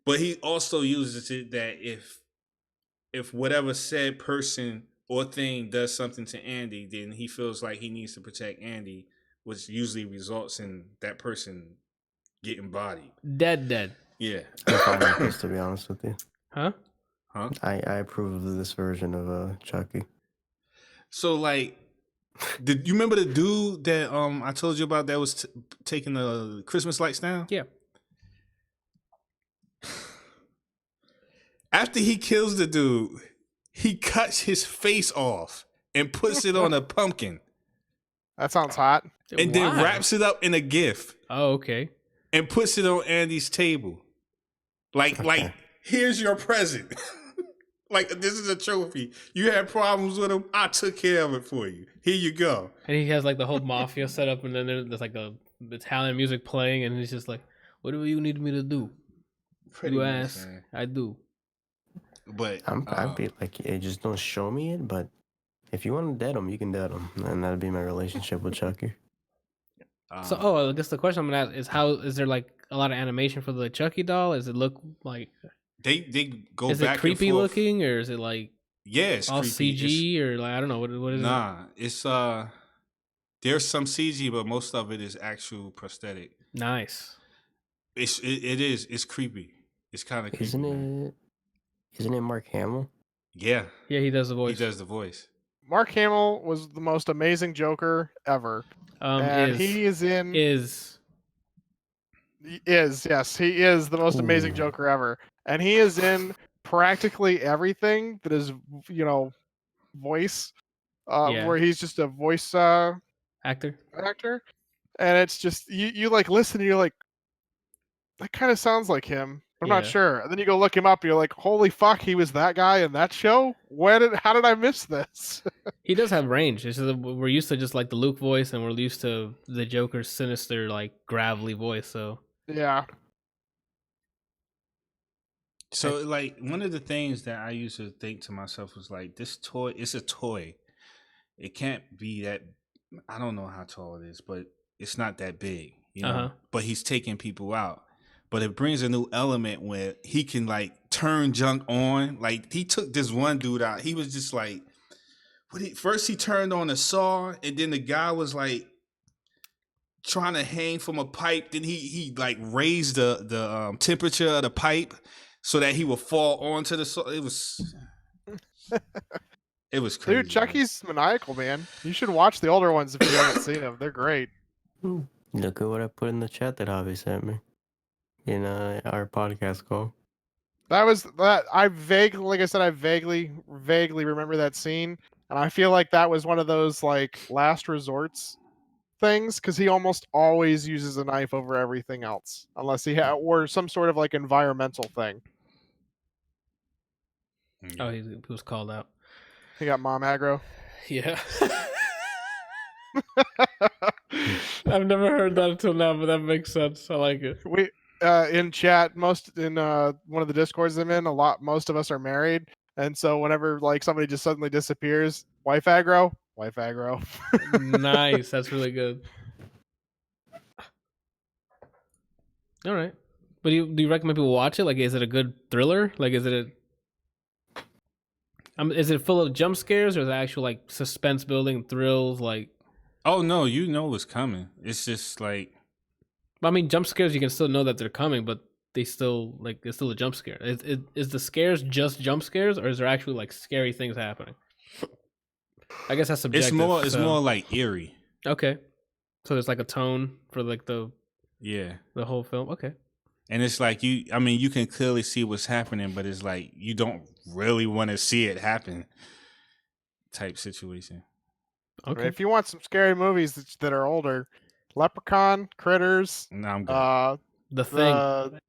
S4: But he also uses it that if whatever said person or thing does something to Andy, then he feels like he needs to protect Andy, which usually results in that person getting bodied.
S1: Dead.
S4: Yeah.
S3: I'm fine with this, to be honest with you.
S1: Huh?
S3: I approve of this version of Chucky.
S4: So did you remember the dude that I told you about that was taking the Christmas lights down?
S1: Yeah.
S4: After he kills the dude, he cuts his face off and puts it on a pumpkin.
S2: That sounds hot.
S4: And then wraps it up in a gift.
S1: Oh, okay.
S4: And puts it on Andy's table. Like, here's your present. This is a trophy. You had problems with him. I took care of it for you. Here you go.
S1: And he has the whole mafia set up, and then there's a Italian music playing, and he's just like, "What do you need me to do?"
S4: Pretty
S1: you
S4: much,
S1: ask,
S4: man.
S1: I do.
S4: But
S3: I'd be like, hey, just don't show me it, but if you want to dead him, you can dead him, and that'd be my relationship with Chucky.
S1: So, I guess the question I'm gonna ask is there a lot of animation for the Chucky doll? Does it look like
S4: they go
S1: is
S4: back
S1: it creepy
S4: and forth.
S1: looking, or is it
S4: it's
S1: all
S4: creepy.
S1: CG, or I don't know what is it?
S4: Nah, it's there's some CG, but most of it is actual prosthetic.
S1: Nice.
S4: It's creepy. It's kind of creepy.
S3: Isn't it Mark Hamill?
S4: Yeah.
S1: Yeah, he does the voice.
S4: He does the voice.
S2: Mark Hamill was the most amazing Joker ever. And he is in... He is the most amazing Joker ever. And he is in practically everything that is, voice, where he's just a voice
S1: actor.
S2: And it's just, you listen and you're like, that kind of sounds like him. I'm not sure. And then you go look him up, and you're like, holy fuck, he was that guy in that show? How did I miss this?
S1: He does have range. It's just, we're used to just the Luke voice, and we're used to the Joker's sinister, gravelly voice, so.
S2: Yeah.
S4: So, one of the things that I used to think to myself was this toy, it's a toy. It can't be that, I don't know how tall it is, but it's not that big, But he's taking people out. But it brings a new element where he can turn junk on. He took this one dude out. He was just first he turned on a saw, and then the guy was trying to hang from a pipe. Then he raised the temperature of the pipe so that he would fall onto the saw. It was crazy.
S2: Dude, Chucky's maniacal, man. You should watch the older ones if you haven't seen them. They're great.
S3: Look at what I put in the chat that Javi sent me. In our podcast call.
S2: I vaguely remember that scene, and I feel like that was one of those last resorts things, because he almost always uses a knife over everything else, unless or some sort of environmental thing.
S1: Oh, he was called out.
S2: He got mom aggro.
S1: Yeah. I've never heard that until now, but that makes sense. I like it.
S2: In chat, one of the discords I'm in, most of us are married, And so whenever like somebody just suddenly disappears, wife aggro.
S1: Nice. That's really good. All right. But do you recommend people watch it? Like, is it a good thriller? Like, is it full of jump scares, or is it actual like suspense building thrills? Like,
S4: Oh no, you know what's coming. It's just like
S1: I mean, jump scares you can still know that they're coming, but they still like it's still a jump scare. Is the scares just jump scares, or is there actually like scary things happening? I guess that's subjective.
S4: it's more like eerie.
S1: Okay, so there's like a tone for like the whole film. Okay,
S4: and it's like you can clearly see what's happening, but it's like you don't really want to see it happen. Type situation.
S1: Okay.
S2: I mean, if you want some scary movies that are older, Leprechaun, Critters,
S4: No, I'm good.
S1: The Thing.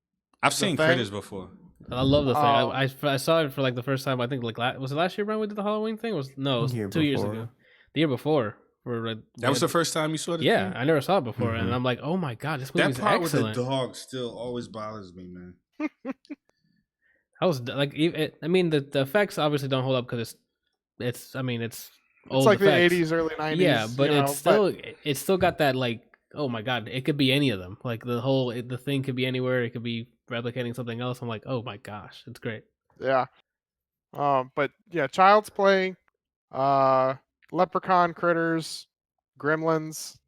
S4: I've seen Critters before.
S1: I love The Thing. I saw it for like the first time. I think like was it last year, Brian? We did the Halloween thing. It was 2 years ago. The year before.
S4: That was the first time you saw it.
S1: Yeah, I never saw it before, and I'm like, oh my god, this movie is excellent.
S4: That part with the dog still always bothers me, man.
S1: I was like, I mean, the effects obviously don't hold up because it's old
S2: like
S1: effects.
S2: The 80s, early 90s.
S1: Yeah, but it's still got that like, oh my god, it could be any of them. Like the thing could be anywhere. It could be replicating something else. I'm like, oh my gosh, it's great.
S2: Yeah. But yeah, Child's Play, Leprechaun, Critters, Gremlins,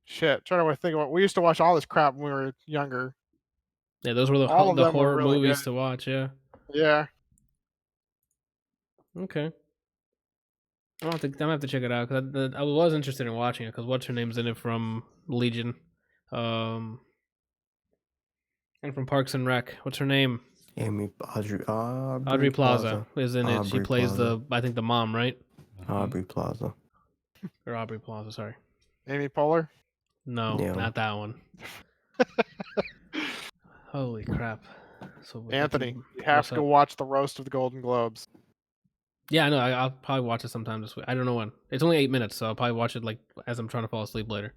S2: shit. Trying to think about. We used to watch all this crap when we were younger.
S1: Yeah, those were the horror really movies to watch. Yeah.
S2: Yeah.
S1: Okay. I'm gonna have to check it out because I was interested in watching it because what's her name's in it from Legion, and from Parks and Rec. What's her name?
S3: Aubrey
S1: Plaza is in it. She plays
S3: Plaza.
S1: the mom, right?
S3: Aubrey Plaza.
S1: Or Aubrey Plaza, sorry.
S2: Amy Poehler?
S1: No, not that one. Holy crap. So
S2: Anthony, you have to go watch the roast of the Golden Globes.
S1: Yeah, I know. I'll probably watch it sometime this week. I don't know when. It's only 8 minutes, so I'll probably watch it like as I'm trying to fall asleep later.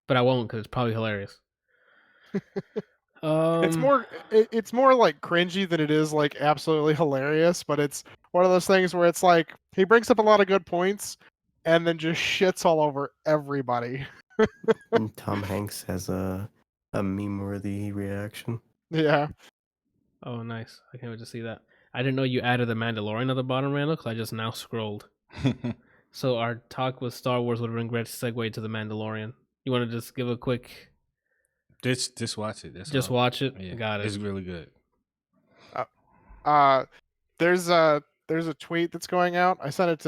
S1: But I won't because it's probably hilarious.
S2: It's more like cringy than it is like absolutely hilarious. But it's one of those things where it's like he brings up a lot of good points and then just shits all over everybody.
S3: And Tom Hanks has a meme-worthy reaction.
S2: Yeah.
S1: Oh, nice. I can't wait to see that. I didn't know you added the Mandalorian at the bottom, Randall, because I just now scrolled. So our talk with Star Wars would have been a great segue to the Mandalorian. You want to just give a quick...
S4: Just watch it.
S1: Just watch it?
S4: Yeah,
S1: Got it.
S4: It's really good.
S2: There's a tweet that's going out. I sent it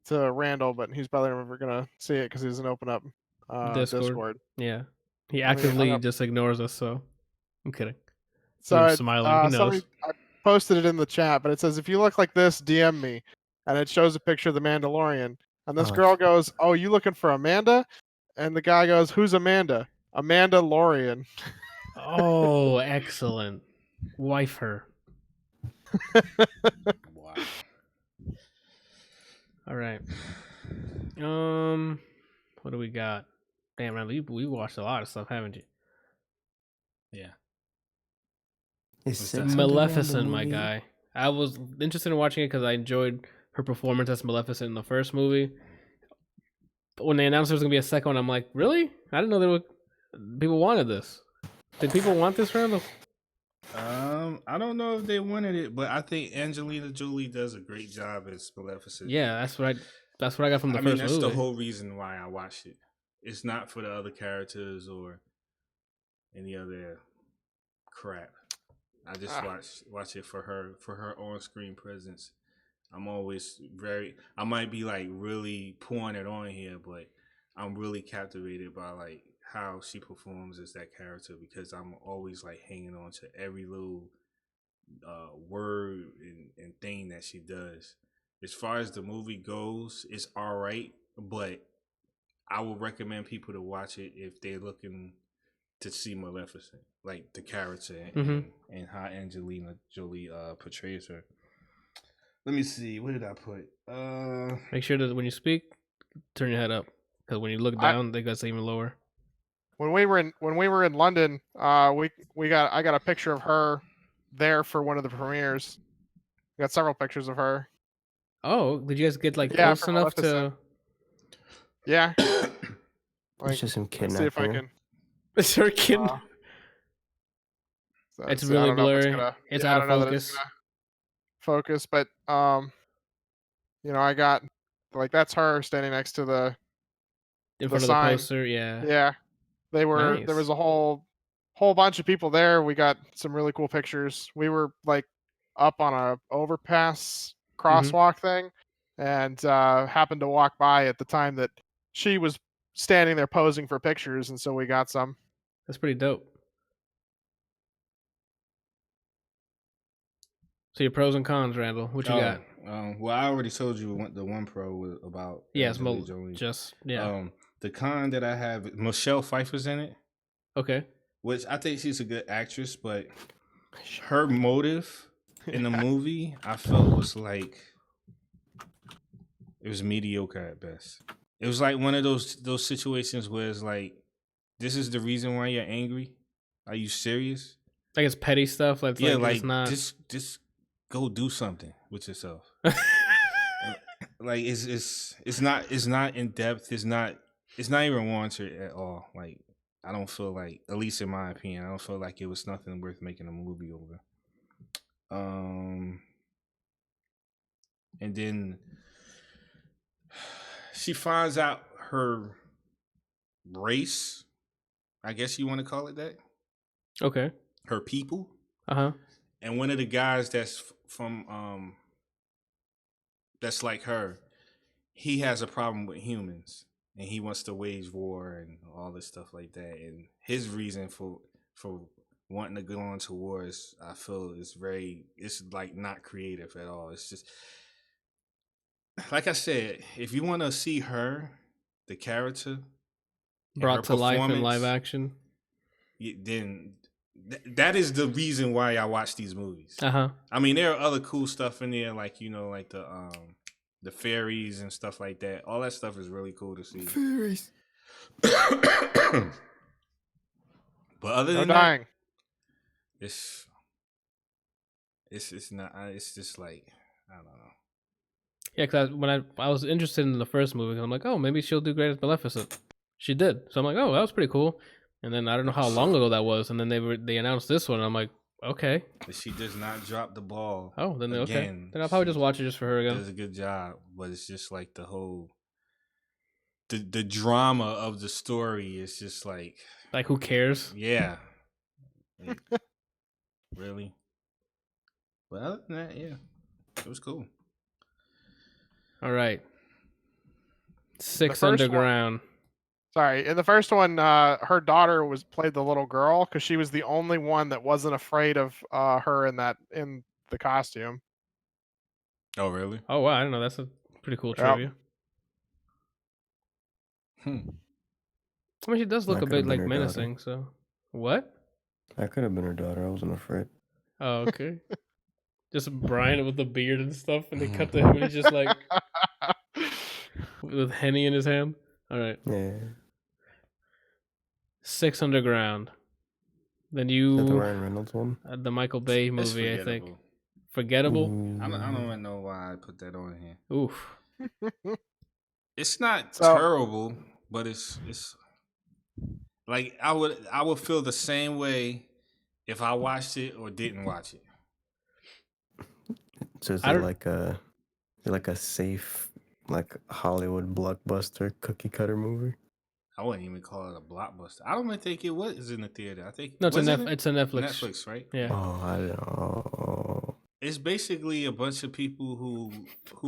S2: to Randall, but he's probably never going to see it because he doesn't open up Discord.
S1: Yeah. He actively just ignores us, so I'm kidding.
S2: So
S1: I'm smiling. He knows.
S2: I posted it in the chat, but it says, if you look like this, DM me. And it shows a picture of the Mandalorian. And this girl goes, oh, you looking for Amanda? And the guy goes, who's Amanda? Amanda Lorian.
S1: Oh, excellent. Wife her.
S4: Wow.
S1: All right. What do we got? Damn, man, we watched a lot of stuff, haven't you?
S4: Yeah.
S3: It's
S1: Maleficent, my guy. I was interested in watching it because I enjoyed her performance as Maleficent in the first movie. But when they announced there was gonna be a second one, I'm like, really? I didn't know there were people wanted this. Did people want this, Randall?
S4: I don't know if they wanted it, but I think Angelina Jolie does a great job as Maleficent.
S1: Yeah, that's what I got from the first movie.
S4: That's the whole reason why I watched it. It's not for the other characters or any other crap. I just watch it for her on-screen presence. I'm always I might be like really pouring it on here, but I'm really captivated by like how she performs as that character because I'm always like hanging on to every little word and thing that she does. As far as the movie goes, it's all right, but I would recommend people to watch it if they're looking to see Maleficent, like the character and how Angelina Jolie portrays her. Let me see. What did I put?
S1: Make sure that when you speak, turn your head up because when you look down, they got even lower.
S2: When we were in London, I got a picture of her there for one of the premieres. We got several pictures of her.
S1: Oh, did you guys get like
S2: Yeah,
S1: close
S2: from
S1: enough
S2: Maleficent.
S1: to?
S2: Yeah.
S3: It's just him
S2: Let's see if I
S3: kidnapping her.
S2: can.
S1: It's her kid. It's
S2: I
S1: really
S2: don't know if
S1: blurry.
S2: gonna,
S1: It's
S2: yeah, I
S1: out
S2: don't
S1: of
S2: know that it's
S1: focus.
S2: gonna focus, but I got like that's her standing next to the
S1: In front of the
S2: sign.
S1: poster, yeah.
S2: Yeah, there
S1: Nice.
S2: was a whole bunch of people there. We got some really cool pictures. We were like up on a overpass crosswalk thing, and happened to walk by at the time that she was standing there posing for pictures, and so we got some.
S1: That's pretty dope. So your pros and cons, Randall. What you got?
S4: Well, I already told you what the one pro was about.
S1: Yes,
S4: Angelina Jolie.
S1: just yeah.
S4: The con that I have, Michelle Pfeiffer's in it,
S1: Okay.
S4: which I think she's a good actress, but her motive in the movie, I felt was like it was mediocre at best. It was like one of those situations where it's like, this is the reason why you're angry. Are you serious?
S1: Like it's petty stuff. Like
S4: Yeah,
S1: like
S4: like
S1: it's not.
S4: just go do something with yourself. Like it's not in depth. It's not even warranted at all. Like I don't feel like, at least in my opinion, I don't feel like it was nothing worth making a movie over. And then she finds out her race, I guess you want to call it that.
S1: Okay.
S4: Her people.
S1: Uh-huh.
S4: And one of the guys that's from that's like her, he has a problem with humans and he wants to wage war and all this stuff like that. And his reason for wanting to go on to war is, I feel, it's like not creative at all. It's just, like I said, if you want to see her, the character,
S1: brought to life in live action,
S4: then that is the reason why I watch these movies.
S1: Uh-huh.
S4: I mean, there are other cool stuff in there, like like the fairies and stuff like that. All that stuff is really cool to see.
S3: Fairies.
S4: But other than that, it's not. It's just like, I don't know.
S1: Yeah, because when I was interested in the first movie, I'm like, oh, maybe she'll do great as Maleficent. She did, so I'm like, oh, that was pretty cool. And then I don't know how long ago that was, and then they announced this one, and I'm like, okay.
S4: But she does not drop the ball.
S1: Oh, then
S4: again.
S1: Okay. Then I'll probably just watch it just for her again.
S4: Does a good job, but it's just like the whole the drama of the story is just like
S1: who cares?
S4: Yeah. Like, really? But other than that, yeah, it was cool.
S1: All right. 6 Underground.
S2: Sorry, in the first one, her daughter played the little girl because she was the only one that wasn't afraid of her in the costume.
S4: Oh, really?
S1: Oh, wow! I don't know. That's a pretty cool trivia. I mean, she does look a bit like menacing. So, what?
S3: I could have been her daughter. I wasn't afraid.
S1: Oh, okay. Just Brian with the beard and stuff, and they cut to him, and he's just like with Henny in his hand. All right.
S3: Yeah.
S1: 6 Underground. Then you.
S3: Is that the Ryan Reynolds one?
S1: The Michael Bay movie, I think. Forgettable?
S4: I don't even know why I put that on here.
S1: Oof.
S4: It's not terrible, but it's like I would feel the same way if I watched it or didn't watch it.
S3: So is it like a safe, like Hollywood blockbuster cookie cutter movie?
S4: I wouldn't even call it a blockbuster. I don't even think it was in the theater. I think
S1: no, it's a Netflix.
S4: Netflix, right?
S1: Yeah.
S3: Oh, I don't know.
S4: It's basically a bunch of people who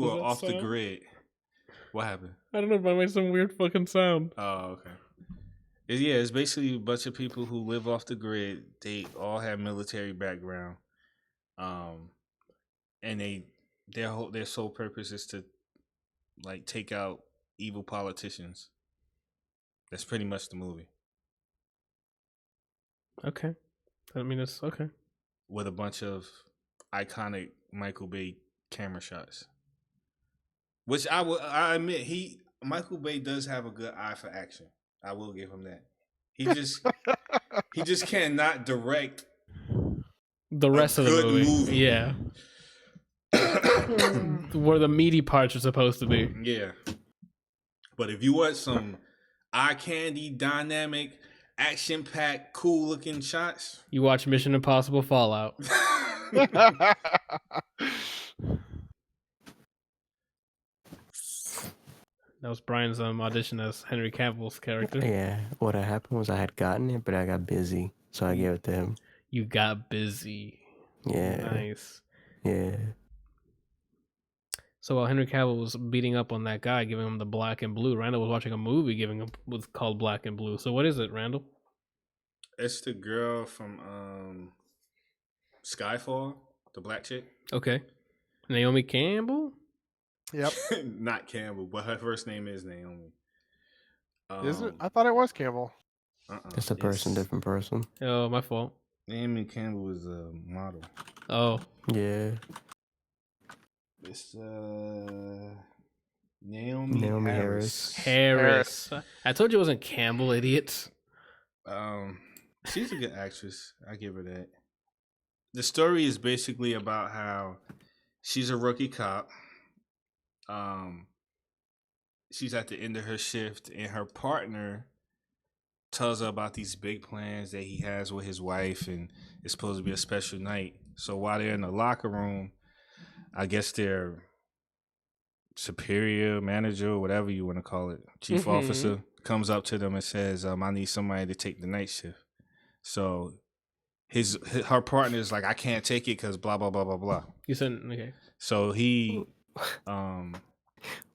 S4: are off the grid. What happened?
S1: I don't know, but I made some weird fucking sound.
S4: Oh, okay. It's basically a bunch of people who live off the grid. They all have military background, and their sole purpose is to like take out evil politicians. That's pretty much the movie.
S1: Okay. I mean, it's okay.
S4: With a bunch of iconic Michael Bay camera shots. Which I admit, Michael Bay does have a good eye for action. I will give him that. He just cannot direct
S1: the rest of the
S4: good
S1: movie. Yeah. Where the meaty parts are supposed to be.
S4: Yeah. But if you want some eye candy, dynamic, action-packed, cool-looking shots,
S1: You watch Mission Impossible Fallout. That was Brian's audition as Henry Cavill's character.
S3: Yeah, what had happened was I had gotten it, but I got busy, so I gave it to him.
S1: You got busy.
S3: Yeah.
S1: Nice.
S3: Yeah.
S1: So while Henry Cavill was beating up on that guy, giving him the black and blue, Randall was watching a movie giving him was called Black and Blue. So what is it, Randall?
S4: it's the girl from Skyfall, the black chick.
S1: Okay. Naomi Campbell?
S2: Yep.
S4: Not Campbell, but her first name is Naomi.
S2: Is it? I thought it was Campbell.
S3: It's a person, different person.
S1: Oh, my fault.
S4: Naomi Campbell is a model.
S1: Oh.
S3: Yeah.
S4: It's Naomi Harris.
S1: Harris. I told you it wasn't Campbell, idiots.
S4: She's a good actress. I give her that. The story is basically about how she's a rookie cop. She's at the end of her shift, and her partner tells her about these big plans that he has with his wife, and it's supposed to be a special night. So while they're in the locker room, I guess their superior, manager, whatever you want to call it, chief officer, comes up to them and says, I need somebody to take the night shift. So her partner is like, I can't take it because blah, blah, blah, blah, blah.
S1: You said, okay.
S4: So he...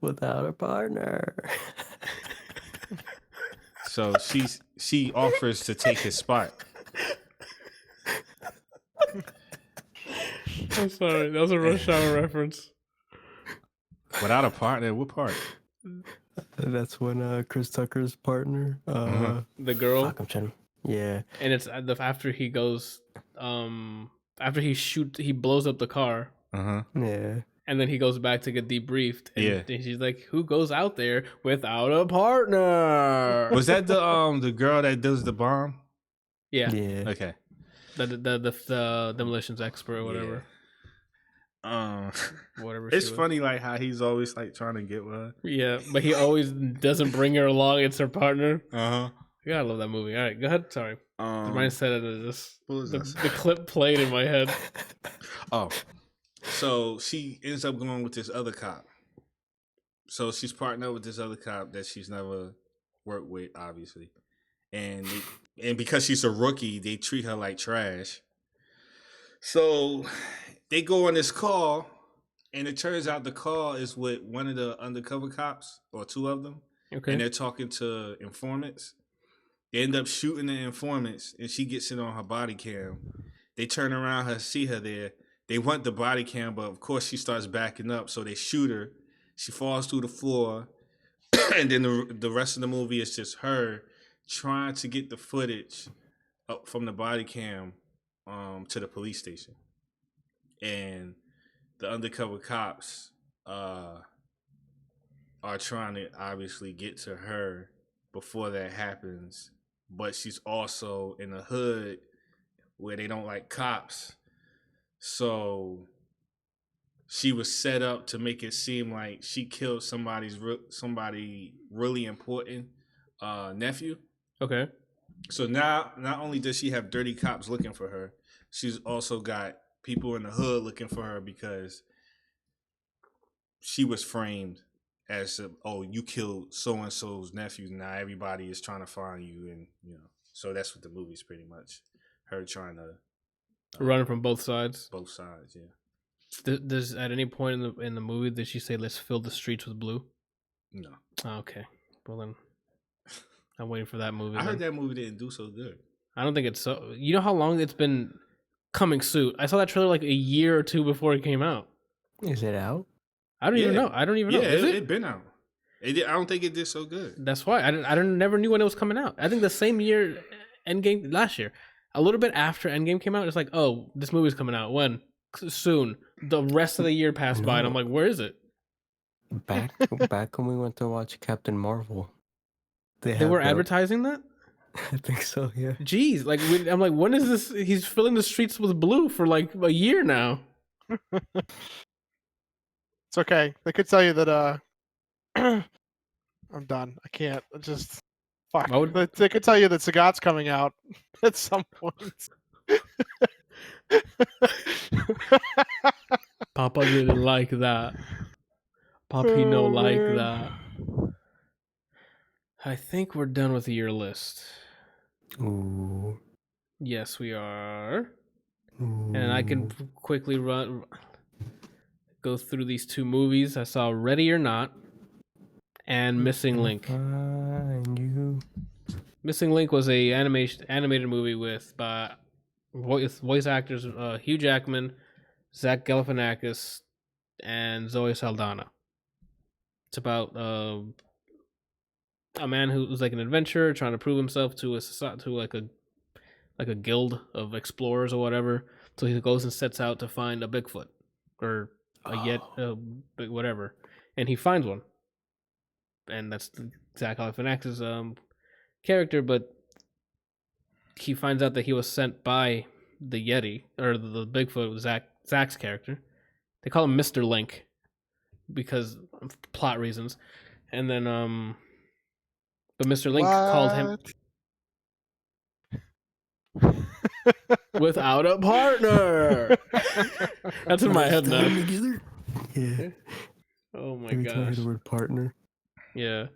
S3: Without a partner.
S4: So she offers to take his spot.
S1: I'm sorry. That was a Rush Hour reference.
S4: Without a partner? What part?
S3: That's when Chris Tucker's partner.
S1: The girl.
S3: Fuck, I'm trying. Yeah.
S1: And it's after he goes, after he blows up the car.
S3: Yeah.
S1: And then he goes back to get debriefed. And
S4: Yeah.
S1: she's like, "Who goes out there without a partner?"
S4: Was that the girl that does the bomb?
S1: Yeah.
S3: Yeah.
S4: Okay.
S1: The demolitions expert or whatever.
S4: Yeah.
S1: Whatever.
S4: It's
S1: she was.
S4: funny like how he's always like trying to get with her.
S1: Yeah, but he always doesn't bring her along. It's her partner.
S4: Uh-huh.
S1: Yeah, I love that movie. All right, go ahead. Sorry. Mine said it as
S4: what was this?
S1: the clip played in my head.
S4: Oh. So she ends up going with this other cop. So she's partnered with this other cop that she's never worked with, obviously. And because she's a rookie, they treat her like trash. So they go on this call, and it turns out the call is with one of the undercover cops, or two of them.
S1: Okay.
S4: And they're talking to informants. They end up shooting the informants, and she gets it on her body cam. They turn around, see her there. They want the body cam, but of course she starts backing up, so they shoot her. She falls through the floor, and then the rest of the movie is just her trying to get the footage up from the body cam to the police station. And the undercover cops are trying to obviously get to her before that happens, but she's also in the hood where they don't like cops. So she was set up to make it seem like she killed somebody really important nephew.
S1: Okay.
S4: So now, not only does she have dirty cops looking for her, she's also got people in the hood looking for her because she was framed as, you killed so-and-so's nephew. Now everybody is trying to find you, and so that's what the movie's pretty much. Her trying to
S1: running from both sides.
S4: Both sides, yeah.
S1: Does at any point in the movie did she say, "Let's fill the streets with blue"?
S4: No.
S1: Oh, okay. Well then, I'm waiting for that movie.
S4: I heard that movie didn't do so good.
S1: I don't think it's so. You know how long it's been coming soon? I saw that trailer like a year or two before it came out.
S3: Is it out?
S1: I don't even know. I don't even know. Is
S4: it been out. I don't think it did so good.
S1: That's why I never knew when it was coming out. I think the same year Endgame last year. A little bit after Endgame came out, it's like, oh, this movie's coming out. When? Soon. The rest of the year passed by, and I'm like, where is it?
S3: Back when we went to watch Captain Marvel.
S1: They were advertising that?
S3: I think so. Yeah.
S1: Jeez, like I'm like, when is this? He's filling the streets with blue for like a year now.
S2: It's okay. They could tell you that. I'm done. I can't. I just fuck.
S1: Why would-
S2: They could tell you that Sagat's coming out at some point.
S1: Papa didn't like that. Papi no
S2: Oh,
S1: like
S2: man.
S1: that. I think we're done with your list.
S3: Ooh.
S1: Yes, we are.
S3: Ooh.
S1: And I can quickly go through these two movies. I saw Ready or Not and Missing Link.
S3: Find you.
S1: Missing Link was a animated movie with voice actors Hugh Jackman, Zach Galifianakis, and Zoe Saldana. It's about a man who's like an adventurer trying to prove himself to a guild of explorers or whatever. So he goes and sets out to find a Bigfoot or whatever, and he finds one, and that's Zach Galifianakis' character. But he finds out that he was sent by the Yeti or the Bigfoot, Zach's character. They call him Mr. Link because of plot reasons, and then but Mr. Link called him without a partner. That's in my head now.
S3: Together? Yeah.
S1: Oh my
S3: Every time I hear
S1: gosh.
S3: the word partner.
S1: Yeah.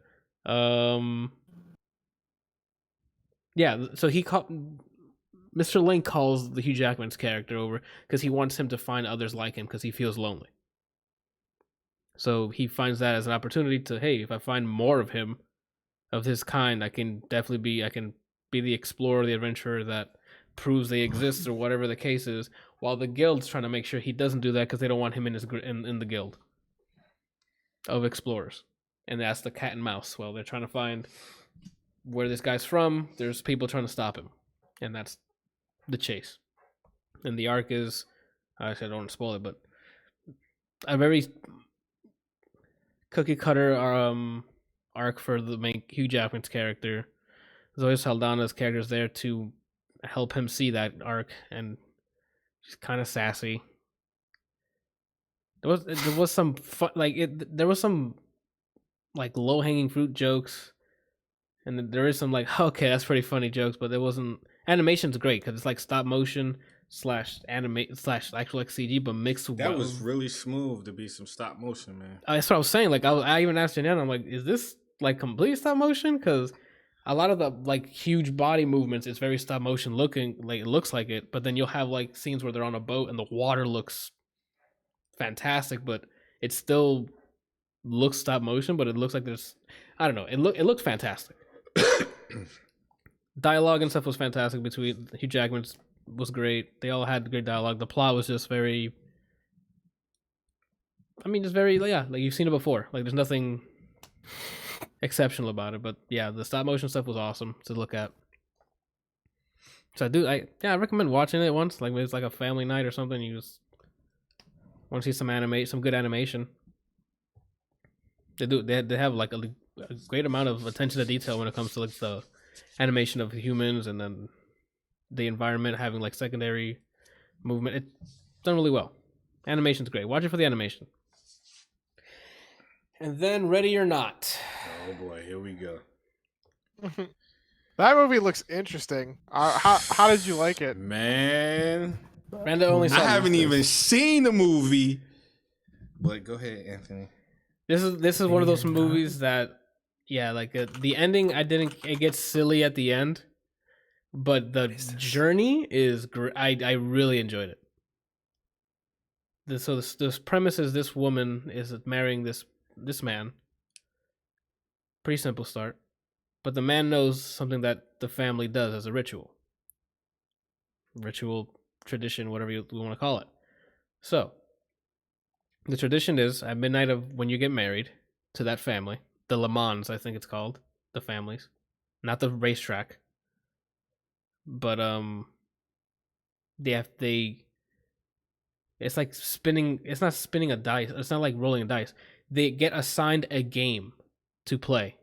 S1: Yeah, so Mr. Link calls the Hugh Jackman's character over because he wants him to find others like him because he feels lonely. So he finds that as an opportunity to, hey, if I find more of him, of his kind, I can be the explorer, the adventurer that proves they exist or whatever the case is, while the guild's trying to make sure he doesn't do that because they don't want him in the guild of explorers. And that's the cat and mouse. Well, they're trying to find where this guy's from. There's people trying to stop him, and that's the chase. And the arc is, actually I don't want to spoil it, but a very cookie cutter arc for the main Hugh Jackman's character. Zoe Saldana's character is there to help him see that arc, and she's kind of sassy. There was some fun, there was some like low hanging fruit jokes, and there is some like, okay, that's pretty funny jokes, but there wasn't. Animation's great because it's like stop motion / animate / actual like CG, but mixed with
S4: That was really smooth to be some stop motion, man.
S1: That's what I was saying. Like I even asked Janelle, I'm like, is this like complete stop motion? Because a lot of the like huge body movements, it's very stop motion looking, like it looks like it. But then you'll have like scenes where they're on a boat and the water looks fantastic, but it still looks stop motion. But it looks like there's, I don't know. It looks fantastic. Dialogue and stuff was fantastic between Hugh Jackman's was great. They all had great dialogue. The plot was just very. I mean, just very, yeah, like you've seen it before. Like there's nothing exceptional about it, but yeah, the stop motion stuff was awesome to look at. So I recommend watching it once. Like maybe it's like a family night or something. You just want to see some good animation. They have like a great amount of attention to detail when it comes to like the animation of humans and then the environment having like secondary movement. It's done really well. Animation's great. Watch it for the animation. And then Ready or Not.
S4: Oh boy, here we go.
S2: That movie looks interesting. How did you like it?
S4: Man,
S1: Randa only saw
S4: I haven't even seen the movie. But go ahead, Anthony.
S1: This is one of those movies that, yeah, like the ending. It gets silly at the end, but the journey is great. I really enjoyed it. This premise is this woman is marrying this man. Pretty simple start, but the man knows something that the family does as a ritual, tradition, whatever you want to call it. So the tradition is at midnight of when you get married to that family, the Le Mans, I think it's called, the families, not the racetrack, but it's like spinning. It's not spinning a dice. It's not like rolling a dice. They get assigned a game to play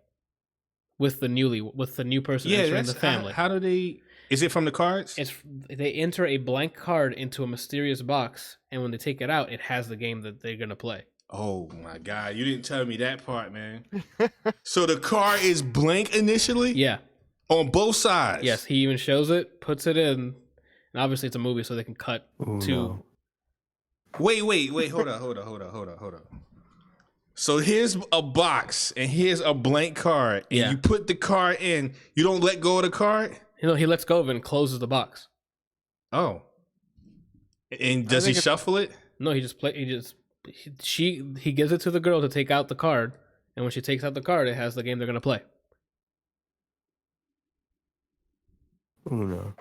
S1: with the new person entering the family.
S4: How do they? Is it from the cards?
S1: They enter a blank card into a mysterious box, and when they take it out, it has the game that they're gonna play.
S4: Oh my God! You didn't tell me that part, man. So the card is blank initially.
S1: Yeah,
S4: on both sides.
S1: Yes, he even shows it, puts it in, and obviously it's a movie, so they can cut to.
S3: No.
S4: Wait! Hold on. So here's a box, and here's a blank card, and you put the card in. You don't let go of the card.
S1: He lets go of it and closes the box.
S4: Oh. And does he shuffle it?
S1: No, he gives it to the girl to take out the card, and when she takes out the card, it has the game they're gonna play.
S3: No.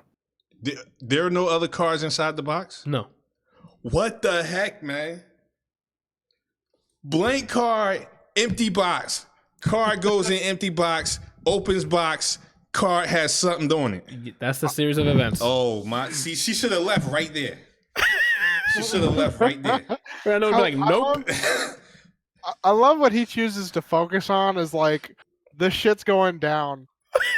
S4: There are no other cards inside the box?
S1: No.
S4: What the heck, man? Blank card, empty box. Card goes in empty box, opens box. Card has something on it.
S1: That's the series of events.
S4: Oh my! See, she should have left right there. She should have left right there.
S1: I know, like, nope.
S2: I love what he chooses to focus on is like this shit's going down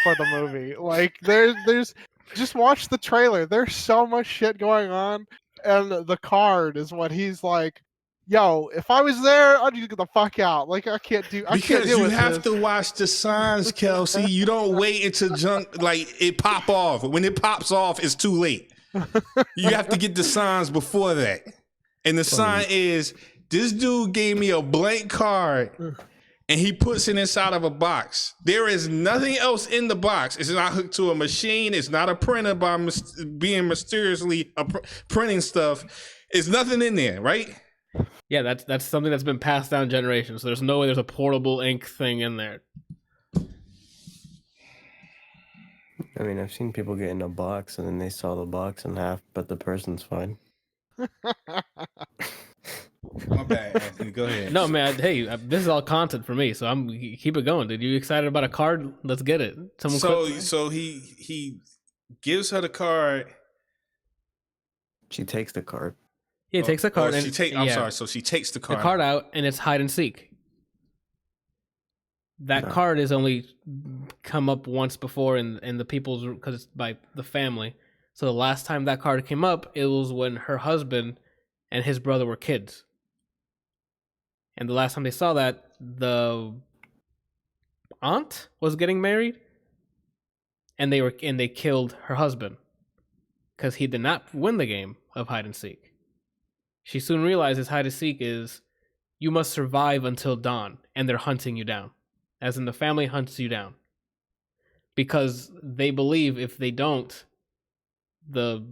S2: for the movie. Like there's just watch the trailer. There's so much shit going on, and the card is what he's like. Yo, if I was there, I'd just get the fuck out. Like I can't deal
S4: you
S2: with
S4: have
S2: this.
S4: to watch the signs, Kelsey. You don't wait until it pop off. When it pops off, it's too late. You have to get the signs before that. And the sign is, this dude gave me a blank card and he puts it inside of a box. There is nothing else in the box. It's not hooked to a machine. It's not a printer being mysteriously printing stuff. It's nothing in there, right?
S1: Yeah, that's something that's been passed down generations. So there's no way there's a portable ink thing in there.
S3: I mean, I've seen people get in a box and then they saw the box in half, but the person's fine.
S4: My bad, Anthony. Go ahead.
S1: No, man. Hey, this is all content for me, so I'm keep it going, dude. You excited about a card? Let's get it.
S4: So he gives her the card.
S3: She takes the card.
S1: Yeah, he takes the card.
S4: I'm sorry. So she takes the card
S1: out, and it's hide and seek. That card has only come up once before in the people's, because it's by the family. So the last time that card came up, it was when her husband and his brother were kids. And the last time they saw that, the aunt was getting married, and they killed her husband because he did not win the game of hide and seek. She soon realizes hide and seek is you must survive until dawn, and they're hunting you down. As in, the family hunts you down. Because they believe if they don't, the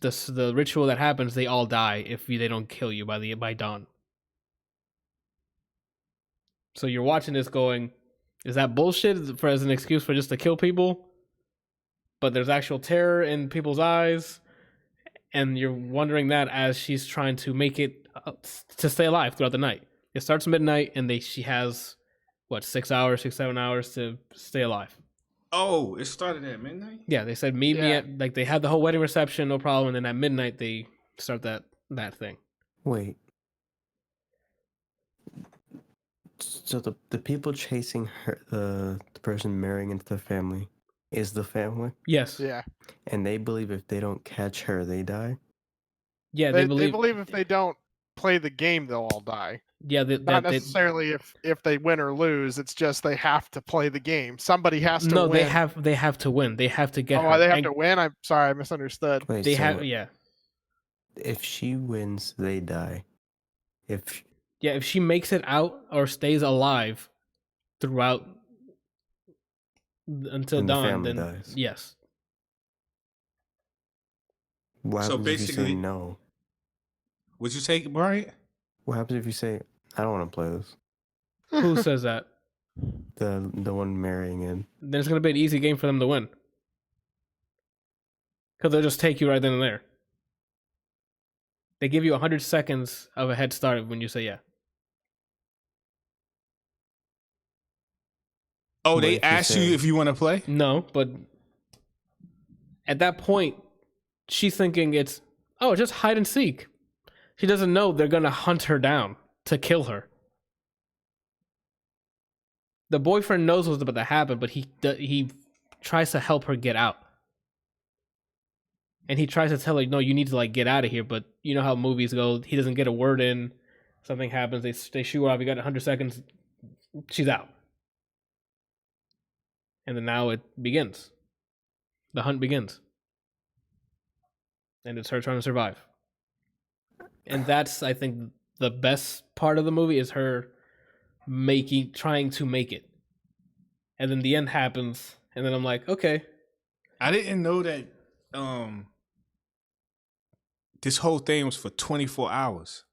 S1: ritual that happens, they all die if they don't kill you by dawn. So you're watching this going, is that bullshit as an excuse for just to kill people? But there's actual terror in people's eyes. And you're wondering that as she's trying to make it to stay alive throughout the night. It starts midnight, and she has 6 hours, 7 hours to stay alive.
S4: Oh, it started at midnight?
S1: Yeah, they said meet me at, they had the whole wedding reception, no problem, and then at midnight they start that thing.
S3: Wait. So the people chasing her, the person marrying into the family, is the family?
S1: Yes.
S2: Yeah.
S3: And they believe if they don't catch her, they die?
S1: Yeah,
S2: they believe if they don't play the game, they'll all die.
S1: Yeah,
S2: not necessarily if they win or lose. It's just they have to play the game. Somebody has to win.
S1: No, they have to win. They have to get her.
S2: They have to win? I'm sorry, I misunderstood.
S3: Wait, if she wins, they die. If
S1: she makes it out or stays alive throughout until dawn, then dies. Yes.
S3: What happens if you say no?
S4: Would you take it, Brian?
S3: What happens if you say, I don't want to play this?
S1: Who says that?
S3: The one marrying in.
S1: Then it's going to be an easy game for them to win. Because they'll just take you right then and there. They give you 100 seconds of a head start when you say yeah.
S4: Oh, they ask you if you want to play?
S1: No, but at that point, she's thinking it's, just hide and seek. She doesn't know they're going to hunt her down to kill her. The boyfriend knows what's about to happen, but he tries to help her get out. And he tries to tell her, no, you need to like get out of here. But you know how movies go. He doesn't get a word in. Something happens. They shoot her off. You got 100 seconds. She's out. And then now it begins. The hunt begins. And it's her trying to survive. And that's, I think, the best part of the movie is her trying to make it. And then the end happens. And then I'm like, okay.
S4: I didn't know that this whole thing was for 24 hours.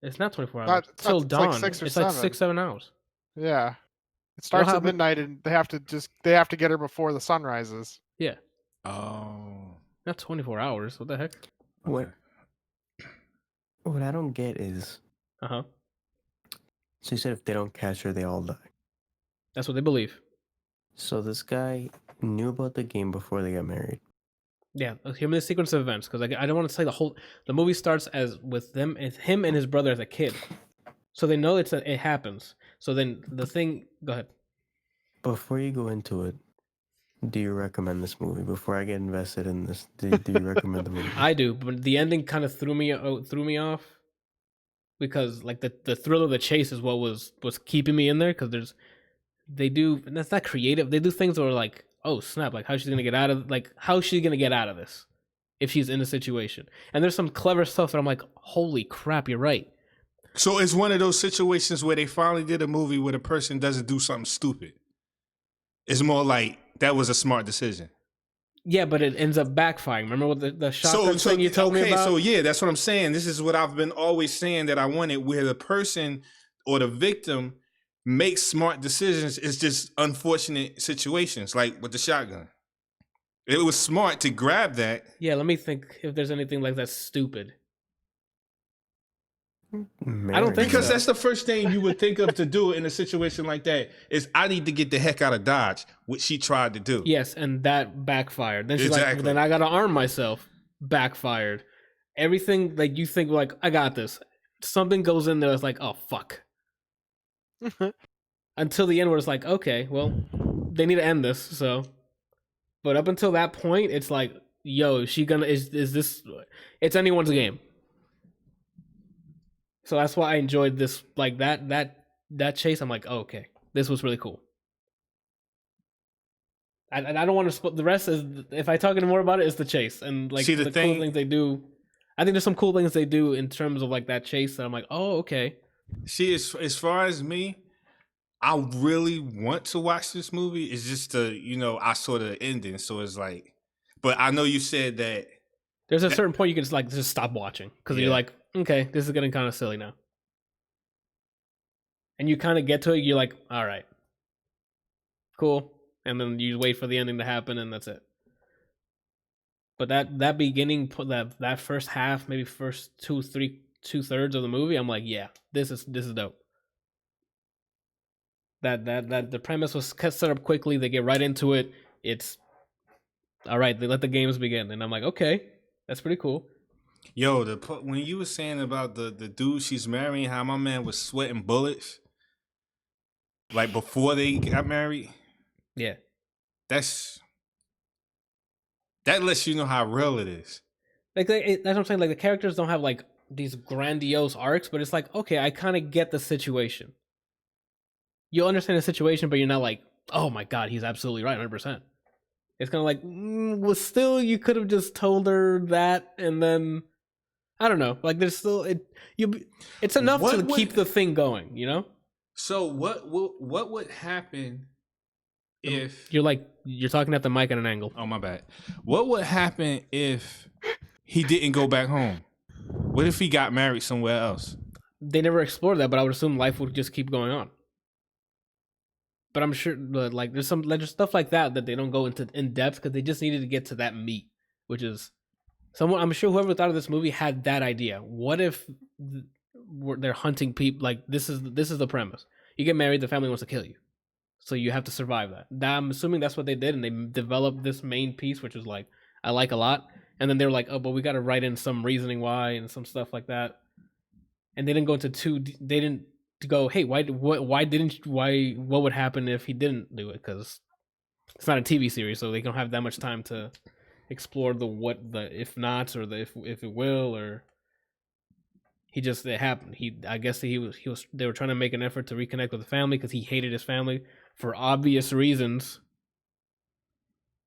S1: It's not 24 hours. It's till dawn. Like 6 or it's 7. Like 6-7 hours.
S2: Yeah. It starts at midnight and they have to get her before the sun rises.
S1: Yeah.
S4: Oh.
S1: Not 24 hours. What the heck?
S3: What I don't get is...
S1: Uh-huh.
S3: So you said if they don't catch her, they all die.
S1: That's what they believe.
S3: So this guy knew about the game before they got married.
S1: Yeah, him in the sequence of events, because I don't want to say the movie starts as with him and his brother as a kid. So they know it happens. So then the thing... Go ahead. Before
S3: you go into it, do you recommend this movie? Before I get invested in this, do you recommend the movie?
S1: I do, but the ending kind of threw me off. Because like the thrill of the chase is what was keeping me in there. Because that's not creative. They do things that are like, oh snap! Like how's she gonna get out of this if she's in a situation? And there's some clever stuff that I'm like, holy crap, you're right.
S4: So it's one of those situations where they finally did a movie where the person doesn't do something stupid. It's more like that was a smart decision.
S1: Yeah, but it ends up backfiring. Remember what the shotgun thing you told me about?
S4: So yeah, that's what I'm saying. This is what I've been always saying that I wanted, where the person or the victim makes smart decisions. It's just unfortunate situations, like with the shotgun. It was smart to grab that.
S1: Yeah, let me think if there's anything like that stupid. I don't think
S4: because that's the first thing you would think of to do in a situation like that is I need to get the heck out of Dodge, which she tried to do.
S1: Yes, and that backfired. Then she's like, then I gotta arm myself. Backfired. Everything like you think like I got this. Something goes in there that's like, oh fuck. Until the end where it's like, okay, well, they need to end this, so. But up until that point, it's like, yo, is this it's anyone's game. So that's why I enjoyed this, like that chase. I'm like, oh, okay, this was really cool. I don't want to split. The rest is, if I talk any more about it, it's the chase and like the cool things they do. I think there's some cool things they do in terms of like that chase that I'm like, oh, okay.
S4: See, as far as me, I really want to watch this movie. It's just I saw the ending, so it's like, but I know you said that
S1: there's a certain point you can just stop watching because you're like, okay, this is getting kind of silly now. And you kind of get to it, you're like, all right, cool. And then you wait for the ending to happen, and that's it. But that beginning, that first half, maybe first 2/3 of the movie, I'm like, yeah, this is dope. That the premise was set up quickly. They get right into it. It's all right. They let the games begin, and I'm like, okay, that's pretty cool.
S4: Yo, when you were saying about the dude she's marrying, how my man was sweating bullets, like before they got married.
S1: Yeah,
S4: that lets you know how real it is.
S1: Like that's what I'm saying. Like the characters don't have like these grandiose arcs, but it's like, okay, I kind of get the situation. You'll understand the situation, but you're not like, oh my god, he's absolutely right, 100%. It's kind of like, well, still, you could have just told her that, and then I don't know. Like, there's still it's enough to keep the thing going, you know.
S4: So what would happen if
S1: you're talking at the mic at an angle?
S4: Oh my bad. What would happen if he didn't go back home? What if he got married somewhere else?
S1: They never explored that, but I would assume life would just keep going on. But I'm sure, like, there's stuff like that they don't go into in depth because they just needed to get to that meat, which is someone. I'm sure whoever thought of this movie had that idea. What if they're hunting people? Like, this is the premise. You get married, the family wants to kill you, so you have to survive that. I'm assuming that's what they did, and they developed this main piece, which is like I like a lot. And then they were like, oh, but we got to write in some reasoning why and some stuff like that. And they didn't go into they didn't to go, hey, what would happen if he didn't do it? Because it's not a TV series, so they don't have that much time to explore the if nots or the if it will, or it happened. I guess they were trying to make an effort to reconnect with the family because he hated his family for obvious reasons,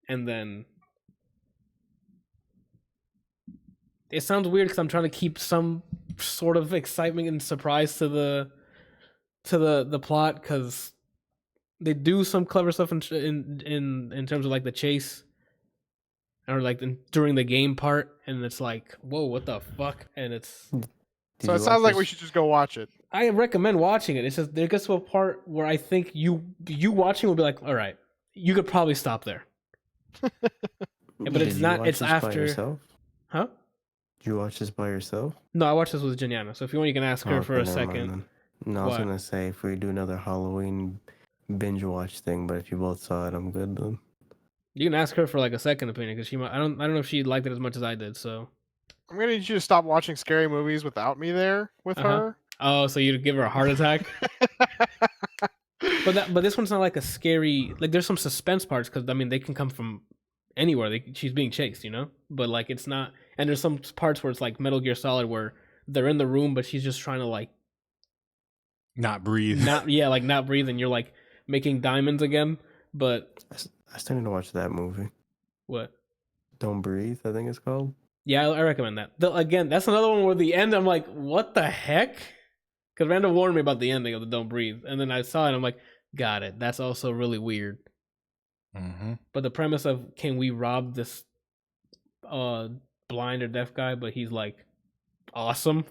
S1: and then it sounds weird because I'm trying to keep some sort of excitement and surprise to the plot, because they do some clever stuff in terms of like the chase or like during the game part, and it's like, whoa, what the fuck? And it's
S2: so it sounds like we should just go watch it.
S1: I recommend watching it. It's just there gets to a part where I think you watching will be like, all right, you could probably stop there. But it's not. It's after. Huh?
S3: Did you watch this by yourself?
S1: No, I watched this with Janiana. So if you want, you can ask her for a second.
S3: No, I was gonna say if we do another Halloween binge watch thing, but if you both saw it, I'm good then.
S1: You can ask her for like a second opinion because she might. I don't know if she liked it as much as I did. So
S2: I'm gonna need you to stop watching scary movies without me there with her.
S1: Oh, so you'd give her a heart attack? But this one's not like a scary. Like there's some suspense parts because I mean they can come from anywhere. She's being chased, you know. But like it's not. And there's some parts where it's like Metal Gear Solid where they're in the room, but she's just trying to like
S4: not breathe.
S1: Not breathe, and you're like making diamonds again. But
S3: I still need to watch that movie.
S1: What?
S3: Don't Breathe, I think it's called.
S1: Yeah, I recommend that. Again, that's another one where the end, I'm like, what the heck? Because Randall warned me about the ending of the Don't Breathe, and then I saw it, and I'm like, got it. That's also really weird.
S4: Mm-hmm.
S1: But the premise of can we rob this blind or deaf guy, but he's like awesome.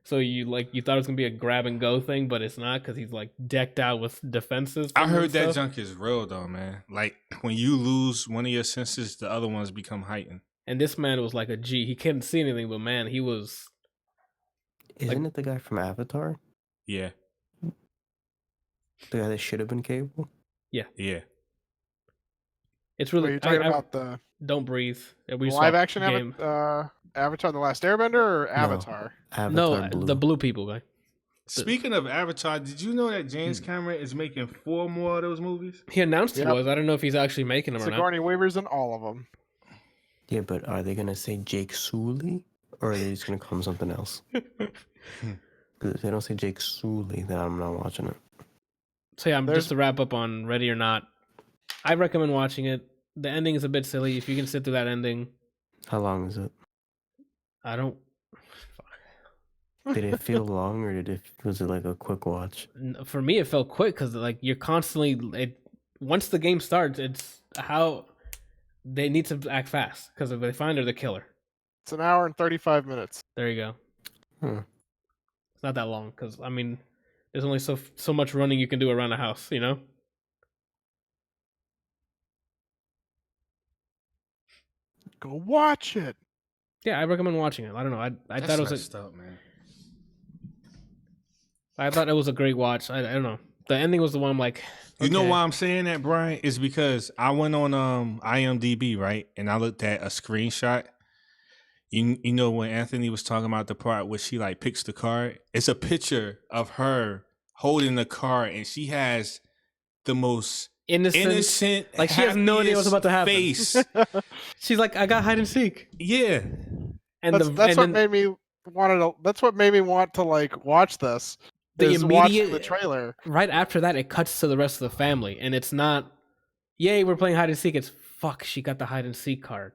S1: So you thought it was gonna be a grab and go thing, but it's not because he's like decked out with defenses.
S4: I heard that junk is real though, man. Like when you lose one of your senses, the other ones become heightened.
S1: And this man was like a G. He couldn't see anything, but man, he was.
S3: Isn't it the guy from Avatar?
S4: Yeah.
S3: The guy that should have been Cable?
S1: Yeah.
S4: Yeah.
S1: It's really.
S2: Wait, you're talking about the
S1: Don't Breathe.
S2: Live action Avatar: The Last Airbender or Avatar?
S3: Avatar
S1: Blue. The blue people guy.
S4: Speaking of Avatar, did you know that James Cameron is making 4 more of those movies?
S1: He announced he was. I don't know if he's actually making them or not.
S2: Sigourney Weaver's in all of them.
S3: Yeah, but are they gonna say Jake Sully or are they just gonna call him something else? Because if they don't say Jake Sully, then I'm not watching it.
S1: So yeah, just to wrap up on Ready or Not, I recommend watching it. The ending is a bit silly. If you can sit through that ending.
S3: How long is it?
S1: I don't.
S3: Did it feel long or was it like a quick watch?
S1: For me, it felt quick because like you're constantly. Once the game starts, it's how they need to act fast because if they find her, the killer.
S2: It's an hour and 35 minutes.
S1: There you go. It's not that long because I mean, there's only so much running you can do around the house, you know.
S2: Go watch it.
S1: Yeah, I recommend watching it. I don't know. I thought it was
S4: man.
S1: I thought it was a great watch. I don't know. The ending was the one I'm like.
S4: Okay. You know why I'm saying that, Brian? Is because I went on IMDb, right, and I looked at a screenshot. You know when Anthony was talking about the part where she like picks the card, it's a picture of her holding the card, and she has the most innocent
S1: like she has no idea what's about to happen.
S4: Face.
S1: She's like, I got hide and seek.
S4: Yeah,
S2: and that's what made me want to like watch this. Watching the trailer.
S1: Right after that, it cuts to the rest of the family, and it's not, yay, we're playing hide and seek. It's fuck, she got the hide and seek card.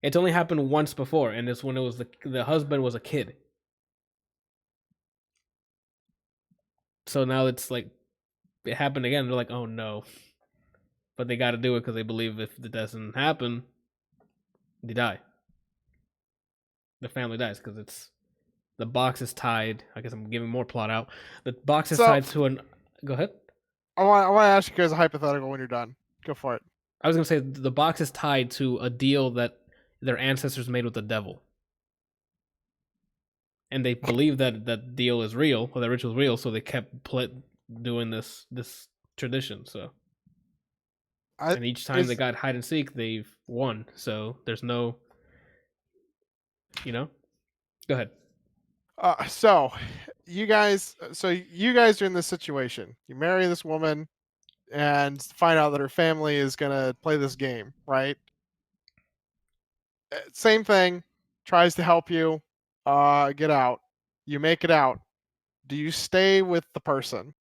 S1: It's only happened once before, and it's when it was the husband was a kid. So now it's like it happened again. They're like, oh no, but they got to do it because they believe if it doesn't happen, they die. The family dies because it's. The box is tied. I guess I'm giving more plot out. The box is tied to an. Go ahead.
S2: I want to ask you guys a hypothetical when you're done. Go for it.
S1: I was gonna say the box is tied to a deal that their ancestors made with the devil, and they believe that that deal is real, or that ritual is real. So they kept doing this tradition. So, and each time they got hide and seek, they've won. So there's no. Go ahead.
S2: So, you guys are in this situation. You marry this woman and find out that her family is gonna play this game, right? Same thing. Tries to help you get out. You make it out. Do you stay with the person?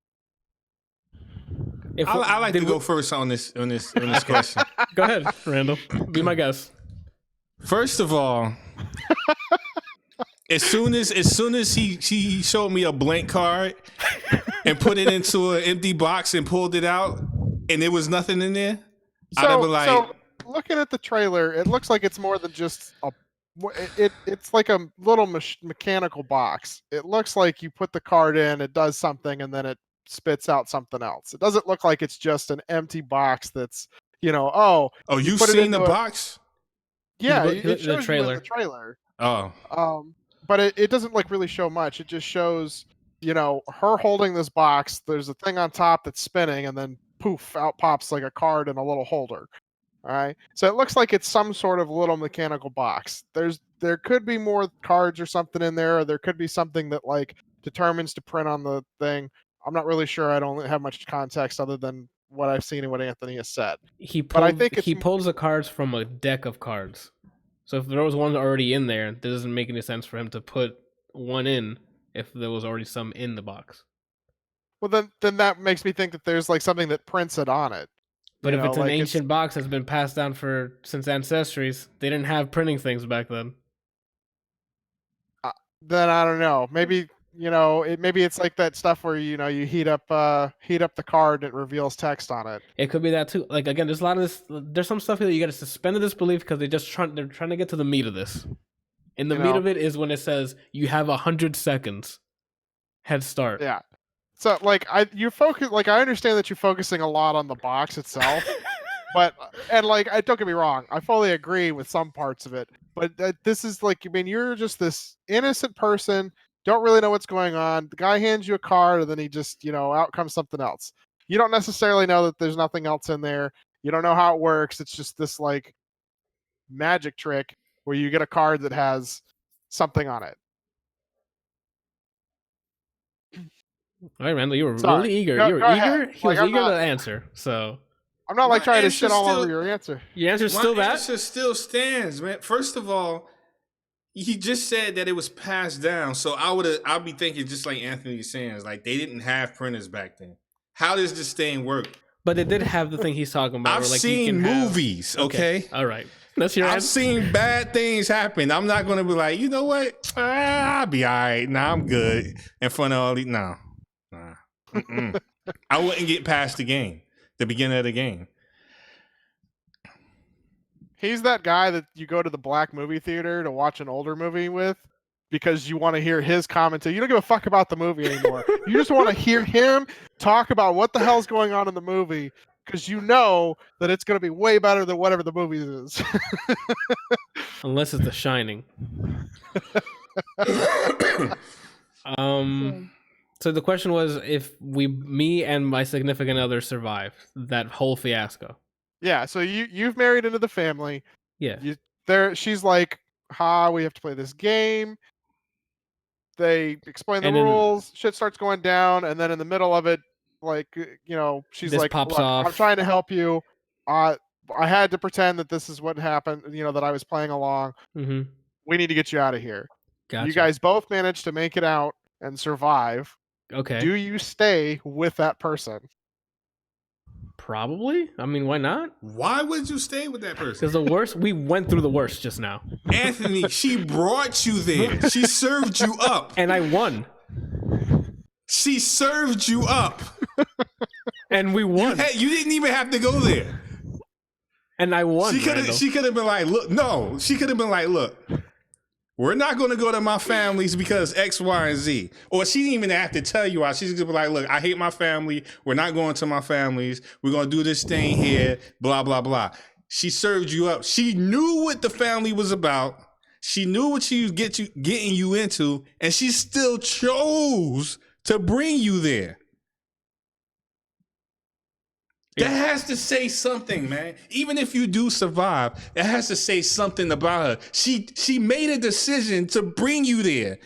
S4: I like to go first on this question.
S1: Go ahead, Randall. Be my guest.
S4: First of all, as soon as he showed me a blank card and put it into an empty box and pulled it out, and there was nothing in there, I'd have been like,
S2: so looking at the trailer, it looks like it's more than just it's like a little mechanical box. It looks like you put the card in, it does something, and then it spits out something else. It doesn't look like it's just an empty box that's,
S4: oh, you've seen the box?
S2: Yeah,
S1: The
S2: it shows
S1: trailer.
S2: you in the trailer.
S4: Oh.
S2: But it doesn't like really show much. It just shows, her holding this box. There's a thing on top that's spinning, and then poof, out pops like a card in a little holder. All right. So it looks like it's some sort of little mechanical box. There could be more cards or something in there, or there could be something that like determines to print on the thing. I'm not really sure. I don't have much context other than what I've seen and what Anthony has said.
S1: He
S2: I
S1: pulls the cards from a deck of cards. So if there was one already in there, it doesn't make any sense for him to put one in if there was already some in the box.
S2: Well, then that makes me think that there's like something that prints it on it.
S1: But if it's an ancient box that's been passed down since ancestries, they didn't have printing things back then.
S2: Then I don't know. Maybe maybe it's like that stuff where you heat up the card and it reveals text on it.
S1: It could be that too. Like again, there's a lot of this. There's some stuff here that you got to suspend the disbelief because they're trying to get to the meat of this. And the meat of it is when it says you have 100 seconds head start.
S2: Yeah. So like I understand that you're focusing a lot on the box itself, but don't get me wrong, I fully agree with some parts of it. But this is like, you're just this innocent person, don't really know what's going on. The guy hands you a card, and then he just out comes something else. You don't necessarily know that there's nothing else in there. You don't know how it works. It's just this like magic trick where you get a card that has something on it.
S1: All right, Randall, you were really eager. You were eager. He was eager to answer. So
S2: I'm not like trying to shit all over your answer.
S1: Your answer's still that?
S4: My answer still stands, man. First of all, he just said that it was passed down. So I'll be thinking just like Anthony was saying, like they didn't have printers back then. How does this thing work?
S1: But it did have the thing he's talking about.
S4: I've seen movies, okay?
S1: All right. That's your answer.
S4: I've seen bad things happen. I'm not going to be like, you know what? I'll be all right. Nah, I'm good. In front of all these. No. Nah. I wouldn't get past the beginning of the game.
S2: He's that guy that you go to the black movie theater to watch an older movie with because you want to hear his commentary. You don't give a fuck about the movie anymore. You just want to hear him talk about what the hell's going on in the movie because you know that it's going to be way better than whatever the movie is.
S1: Unless it's The Shining. So the question was if me and my significant other survive that whole fiasco.
S2: Yeah, so you've married into the family.
S1: Yeah.
S2: She's like, we have to play this game. They explain the rules. Shit starts going down, and then in the middle of it, like, she's like,
S1: pops off.
S2: I'm trying to help you. I had to pretend that this is what happened, that I was playing along.
S1: Mm-hmm.
S2: We need to get you out of here.
S1: Gotcha.
S2: You guys both managed to make it out and survive.
S1: Okay.
S2: Do you stay with that person?
S1: Probably. I mean, why not?
S4: Why would you stay with that person?
S1: Because the worst, we went through the worst just now.
S4: Anthony, she brought you there. She served you up.
S1: And I won.
S4: She served you up.
S1: And we won.
S4: You didn't even have to go there.
S1: And I won.
S4: She could have been like, look, no. She could have been like, look, we're not going to go to my families because X, Y, and Z. Or she didn't even have to tell you why. She's going to be like, look, I hate my family. We're not going to my families. We're going to do this thing here, blah, blah, blah. She served you up. She knew what the family was about. She knew what she was getting you into, and she still chose to bring you there. That has to say something, man. Even if you do survive, it has to say something about her. She made a decision to bring you there.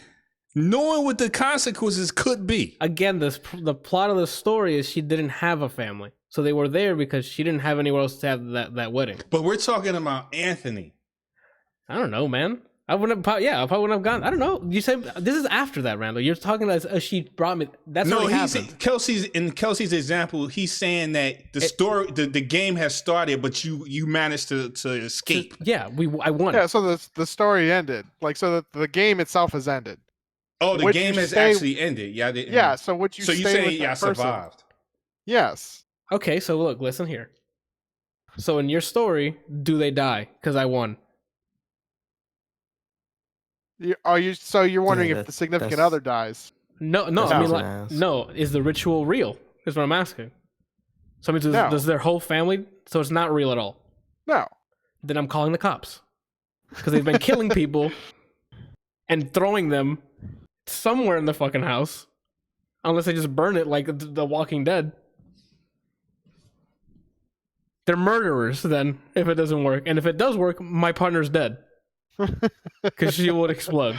S4: knowing what the consequences could be.
S1: Again, the plot of the story is she didn't have a family, so they were there because she didn't have anywhere else to have that wedding.
S4: But we're talking about Anthony.
S1: I don't know, man. I wouldn't. Yeah, I probably wouldn't have gone. I don't know. You said this is after that, Randall. You're talking as she brought me. That's
S4: no.
S1: already
S4: He's
S1: happened.
S4: Kelsey's example. He's saying that the game has started, but you managed to escape.
S1: Yeah, I won.
S2: Yeah, so the story ended. Like, so the game itself has ended.
S4: Oh, the
S2: Would
S4: game
S2: you
S4: has
S2: stay-
S4: actually ended. Yeah,
S2: Yeah, so would you
S4: So
S2: stay
S4: you saying
S2: with that
S4: I
S2: person?
S4: survived?
S2: Yes.
S1: Okay, so look, listen here. So in your story, do they die? Because I won.
S2: So you're wondering
S3: Yeah,
S2: if the significant
S3: that's-
S2: other dies?
S1: No.
S3: That's
S1: I
S3: what
S1: mean,
S3: I
S1: like,
S3: was gonna
S1: no. Is the ritual real? Is what I'm asking. So I mean,
S2: No.
S1: does their whole family? So it's not real at all.
S2: No.
S1: Then I'm calling the cops because they've been killing people and throwing them somewhere in the fucking house, unless they just burn it like the Walking Dead. They're murderers. Then, if it doesn't work, and if it does work, my partner's dead because she would explode.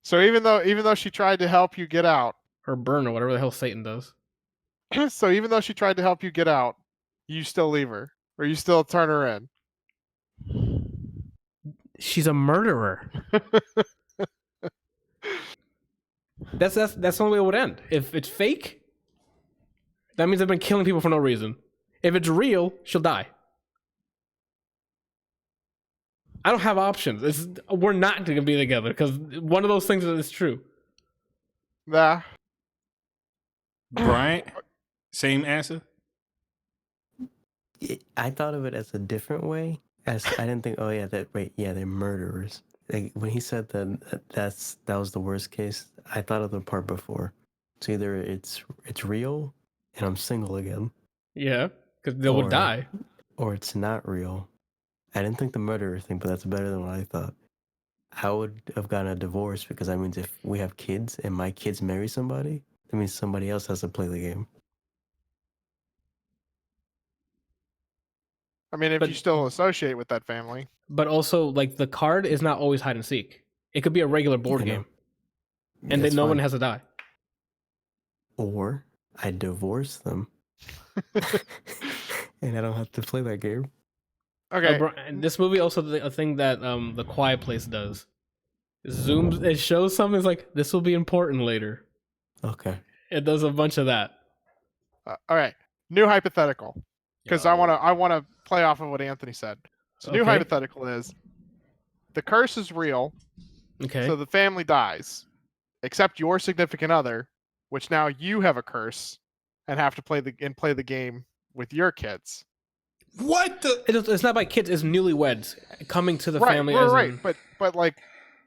S2: So even though she tried to help you get out,
S1: Or burn, or whatever the hell Satan does.
S2: so even though she tried to help you get out, you still leave her, or you still turn her in.
S1: She's a murderer. That's the only way it would end. If it's fake, that means they've been killing people for no reason. If it's real, she'll die. I don't have options. We're not going to be together because one of those things is true.
S2: Nah.
S4: Bryant, same answer.
S3: I thought of it as a different way. As I didn't think, they're murderers. Like when he said that was the worst case. I thought of the part before. So either it's real and I'm single again,
S1: Yeah, because they will
S3: Or-
S1: die.
S3: or it's not real. I didn't think the murderer thing, but that's better than what I thought. I would have gotten a divorce because that means if we have kids and my kids marry somebody, that means somebody else has to play the game.
S2: I mean, if
S1: But-
S2: you still associate with that family.
S1: But also, like, the card is not always hide and seek. It could be a regular board
S3: I know.
S1: game, and
S3: That's
S1: then no one
S3: fine.
S1: has to die.
S3: Or I divorce them, and I don't have to play that game.
S2: Okay.
S1: And this movie also a thing that The Quiet Place does. It shows something. It's like, this will be important later.
S3: Okay.
S1: It does a bunch of that.
S2: All right. New hypothetical, because I want to play off of what Anthony said. So new
S1: Okay.
S2: hypothetical is the curse is real,
S1: Okay.
S2: so the family dies, except your significant other, which now you have a curse and have to play the game with your kids.
S4: What the?
S1: It's not by kids. It's newlyweds coming to the family.
S2: Right,
S1: as
S2: right.
S1: in-
S2: But like,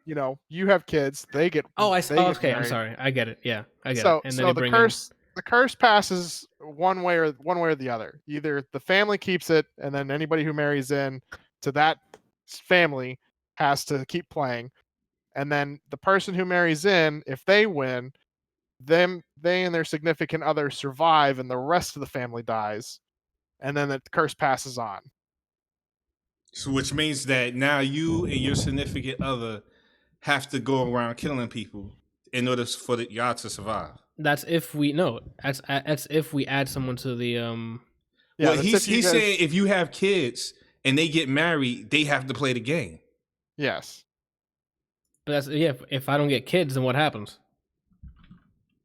S2: you have kids. They get.
S1: Oh, I
S2: they
S1: see. Oh,
S2: get
S1: okay, I'm
S2: married.
S1: sorry. I get it. Yeah, I get
S2: So
S1: it. And
S2: so
S1: they
S2: the
S1: bring
S2: curse passes one way or the other. Either the family keeps it, and then anybody who marries in to that family has to keep playing, and then the person who marries in, if they win, they and their significant other survive, and the rest of the family dies, and then the curse passes on.
S4: So which means that now you and your significant other have to go around killing people in order for y'all to survive.
S1: That's if we no. That's if we add someone to the
S2: Yeah,
S4: well,
S2: that's
S4: he's
S2: if you guys-
S4: saying if you have kids and they get married, they have to play the game.
S2: Yes.
S1: But that's If I don't get kids, then what happens?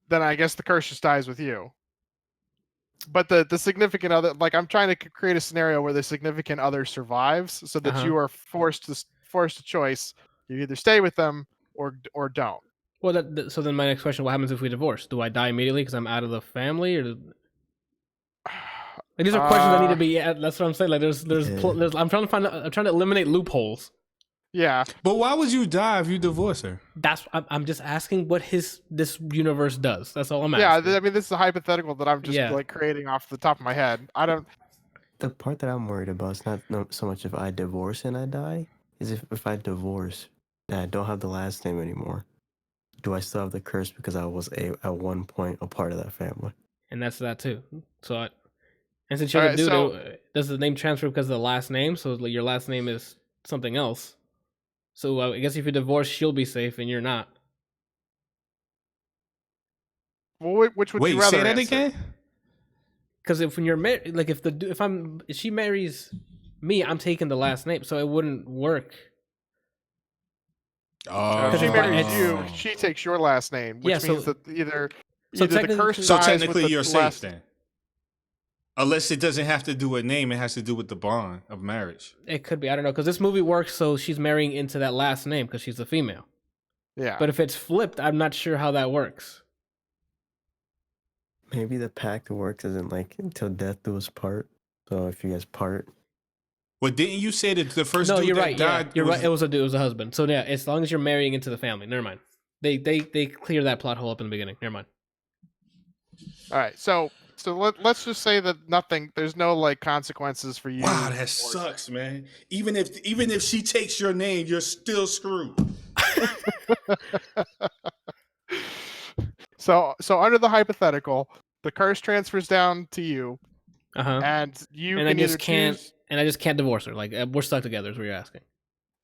S2: Then I guess the curse just dies with you. But the significant other, like, I'm trying to create a scenario where the significant other survives, so that
S1: Uh-huh.
S2: you are forced a choice. You either stay with them or don't.
S1: Well, so then my next question: what happens if we divorce? Do I die immediately because I'm out of the family, or like, these are questions that need to be? Yeah, that's what I'm saying. Like, there's I'm trying to eliminate loopholes.
S2: Yeah.
S4: But why would you die if you divorce her?
S1: I'm just asking what this universe does. That's all I'm
S2: Yeah.
S1: asking.
S2: I mean, this is a hypothetical that I'm just
S1: Yeah.
S2: like creating off the top of my head. I don't.
S3: The part that I'm worried about is not so much if I divorce and I die, is if I divorce and I don't have the last name anymore. Do I still have the curse because I was at one point a part of that family?
S1: And that's that too. So, and since you're
S2: Alright,
S1: the dude,
S2: so-
S1: does the name transfer because of the last name? So like, your last name is something else. So I guess if you divorce, she'll be safe and you're not.
S2: Well, which would you
S4: Wait,
S2: rather
S4: say that
S2: answer?
S4: again?
S1: Because if when you're married, like if she marries me, I'm taking the last name, so it wouldn't work.
S4: Oh,
S2: If she
S1: it's
S2: marries
S1: by-
S2: you, she takes your last name, which
S1: Yeah, so-
S2: means that either
S1: So
S2: the
S1: technically-
S2: curse
S4: so
S2: dies
S4: technically
S2: with the
S4: you're
S2: last,
S4: safe then. Unless it doesn't have to do with name, it has to do with the bond of marriage.
S1: It could be. I don't know. Because this movie works, so she's marrying into that last name because she's a female.
S2: Yeah.
S1: But if it's flipped, I'm not sure how that works.
S3: Maybe the pact works isn't like until death do us part. So if you guys part,
S4: Well, didn't you say that the first
S1: No,
S4: dude
S1: you're
S4: that
S1: right. Yeah,
S4: died
S1: you're right. It was a husband. So yeah, as long as you're marrying into the family. Never mind. They clear that plot hole up in the beginning. Never mind.
S2: All right. So let's just say that there's no like consequences for you.
S4: Wow, that sucks, man. Even if she takes your name, you're still screwed.
S2: So under the hypothetical, the curse transfers down to you,
S1: Uh-huh.
S2: and you
S1: And
S2: can
S1: I just
S2: either
S1: can't
S2: choose.
S1: and I just can't divorce her. Like we're stuck together is what you're asking.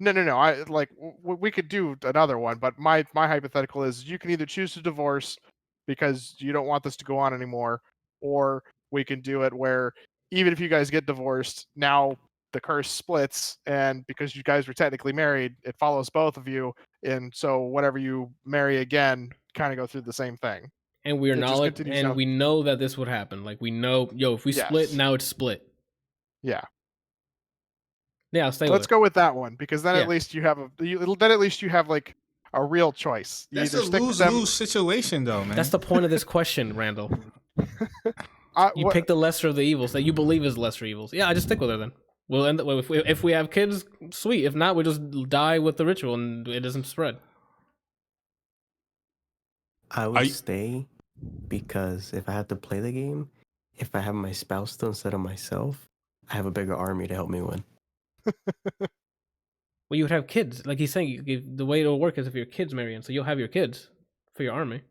S2: No. I like we could do another one, but my hypothetical is you can either choose to divorce because you don't want this to go on anymore, or we can do it where even if you guys get divorced, now the curse splits, and because you guys were technically married, it follows both of you, and so whenever you marry again, kind of go through the same thing.
S1: And
S2: It just continues down.
S1: we know that this would happen. Like we know, if we split,
S2: Yes.
S1: now it's split.
S2: Yeah.
S1: Yeah, I'll stay
S2: Let's
S1: with
S2: go with that one because then
S1: Yeah.
S2: at least you have like a real choice. You
S4: That's
S2: either
S4: a
S2: stick with them.
S4: lose-lose situation, though, man.
S1: it. That's the point of this question, Randall. You
S2: What-
S1: pick the lesser of the evils that you believe is lesser evils. Yeah, I just stick with her then. We'll end up if we have kids, sweet. If not, we just die with the ritual and it doesn't spread.
S3: I
S4: Are
S3: would
S4: you-
S3: stay because if I have to play the game, if I have my spouse still instead of myself, I have a bigger army to help me win.
S1: Well, you would have kids. Like he's saying, the way it'll work is if your kids marry in, so you'll have your kids for your army.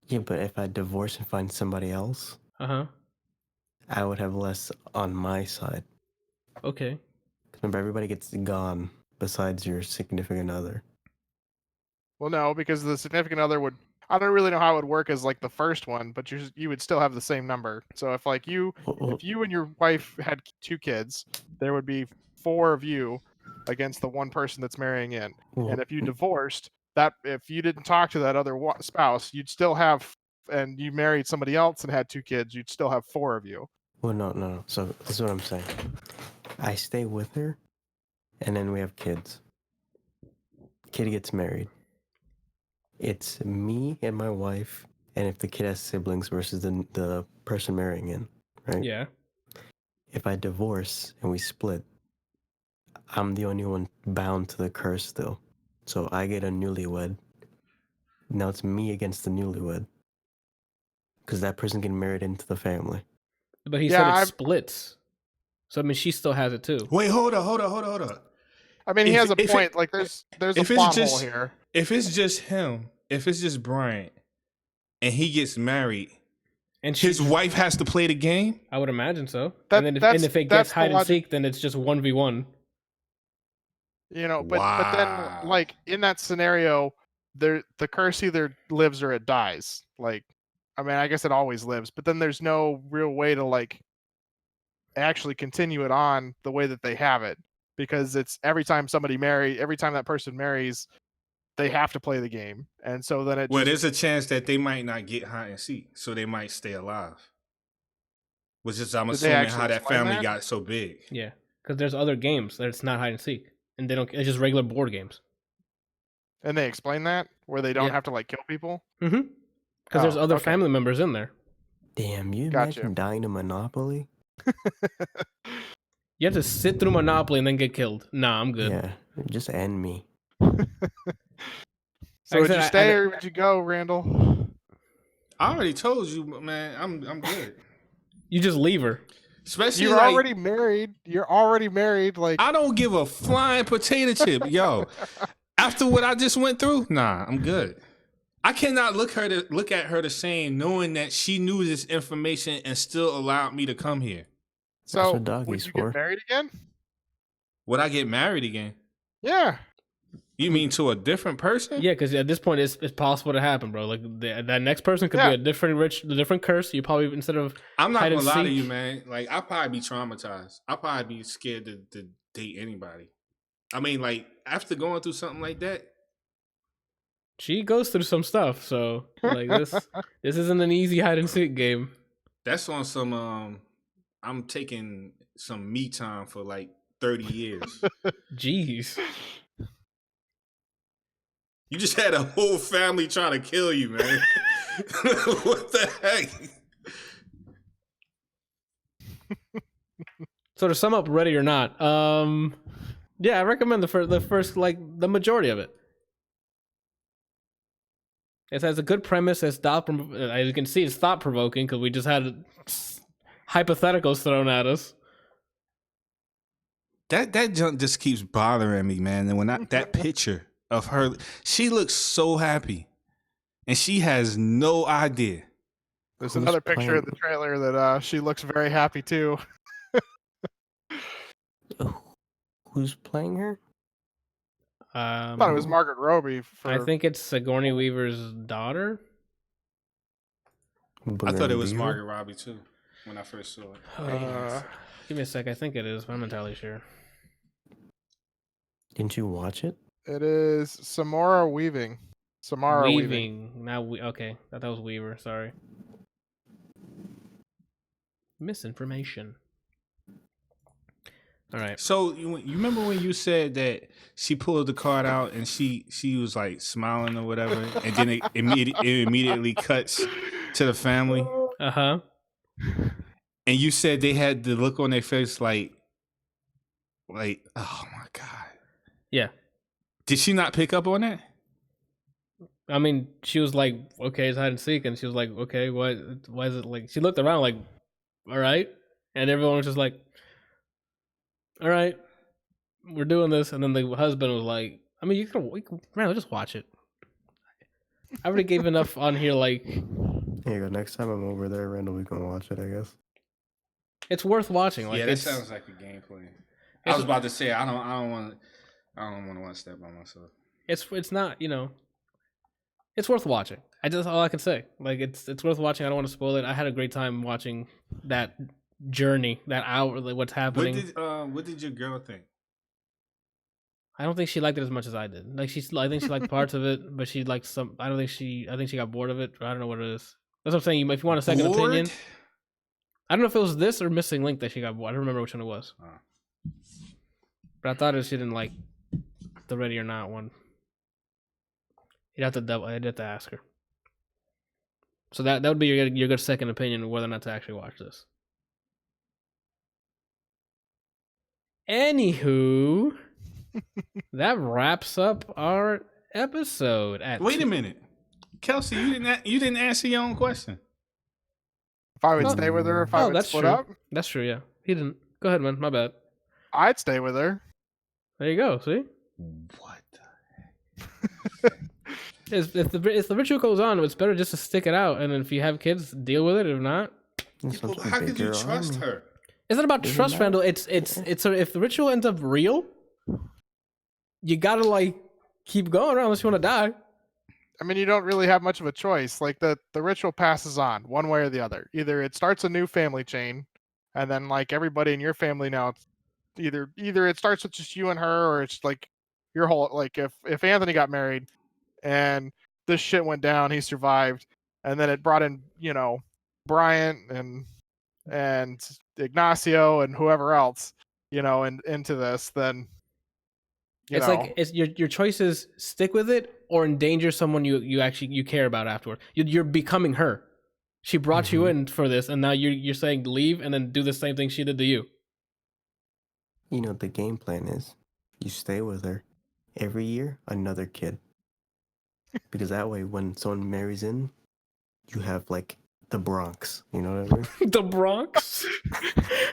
S3: Yeah, but if I divorce and find somebody else,
S1: Uh-huh.
S3: I would have less on my side.
S1: Okay.
S3: Remember, everybody gets gone besides your significant other.
S2: Well, no, because the significant other would. I don't really know how it would work as like the first one, but you would still have the same number. So if like if you and your wife had 2 kids, there would be 4 of you against the one person that's marrying in. And if you divorced, that if you didn't talk to that other spouse, you'd still have, and you married somebody else and had 2 kids, you'd still have 4 of you.
S3: Well, no. So this is what I'm saying. I stay with her, and then we have kids. Kid gets married. It's me and my wife, and if the kid has siblings versus the person marrying in, right?
S1: Yeah.
S3: If I divorce and we split, I'm the only one bound to the curse still. So I get a newlywed. Now it's me against the newlywed. Because that person getting married into the family.
S1: But he
S2: Yeah,
S1: said it
S2: I'm-
S1: splits. So I mean, she still has it too.
S4: Wait, hold up.
S2: I mean, he
S4: If-
S2: has a
S4: if it-
S2: point. Like there's a
S4: if it's
S2: plot hole
S4: just-
S2: here.
S4: If it's just him, if it's just Bryant, and he gets married,
S1: And
S4: his wife has to play the game?
S1: I would imagine so.
S2: That-
S1: and then
S2: that's-
S1: if it
S2: that's
S1: gets
S2: the
S1: hide and
S2: logic.
S1: seek, then it's just 1v1.
S2: You know, but
S4: Wow.
S2: then like in that scenario, the curse either lives or it dies. Like, I mean, I guess it always lives, but then there's no real way to like actually continue it on the way that they have it, because it's every time that person marries, they have to play the game, and so then it.
S4: Well,
S2: just,
S4: there's a chance that they might not get hide and seek, so they might stay alive. Which is, I'm
S2: Did they
S4: assuming,
S2: actually
S4: how that
S2: explain
S4: family
S2: that?
S4: got so big.
S1: Yeah, because there's other games that it's not hide and seek, and they don't. It's just regular board games.
S2: and they explain that where they don't
S1: Yeah.
S2: have to like kill people.
S1: Mm-hmm. Because there's
S2: Oh,
S1: other
S2: okay.
S1: family members in there.
S3: Damn, you
S2: Gotcha.
S3: imagine dying to Monopoly?
S1: You have to sit through Monopoly and then get killed. Nah, I'm good.
S3: Yeah, just end me.
S2: So
S1: Like I
S2: would
S1: said,
S2: you
S1: I-
S2: stay
S1: I-
S2: or would you go, Randall?
S4: I already told you, man, I'm good.
S1: You just leave her.
S4: Especially
S2: You're
S4: like,
S2: already married. You're already married. Like,
S4: I don't give a flying potato chip. Yo, after what I just went through, nah, I'm good. I cannot look at her the same, knowing that she knew this information and still allowed me to come here.
S2: so
S3: what doggy's
S2: would you
S3: for.
S2: get married again?
S4: Would I get married again?
S2: Yeah.
S4: You mean to a different person?
S1: Yeah, because at this point, it's possible to happen, bro. Like that next person could be a different curse. You probably instead of
S4: I'm not
S1: hide
S4: gonna
S1: and
S4: lie to
S1: seek-
S4: you, man. Like I'll probably be traumatized. I'll probably be scared to date anybody. I mean, like after going through something like that,
S1: She goes through some stuff, so like this isn't an easy hide and seek game.
S4: that's on some. I'm taking some me time for like 30 years.
S1: Jeez.
S4: You just had a whole family trying to kill you, man. What the heck?
S1: So to sum up, Ready or Not, yeah, I recommend the first like the majority of it. It has a good premise. It's as you can see, it's thought provoking because we just had hypotheticals thrown at us.
S4: That junk just keeps bothering me, man. And when that picture of her, she looks so happy, and she has no idea.
S2: There's
S3: Who's
S2: another picture in
S3: playing-
S2: the trailer that she looks very happy too.
S3: Who's playing her?
S2: I thought it was Margaret Robbie.
S1: I think it's Sigourney Weaver's daughter.
S4: I thought it was
S3: Beaver?
S4: Margaret Robbie too when I first saw it.
S1: Give me a sec. I think it is, but I'm not entirely sure.
S3: Didn't you watch it?
S2: It is Samara Weaving. Samara Weaving.
S1: Now okay. That was Weaver. Sorry. Misinformation. All right.
S4: So you remember when you said that she pulled the card out and she was like smiling or whatever, and then it immediately cuts to the family,
S1: Uh-huh.
S4: and you said they had the look on their face like oh my god.
S1: Yeah.
S4: Did she not pick up on that?
S1: I mean, she was like, okay, it's hide and seek, and she was like, okay, why is it like? She looked around like, all right, and everyone was just like, all right, we're doing this, and then the husband was like, I mean, man, just watch it. I already gave enough on here, like,
S3: Here you go. Next time I'm over there, Randall, we can watch it, I guess.
S1: it's worth watching. Like,
S4: Yeah, that
S1: it's,
S4: sounds like a gameplay. I was about to say I don't want to watch that by myself.
S1: it's not, it's worth watching. That's all I can say. Like, it's worth watching. I don't want to spoil it. I had a great time watching that journey, that hour, like what's happening.
S4: What did your girl think?
S1: I don't think she liked it as much as I did. Like I think she liked parts of it, but she liked some. I think she got bored of it. I don't know what it is. That's what I'm saying. If you want a second opinion, I don't know if it was this or Missing Link that she got bored. I don't remember which one it was. But I thought she didn't like the Ready or Not one. I'd have to ask her. So that would be your good second opinion of whether or not to actually watch this. Anywho, that wraps up our episode.
S4: Wait a minute, Kelsey, you didn't answer your own question.
S2: If I would stay with her, if I would
S1: that's
S2: split
S1: true.
S2: up,
S1: That's true. Yeah, he didn't. Go ahead, man. My bad.
S2: I'd stay with her.
S1: There you go. See,
S4: What?
S1: if the ritual goes on, it's better just to stick it out. And then if you have kids, deal with it. If not,
S4: How could you trust her?
S1: it's not about trust, Randall. It's if the ritual ends up real, you gotta like keep going unless you want to die.
S2: I mean, you don't really have much of a choice. Like the ritual passes on one way or the other. Either it starts a new family chain, and then like everybody in your family now, it's either it starts with just you and her, or it's like your whole like if Anthony got married, and this shit went down, he survived, and then it brought in Bryant and Ignacio and whoever else and into this, then
S1: Like it's your choices: stick with it or endanger someone you care about afterward. You're becoming her. She brought you in for this, and now you're saying leave and then do the same thing she did to you.
S3: The game plan is you stay with her every year, another kid. Because that way, when someone marries in, you have like the Bronx. You know what I mean?
S1: The Bronx.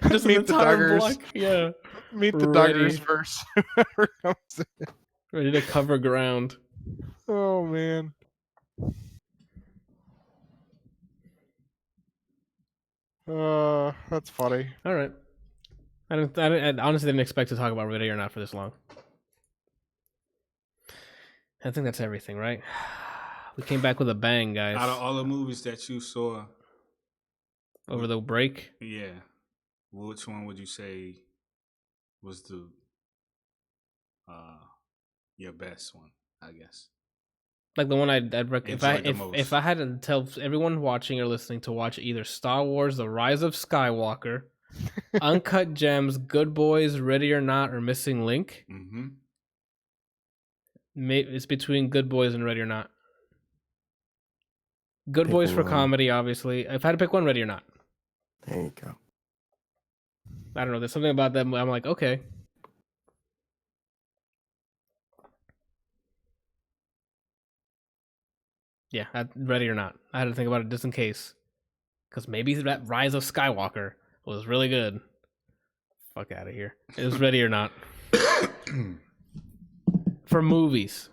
S1: Just
S2: Meet
S1: an
S2: the
S1: entire
S2: Duggars.
S1: block. Yeah,
S2: meet the
S1: Ready.
S2: Duggars verse. Whoever comes in.
S1: ready to cover ground.
S2: Oh man. That's funny.
S1: All right. I honestly didn't expect to talk about Ready or Not for this long. I think that's everything, right? We came back with a bang, guys.
S4: Out of all the movies that you saw
S1: over the break,
S4: yeah, which one would you say was the your best one? I guess.
S1: Like the one I'd recommend. If I had to tell everyone watching or listening to watch either Star Wars: The Rise of Skywalker, Uncut Gems, Good Boys, Ready or Not, or Missing Link, it's between Good Boys and Ready or Not. Good Boys for comedy, obviously. If I had to pick one, Ready or Not.
S3: There you go.
S1: I don't know. There's something about them. I'm like, okay. Yeah, Ready or Not. I had to think about it just in case. Because maybe that Rise of Skywalker was really good. Fuck out of here. It was Ready or Not. For movies.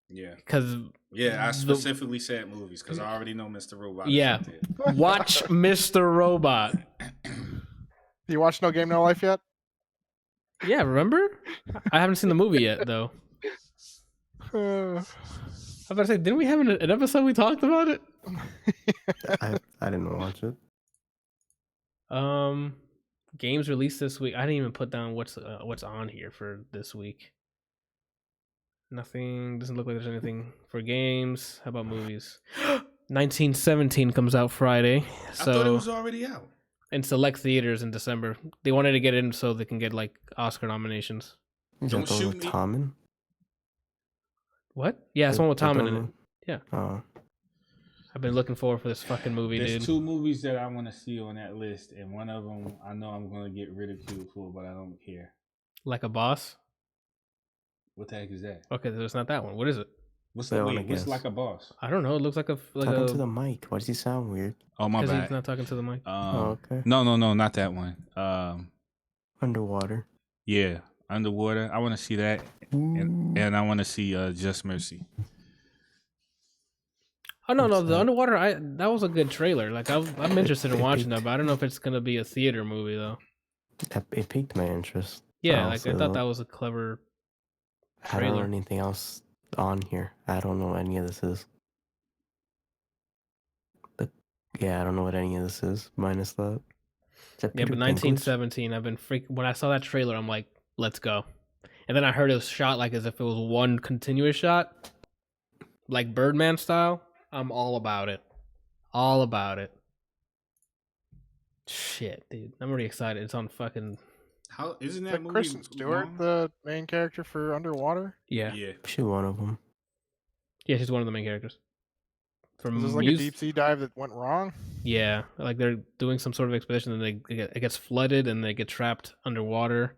S4: Yeah.
S1: Because...
S4: Yeah, I specifically said movies because I already know Mr. Robot.
S1: Yeah. Watch Mr. Robot.
S2: You watch No Game No Life yet?
S1: Yeah, remember? I haven't seen the movie yet, though. I was about to say, didn't we have an episode we talked about it?
S3: I didn't watch it.
S1: Games released this week. I didn't even put down what's on here for this week. Nothing. Doesn't look like there's anything for games. How about movies? 1917 comes out Friday. So
S4: I thought it was already out.
S1: In select theaters in December. They wanted to get it in so they can get like Oscar nominations.
S4: Don't shoot me.
S3: Tommen?
S1: What? Yeah, it's one with Tommen in it. Yeah.
S3: Oh.
S1: I've been looking forward for this fucking movie,
S4: There's
S1: dude.
S4: 2 movies that I want to see on that list, and one of them I know I'm going to get ridiculed for, but I don't care.
S1: Like a Boss?
S4: What the heck is that?
S1: Okay, so it's not that one. What is it?
S4: What's Like a Boss?
S1: I don't know. It looks like
S3: talking to the mic. Why does he sound weird?
S4: Oh, my bad.
S1: He's not talking to the mic.
S3: Okay.
S4: No, not that one.
S3: Underwater.
S4: Yeah, Underwater. I want to see that, and I want to see Just Mercy.
S1: Oh no, the Underwater. That was a good trailer. Like I'm interested in watching that, but I don't know if it's gonna be a theater movie though.
S3: It piqued my interest.
S1: Yeah, like I thought that was a clever trailer.
S3: I don't know anything else on here. I don't know what any of this is. But yeah, I don't know what any of this is. Minus that.
S1: Yeah, but 1917. I've been when I saw that trailer, I'm like, let's go. And then I heard it was shot like as if it was one continuous shot, like Birdman style. I'm all about it. All about it. Shit, dude. I'm already excited. It's on fucking...
S4: How isn't that movie
S2: Kristen Stewart
S4: long?
S2: the main character for Underwater?
S1: Yeah.
S3: She's one of them.
S1: Yeah, she's one of the main characters.
S2: Is this like a deep sea dive that went wrong?
S1: Yeah, like they're doing some sort of expedition and it gets flooded and they get trapped underwater.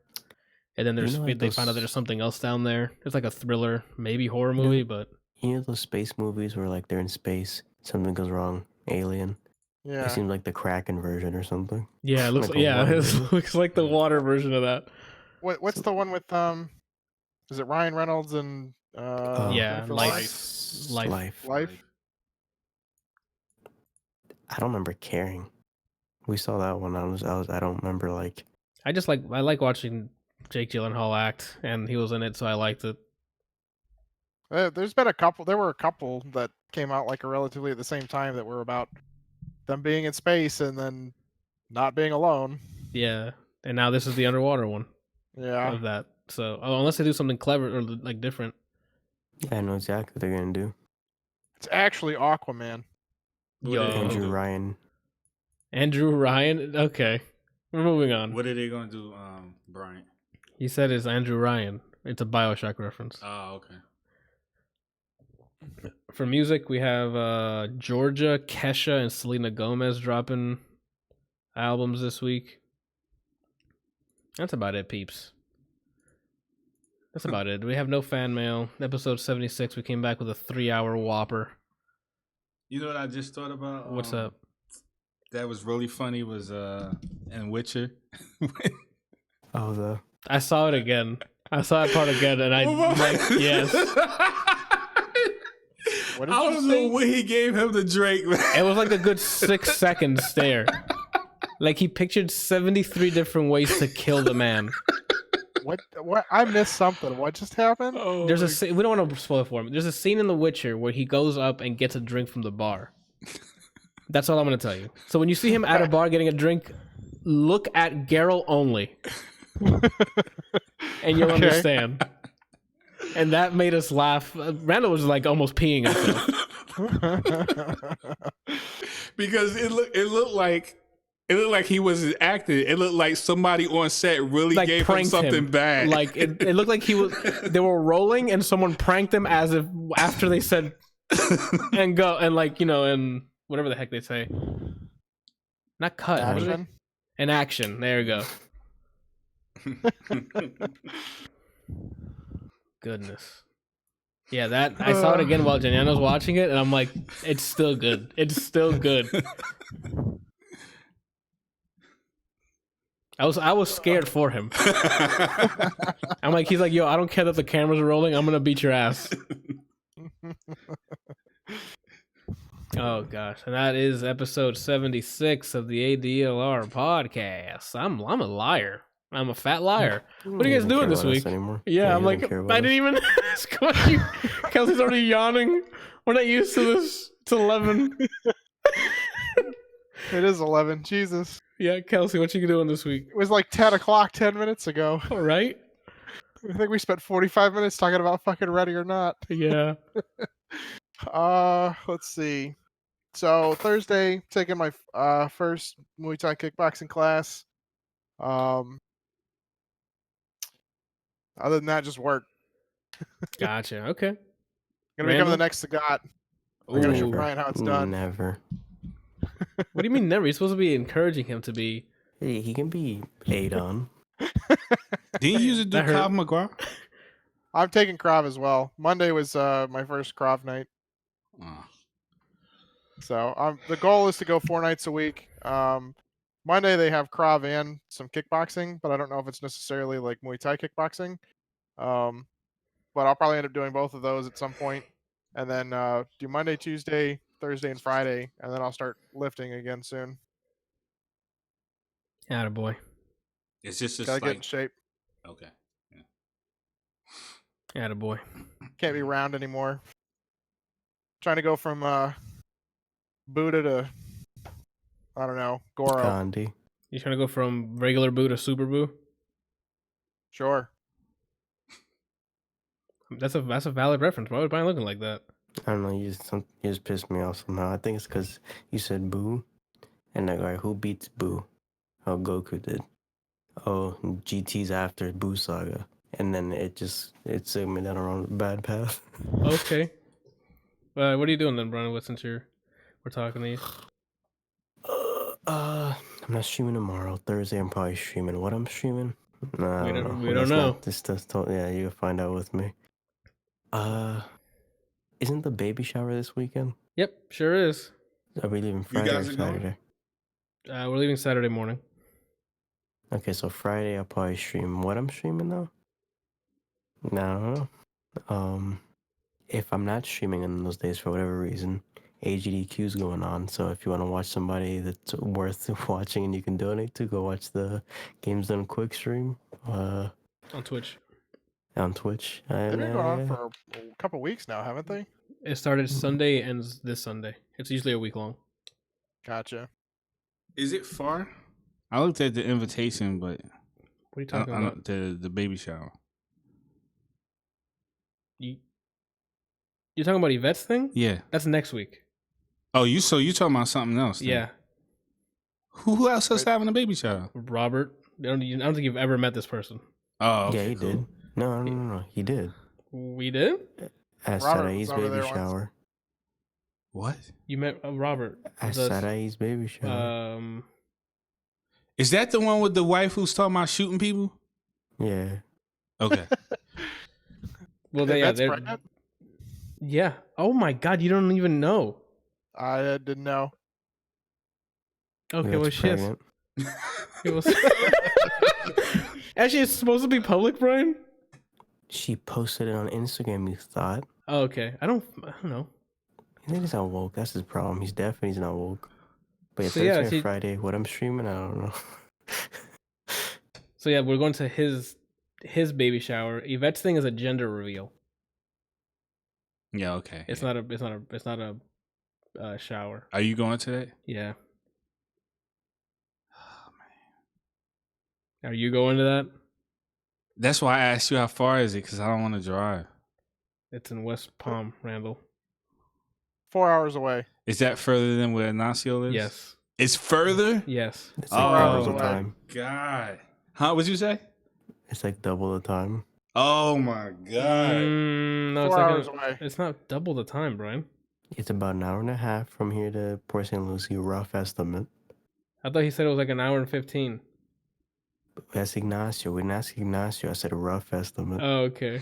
S1: And then they find out there's something else down there. It's like a thriller, maybe horror movie, but...
S3: You know those space movies where like they're in space, something goes wrong, alien?
S2: Yeah.
S3: It seems like the Kraken version or something.
S1: Yeah, it looks it looks like the water version of that.
S2: What's the one with is it Ryan Reynolds and
S1: yeah,
S2: Life?
S1: Life.
S3: I don't remember caring. We saw that one. I don't remember like.
S1: I like watching Jake Gyllenhaal act, and he was in it, so I liked it.
S2: There's been a couple. There were a couple that came out like relatively at the same time that were about them being in space and then not being alone.
S1: Yeah, and now this is the underwater one.
S2: Yeah,
S1: of that. So unless they do something clever or like different.
S3: Yeah, I know exactly what they're gonna do.
S2: It's actually Aquaman.
S1: Yo, Andrew Ryan. Okay, we're moving on.
S4: What are they gonna do, Brian?
S1: He said it's Andrew Ryan. It's a BioShock reference.
S4: Oh, okay.
S1: For music, we have Georgia, Kesha, and Selena Gomez dropping albums this week. That's about it, peeps. That's about it. We have no fan mail. Episode 76, we came back with a 3-hour whopper.
S4: You know what I just thought about?
S1: What's up?
S4: That was really funny was in Witcher.
S1: I saw it again. I saw that part again, and I like, yes.
S2: What did
S4: I don't know what he gave him to drink.
S1: It was like a good 6 second stare. Like he pictured 73 different ways to kill the man.
S2: What? I missed something. What just happened?
S4: Oh,
S1: There's a scene, we don't want to spoil it for him. There's a scene in The Witcher where he goes up and gets a drink from the bar. That's all I'm going to tell you. So when you see him at a bar getting a drink, look at Geralt only, and you'll understand. And that made us laugh. Randall was like almost peeing himself.
S4: because it looked like he wasn't acting. It looked like somebody on set really
S1: Like
S4: gave him
S1: pranked
S4: something bad.
S1: Like it looked like they were rolling and someone pranked him as if after they said and go and and whatever the heck they say. Not cut. What is it? An action. There we go. Goodness. Yeah, that I saw it again while Janiana was watching it, and I'm like, it's still good. It's still good. I was scared for him. I'm like, he's like, yo, I don't care that the cameras are rolling. I'm gonna beat your ass. Oh gosh, and that is episode 76 of the ADLR podcast. I'm a liar. I'm a fat liar. What are you guys doing this week? Yeah, I'm like, I didn't even ask what you. Kelsey's already yawning. We're not used to this. It's 11.
S2: It is 11. Jesus.
S1: Yeah, Kelsey, what you doing this week?
S2: It was like 10 o'clock 10 minutes ago.
S1: All right.
S2: I think we spent 45 minutes talking about fucking Ready or Not.
S1: Yeah.
S2: Let's see. So Thursday, taking my first Muay Thai kickboxing class. Other than that, just work.
S1: Gotcha. Okay.
S2: Gonna become the next Sagat. I gotta show
S1: Ooh.
S2: Brian how it's done.
S3: Never.
S1: What do you mean never? You're supposed to be encouraging him to be.
S3: Hey, he can be 8 on.
S4: Didn't you used to do
S1: That hurt.
S4: Krav Maga?
S2: I'm taking Krav as well. Monday was my first Krav night.
S4: Oh.
S2: So the goal is to go 4 nights a week. Monday they have Krav and some kickboxing, but I don't know if it's necessarily like Muay Thai kickboxing. But I'll probably end up doing both of those at some point, and then do Monday, Tuesday, Thursday, and Friday, and then I'll start lifting again soon.
S1: Attaboy.
S4: It's just
S2: Gotta get in shape.
S4: Okay.
S1: Attaboy.
S2: Can't be round anymore. Trying to go from Buddha to I don't know, Goro.
S3: Gandhi.
S1: You trying to go from regular boo to super boo?
S2: Sure.
S1: That's a valid reference. Why would Brian looking like that?
S3: I don't know. You just pissed me off somehow. I think it's because you said Boo, and like, all right, who beats Boo? Oh, Goku did. Oh, GT's after Boo Saga, and then it took me down a wrong bad path.
S1: Okay. What are you doing then, Brian? Since we're talking to you?
S3: I'm not streaming tomorrow. Thursday, I'm probably streaming. What I'm streaming? Nah,
S1: We
S3: I
S1: don't
S3: That's
S1: know.
S3: not- This stuff's yeah, you can find out with me. Isn't the baby shower this weekend?
S1: Yep, sure is.
S3: Are we leaving Friday or
S4: guys are going?
S3: Saturday?
S1: We're leaving Saturday morning.
S3: Okay, so Friday I'll probably stream. What I'm streaming though? No, I don't know. If I'm not streaming on those days for whatever reason, AGDQ's going on. So if you want to watch somebody that's worth watching and you can donate to, go watch the Games Done Quick stream.
S1: On Twitch.
S3: On Twitch.
S2: They've been going on for a couple weeks now, haven't they?
S1: It started Sunday, ends this Sunday. It's usually a week long.
S2: Gotcha.
S4: Is it far? I looked at the invitation, but
S1: What are you talking about?
S4: the baby shower.
S1: You're talking about Yvette's thing?
S4: Yeah.
S1: That's next week.
S4: Oh, you talking about something else? Then.
S1: Yeah.
S4: Who else is having a baby shower?
S1: Robert. I don't think you've ever met this person.
S4: Oh, okay,
S3: yeah, he did. No, he did.
S1: We did?
S3: At
S2: Robert
S3: Sarai's
S2: was over
S3: baby
S2: there once.
S3: shower.
S4: What?
S1: You met Robert.
S3: At
S1: The-
S3: Sarai's baby shower.
S4: Is that the one with the wife who's talking about shooting people?
S3: Yeah.
S4: Okay.
S1: Well,
S2: That's
S1: they're
S2: pregnant?
S1: yeah. Oh my God, you don't even know.
S2: I didn't know.
S1: Okay,
S3: That's
S1: well, shit.
S3: pregnant.
S1: It was actually it's supposed to be public, Brian.
S3: She posted it on Instagram, you thought.
S1: Oh, okay. I don't know.
S3: He's not woke. That's his problem. He's deaf and he's not woke. But yeah,
S1: So, yeah,
S3: Thursday and Friday, what I'm streaming, I don't know.
S1: So yeah, we're going to his his baby shower. Yvette's thing is a gender reveal.
S4: Yeah, okay.
S1: It's not a shower.
S4: Are you going to that?
S1: Yeah.
S4: Oh, man.
S1: Are you going to that?
S4: That's why I asked you how far is it, because I don't want to drive.
S1: It's in West Palm, Randall.
S2: 4 hours away.
S4: Is that further than where Ignacio lives?
S1: Yes.
S4: It's further?
S1: Yes.
S3: It's like double the
S2: away.
S3: time.
S4: God. Huh? What'd you say?
S3: It's like double the time.
S4: Oh my God.
S1: No,
S2: 4 hours away.
S1: It's not double the time, Brian.
S3: It's about an hour and a half from here to Port St. Lucie, rough estimate.
S1: I thought he said it was like an hour and 15.
S3: That's Ignacio. We didn't ask Ignacio. I said a rough estimate.
S1: Oh, okay.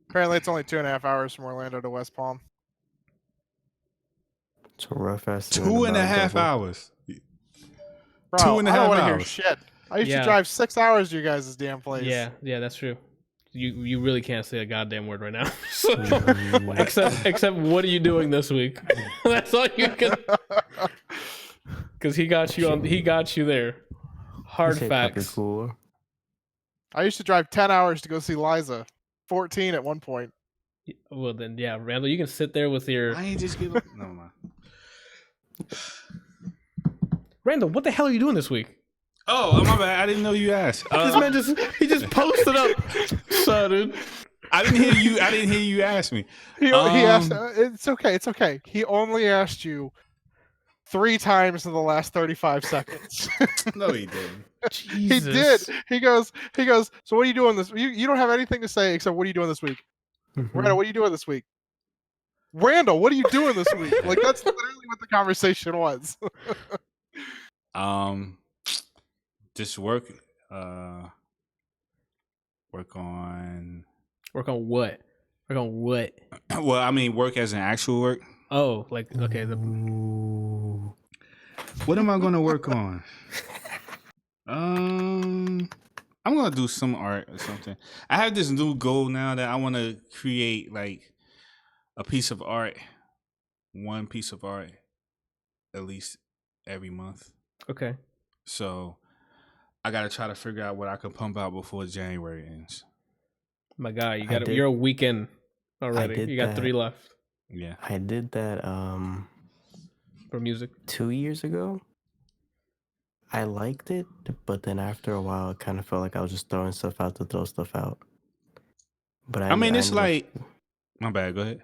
S2: Apparently, it's only 2.5 hours from Orlando to West Palm.
S3: It's a rough estimate.
S4: 2.5
S3: double.
S4: hours.
S2: Bro,
S4: 2.5
S2: I don't want to hear
S4: hours.
S2: shit. I used
S1: Yeah.
S2: to drive 6 hours to you guys' damn place.
S1: Yeah, that's true. You really can't say a goddamn word right now.
S3: Mm.
S1: except what are you doing this week? That's all you can. Because he got you there. Hard
S3: He said
S1: facts.
S3: Capricorn.
S2: I used to drive 10 hours to go see Liza. 14 at one point.
S1: Well then, yeah, Randall, you can sit there with your
S4: I ain't just give up. No, man.
S1: Randall. What the hell are you doing this week?
S4: Oh, my bad. I didn't know you asked.
S1: This man just posted up. So, dude.
S4: I didn't hear you ask me.
S2: He asked. It's okay. It's okay. He only asked you 3 times in the last 35 seconds.
S4: No, he didn't.
S2: He did. He goes. So what are you doing this? You don't have anything to say except what are you doing this week? Randall, what are you doing this week? Randall, what are you doing this week? Like that's literally what the conversation was.
S4: Just work on
S1: Work on what? Work on what?
S4: well, I mean work as an actual work.
S1: Oh, like okay.
S3: Ooh.
S4: What am I gonna work on? I'm gonna do some art or something. I have this new goal now that I want to create like a piece of art, one piece of art, at least every month.
S1: Okay.
S4: So I gotta try to figure out what I can pump out before January ends.
S1: My guy,
S3: I did-
S1: you're a weekend already.
S3: did
S1: You got
S3: that.
S1: 3 left
S4: Yeah.
S3: I did that
S1: for music.
S3: 2 years ago. I liked it, but then after a while, it kind of felt like I was just throwing stuff out to throw stuff out. But
S4: I mean, it's
S3: ended up-
S4: like my bad. Go ahead.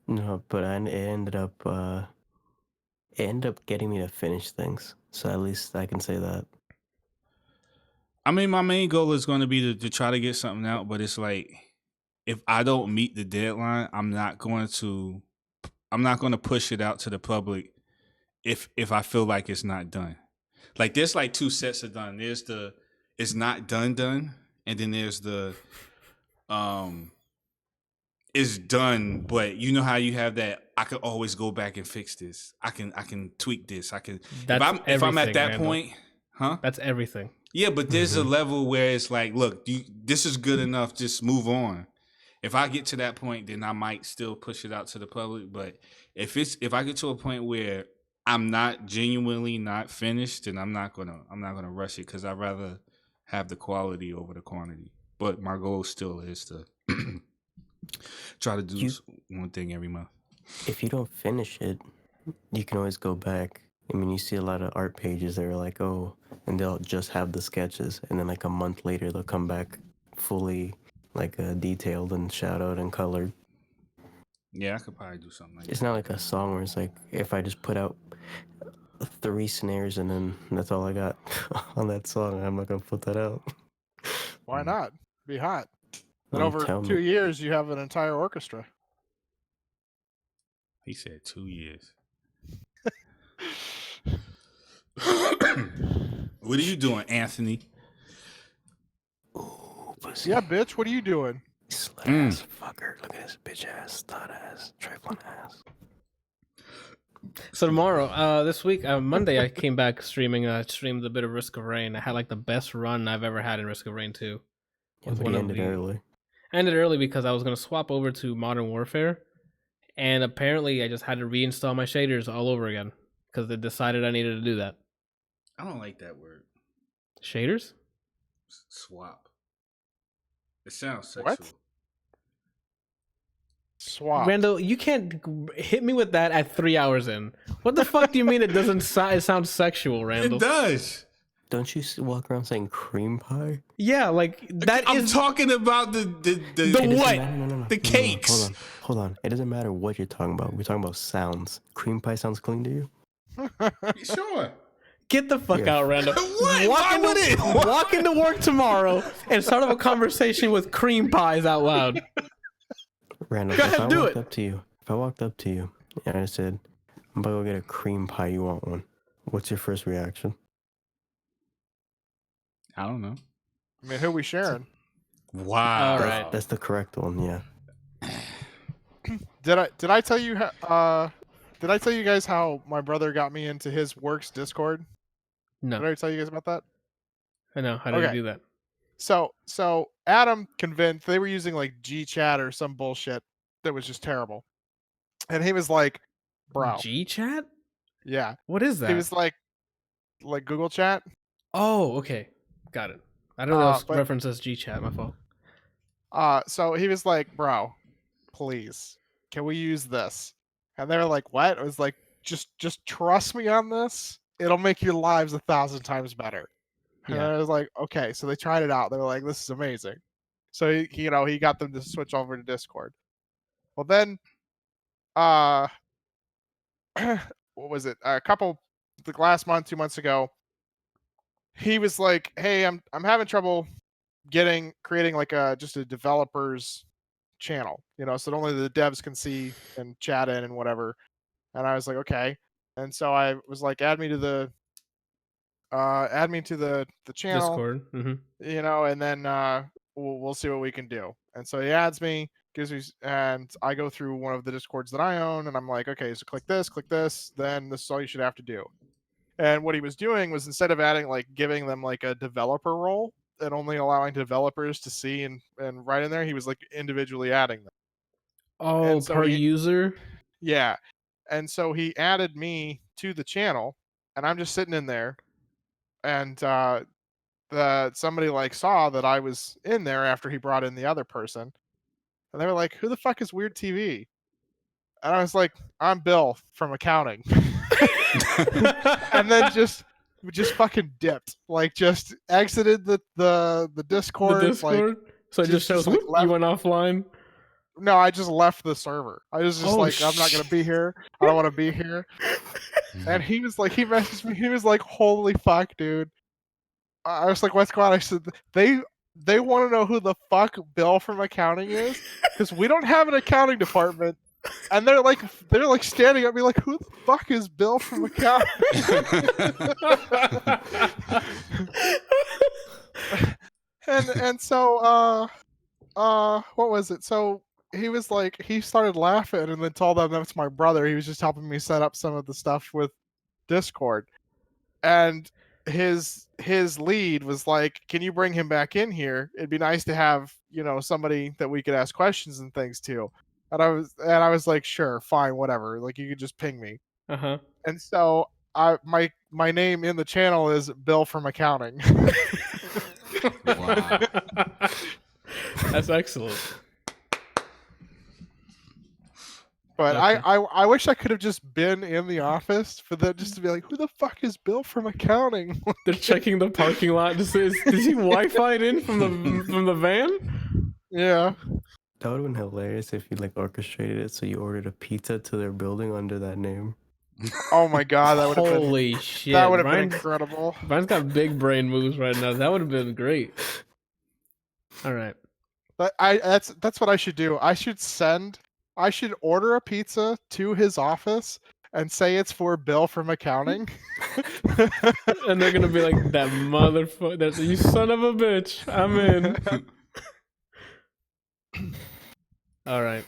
S3: No, but it ended up getting me to finish things. So at least I can say that.
S4: I mean, my main goal is going to be to try to get something out, but it's like if I don't meet the deadline, I'm not going to push it out to the public if I feel like it's not done. Like there's like 2 sets of done. There's the it's not done, and then there's the it's done, but you know how you have that I can always go back and fix this. I can tweak this. I can if I'm at that
S1: Randall.
S4: point, huh?
S1: That's everything.
S4: Yeah, but there's a level where it's like, look, this is good enough. Just move on. If I get to that point, then I might still push it out to the public. But if I get to a point where I'm not genuinely not finished, then I'm not gonna rush it because I'd rather have the quality over the quantity. But my goal still is to try to do one thing every month.
S3: If you don't finish it, you can always go back. I mean, you see a lot of art pages that are like, oh, and they'll just have the sketches, and then like a month later, they'll come back fully like detailed and shadowed and colored.
S4: Yeah, I could probably do something like that.
S3: It's not like a song where it's like, if I just put out 3 snares and then that's all I got on that song, I'm not gonna put that out.
S2: Why not? Be hot. And
S3: Don't
S2: over
S3: tell
S2: 2
S3: me.
S2: years, you have an entire orchestra.
S4: He said 2 years. What are you doing, Anthony?
S3: Ooh, pussy.
S2: Yeah, bitch. What are you doing?
S3: Slut ass fucker. Look at this bitch ass, thought ass, trifling ass.
S1: So tomorrow, this week, Monday, I came back streaming. I streamed a bit of Risk of Rain. I had like the best run I've ever had in Risk of Rain 2.
S3: Yeah, but he ended early.
S1: I ended early because I was going to swap over to Modern Warfare. And apparently I just had to reinstall my shaders all over again because they decided I needed to do that.
S4: I don't like that word.
S1: Shaders?
S4: Swap. It sounds sexual.
S2: What? Swap.
S1: Randall, you can't hit me with that at 3 hours in. What the fuck do you mean it doesn't it sounds sexual, Randall?
S4: It does.
S3: Don't you walk around saying cream pie?
S1: Yeah, like that
S4: I'm
S1: is
S4: talking about the
S1: what?
S3: No.
S4: The cakes.
S3: Hold on. It doesn't matter what you're talking about. We're talking about sounds. Cream pie sounds clean to you?
S4: Sure.
S1: Get the fuck out, Randall.
S4: What? Why would it?
S1: Walk into work tomorrow and start up a conversation with cream pies out loud.
S3: Randall,
S1: Go
S3: if
S1: ahead,
S3: I
S1: do
S3: walked
S1: it.
S3: up to you, if I walked up to you and I said, I'm about to go get a cream pie, you want one? What's your first reaction?
S4: I don't know.
S2: I mean, who we sharing?
S4: Wow.
S1: All right.
S3: That's the correct one, yeah.
S2: Did I tell you did I tell you guys how my brother got me into his work's Discord?
S1: No,
S2: Did I tell you guys about that?
S1: I know. How do you
S2: Okay.
S1: do that?
S2: So Adam convinced they were using like G-Chat or some bullshit that was just terrible, and he was like, "Bro,
S1: G chat?
S2: yeah."
S1: What is that?
S2: He was like Google Chat.
S1: Oh, okay, got it. I don't know.
S2: But-
S1: Reference as G chat. My fault.
S2: So he was like, "Bro, please, can we use this?" And they were like, "What?" I was like, "Just trust me on this. It'll make your lives 1,000 times better." And
S1: Yeah.
S2: I was like, "Okay." So they tried it out. They were like, "This is amazing." So he got them to switch over to Discord. Well, then, what was it? The last month, 2 months ago, he was like, "Hey, I'm having trouble creating like just a developer's channel, so that only the devs can see and chat in and whatever." And I was like, "Okay." And so I was like, "Add me to the channel,
S1: Discord.
S2: and then we'll see what we can do." And so he adds me, and I go through one of the Discords that I own, and I'm like, "Okay, so click this, then this is all you should have to do." And what he was doing was, instead of giving them like a developer role and only allowing developers to see and write in there, he was like individually adding them.
S1: Oh,
S2: And so
S1: per user.
S2: Yeah. And so he added me to the channel, and I'm just sitting in there, and somebody saw that I was in there after he brought in the other person, and they were like, "Who the fuck is Weird TV?" And I was like, "I'm Bill from accounting." And then just fucking dipped, just exited the Discord.
S1: The Discord. So it just shows
S2: like,
S1: whoop, you went offline.
S2: No, I just left the server. I was just I'm not gonna be here. I don't want to be here. And he was like, he messaged me. He was like, "Holy fuck, dude!" I was like, "What's going on?" I said, "They want to know who the fuck Bill from accounting is, because we don't have an accounting department." And they're like standing at me like, "Who the fuck is Bill from accounting?" and so what was it? So he was like, he started laughing and then told them that's my brother. He was just helping me set up some of the stuff with Discord. And his lead was like, "Can you bring him back in here? It'd be nice to have, somebody that we could ask questions and things to." And I was like, "Sure, fine, whatever. Like, you could just ping me."
S1: Uh-huh.
S2: And so my name in the channel is Bill from accounting.
S4: Wow.
S1: That's excellent.
S2: But
S1: Okay.
S2: I wish I could have just been in the office for them just to be like, "Who the fuck is Bill from accounting?"
S1: They're checking the parking lot to see, is he Wi-Fi'd in from the van?
S2: Yeah.
S3: That would have been hilarious if you orchestrated it so you ordered a pizza to their building under that name.
S2: Oh my god, that would have been
S1: Holy shit.
S2: that would have been
S1: Ryan's-
S2: incredible.
S1: Ryan's got big brain moves right now. That would have been great. All right.
S2: But that's what I should do. I should order a pizza to his office and say it's for Bill from accounting.
S1: And they're gonna be like, "That motherfucker, you son of a bitch, I'm in." All right.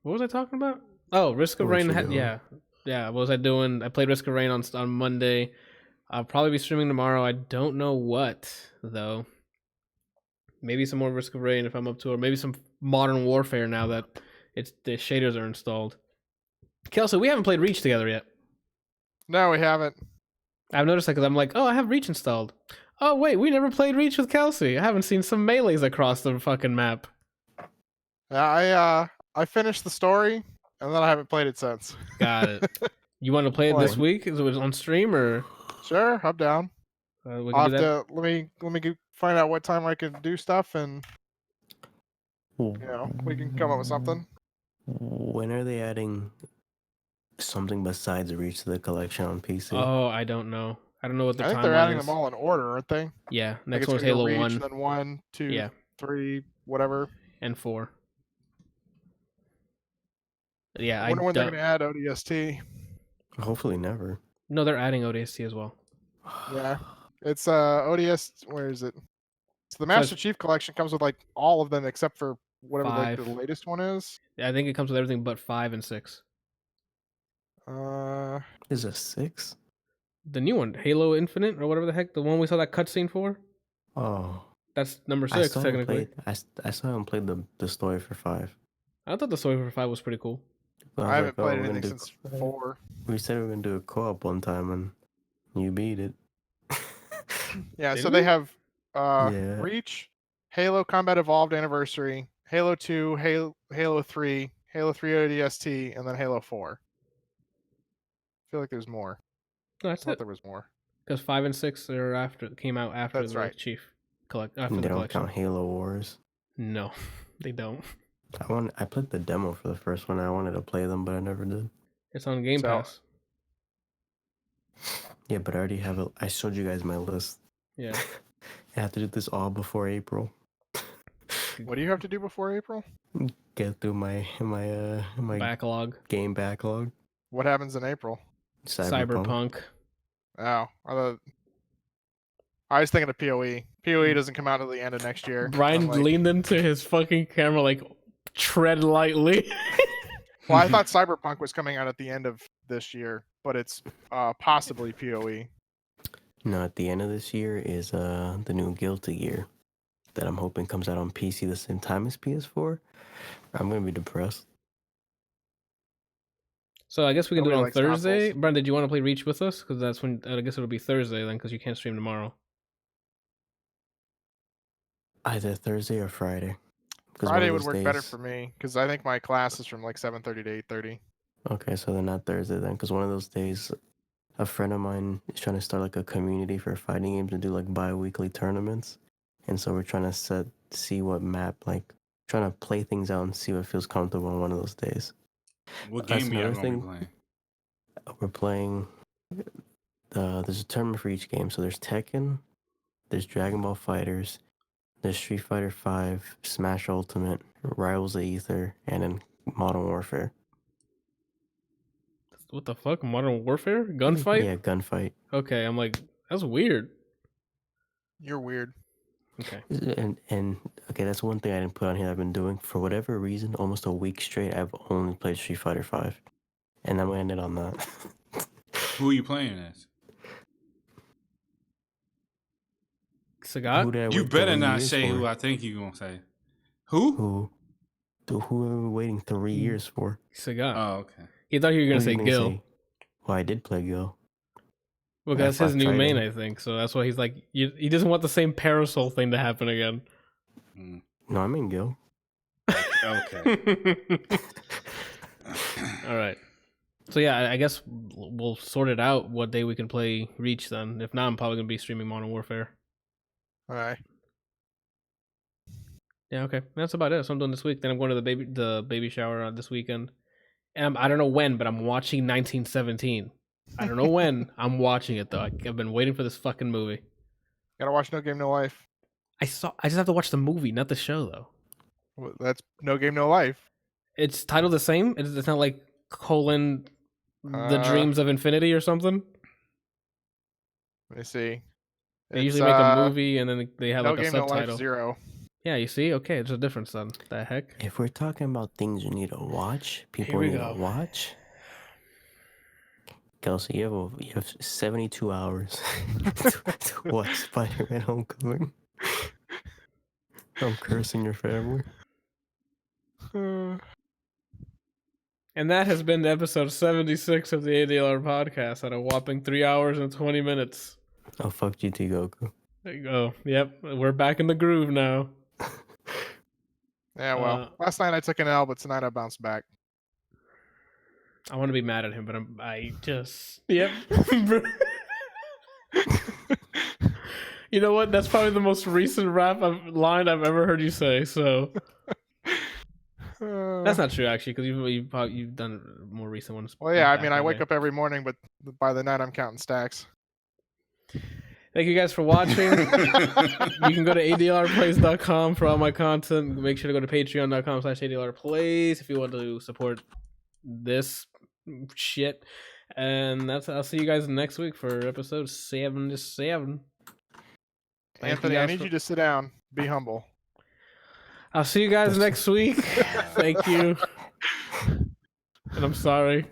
S1: What was I talking about? Oh, Risk of
S3: What
S1: Rain.
S3: you doing?
S1: Yeah. What was I doing? I played Risk of Rain on Monday. I'll probably be streaming tomorrow. I don't know what though. Maybe some more Risk of Rain if I'm up to it. Or maybe some Modern Warfare now that the shaders are installed. Kelsey, we haven't played Reach together yet.
S2: No, we haven't.
S1: I've noticed that because I'm like, oh, I have Reach installed. Oh wait, we never played Reach with Kelsey. I haven't seen some melees across the fucking map.
S2: Yeah, I finished the story and then I haven't played it since.
S1: Got it. You want to play it this week? Is it on stream or?
S2: Sure, I'm down.
S1: We
S2: I'll
S1: can do
S2: have
S1: that.
S2: to let me find out what time I can do stuff, and we can come up with something.
S3: When are they adding something besides Reach to the collection on PC?
S1: Oh, I don't know. I don't know what the
S2: I think
S1: timeline
S2: they're adding
S1: is.
S2: them all in order, aren't they?
S1: Yeah,
S2: Like
S1: next
S2: it's
S1: one's
S2: gonna go
S1: Halo
S2: Reach,
S1: 1.
S2: and then 1, 2,
S1: Yeah.
S2: 3, whatever.
S1: And 4. Yeah,
S2: I wonder when they're gonna add ODST.
S3: Hopefully never.
S1: No, they're adding ODST as well.
S2: Yeah, it's ODS. Where is it? So the Master Chief Collection comes with like all of them except for whatever like the
S1: 5.
S2: latest one is.
S1: I think it comes with everything but 5 and 6.
S3: Is it 6?
S1: The new one, Halo Infinite or whatever the heck, the one we saw that cutscene for.
S3: Oh,
S1: That's number 6 technically.
S3: I still haven't played the story for 5.
S1: I thought the story for 5 was pretty cool.
S3: But
S2: I haven't played
S3: we're gonna
S2: anything since 4.
S3: We said we were gonna do a co-op one time, and you beat it.
S2: Yeah,
S1: Did
S2: so
S1: we?
S2: they have
S3: Yeah.
S2: Reach, Halo Combat Evolved Anniversary, Halo 2, Halo 3, Halo 3 ODST, and then Halo 4. I feel like there's more.
S1: No,
S2: I
S1: that's
S2: thought
S1: it.
S2: there was more.
S1: Because 5 and 6 came out after
S2: That's
S1: the
S2: right.
S1: Chief after
S3: They
S1: the
S3: don't
S1: collection.
S3: count Halo Wars.
S1: No, they don't.
S3: I played the demo for the first one. I wanted to play them, but I never did.
S1: It's on Game Pass.
S3: Yeah, but I already have it. I showed you guys my list.
S1: Yeah.
S3: I have to do this all before April.
S2: What do you have to do before April?
S3: Get through my
S1: Backlog.
S3: game backlog.
S2: What happens in April?
S1: Cyberpunk.
S2: Oh, I was thinking of PoE. PoE doesn't come out until the end of next year.
S1: Brian leaned into his fucking camera like, tread lightly.
S2: Well, I thought Cyberpunk was coming out at the end of this year, but it's possibly PoE.
S3: No, at the end of this year is the new Guilty Gear that I'm hoping comes out on PC the same time as PS4. I'm gonna be depressed.
S1: So I guess we can do it
S2: Nobody
S1: on
S2: likes
S1: Thursday.
S2: consoles.
S1: Brian, did you want to play Reach with us? Because that's when I guess it'll be Thursday then, because you can't stream tomorrow.
S3: Either Thursday or Friday.
S2: Friday would work better for me because I think my class is from like 7:30 to 8:30.
S3: Okay, so then not Thursday then, because one of those days, a friend of mine is trying to start like a community for fighting games and do like bi-weekly tournaments, and so we're trying to see what map, like trying to play things out and see what feels comfortable on one of those days.
S4: What
S3: That's
S4: game are you
S3: another
S4: gonna be
S3: thing.
S4: playing?
S3: We're playing. There's a tournament for each game. So there's Tekken, there's Dragon Ball Fighters, there's Street Fighter 5, Smash Ultimate, Rivals of Ether, and then Modern Warfare.
S1: What the fuck? Modern Warfare? Gunfight?
S3: Yeah, gunfight.
S1: Okay, I'm like, that's weird.
S2: You're weird.
S1: Okay.
S3: And okay, that's one thing I didn't put on here. I've been doing for whatever reason almost a week straight. I've only played Street Fighter 5, and I'm gonna end it on that.
S4: Who are you playing as?
S1: Sagat?
S3: Who did I
S4: You
S3: wait
S4: better
S3: 3
S4: not
S3: years
S4: say
S3: for?
S4: who I think you're gonna say. Who?
S3: Who am I waiting 3 years for?
S1: Sagat.
S4: Oh, okay.
S1: He thought you were gonna
S3: Who are
S1: say
S3: you
S1: Gil.
S3: Well, I did play Gil.
S1: Well, that's his
S3: I've
S1: new
S3: tried
S1: main,
S3: him.
S1: I think. So that's why he's like, he doesn't want the same parasol thing to happen again.
S4: Mm.
S3: No, I'm in Gil.
S4: Okay.
S1: All right. So yeah, I guess we'll sort it out what day we can play Reach then. If not, I'm probably gonna be streaming Modern Warfare.
S2: All right.
S1: Yeah, okay. That's about it. So I'm doing this week. Then I'm going to the baby shower this weekend. And I don't know when, but I'm watching 1917. I don't know when. I'm watching it though. I've been waiting for this fucking movie.
S2: Gotta watch No Game No Life.
S1: I just have to watch the movie, not the show though.
S2: Well, that's No Game No Life.
S1: It's titled the same. It's not like the Dreams of Infinity or something.
S2: Let me see.
S1: They usually make a movie and then they have
S2: No
S1: like a
S2: Game No Life
S1: subtitle.
S2: 0.
S1: Yeah, you see? Okay, there's a difference then. The heck?
S3: If we're talking about things you need to watch, people
S1: we
S3: need
S1: go.
S3: to watch. Kelsey, you have 72 hours to watch Spider-Man: Homecoming. I'm cursing your family.
S1: And that has been episode 76 of the ADLR Podcast at a whopping 3 hours and 20 minutes.
S3: Oh, fuck GT Goku.
S1: There you go. Yep, we're back in the groove now.
S2: Yeah, well, last night I took an L, but tonight I bounced back.
S1: I want to be mad at him, but I just yep. You know what? That's probably the most recent line I've ever heard you say. So that's not true, actually, because you've done more recent ones.
S2: Well, yeah, I mean, I wake up every morning, but by the night I'm counting stacks.
S1: Thank you guys for watching. You can go to adlrplays.com for all my content. Make sure to go to patreon.com/adlrplays if you want to support this shit. And I'll see you guys next week for episode 77.
S2: Anthony, I need you to sit down. Be humble.
S1: I'll see you guys next week. Thank you. And I'm sorry.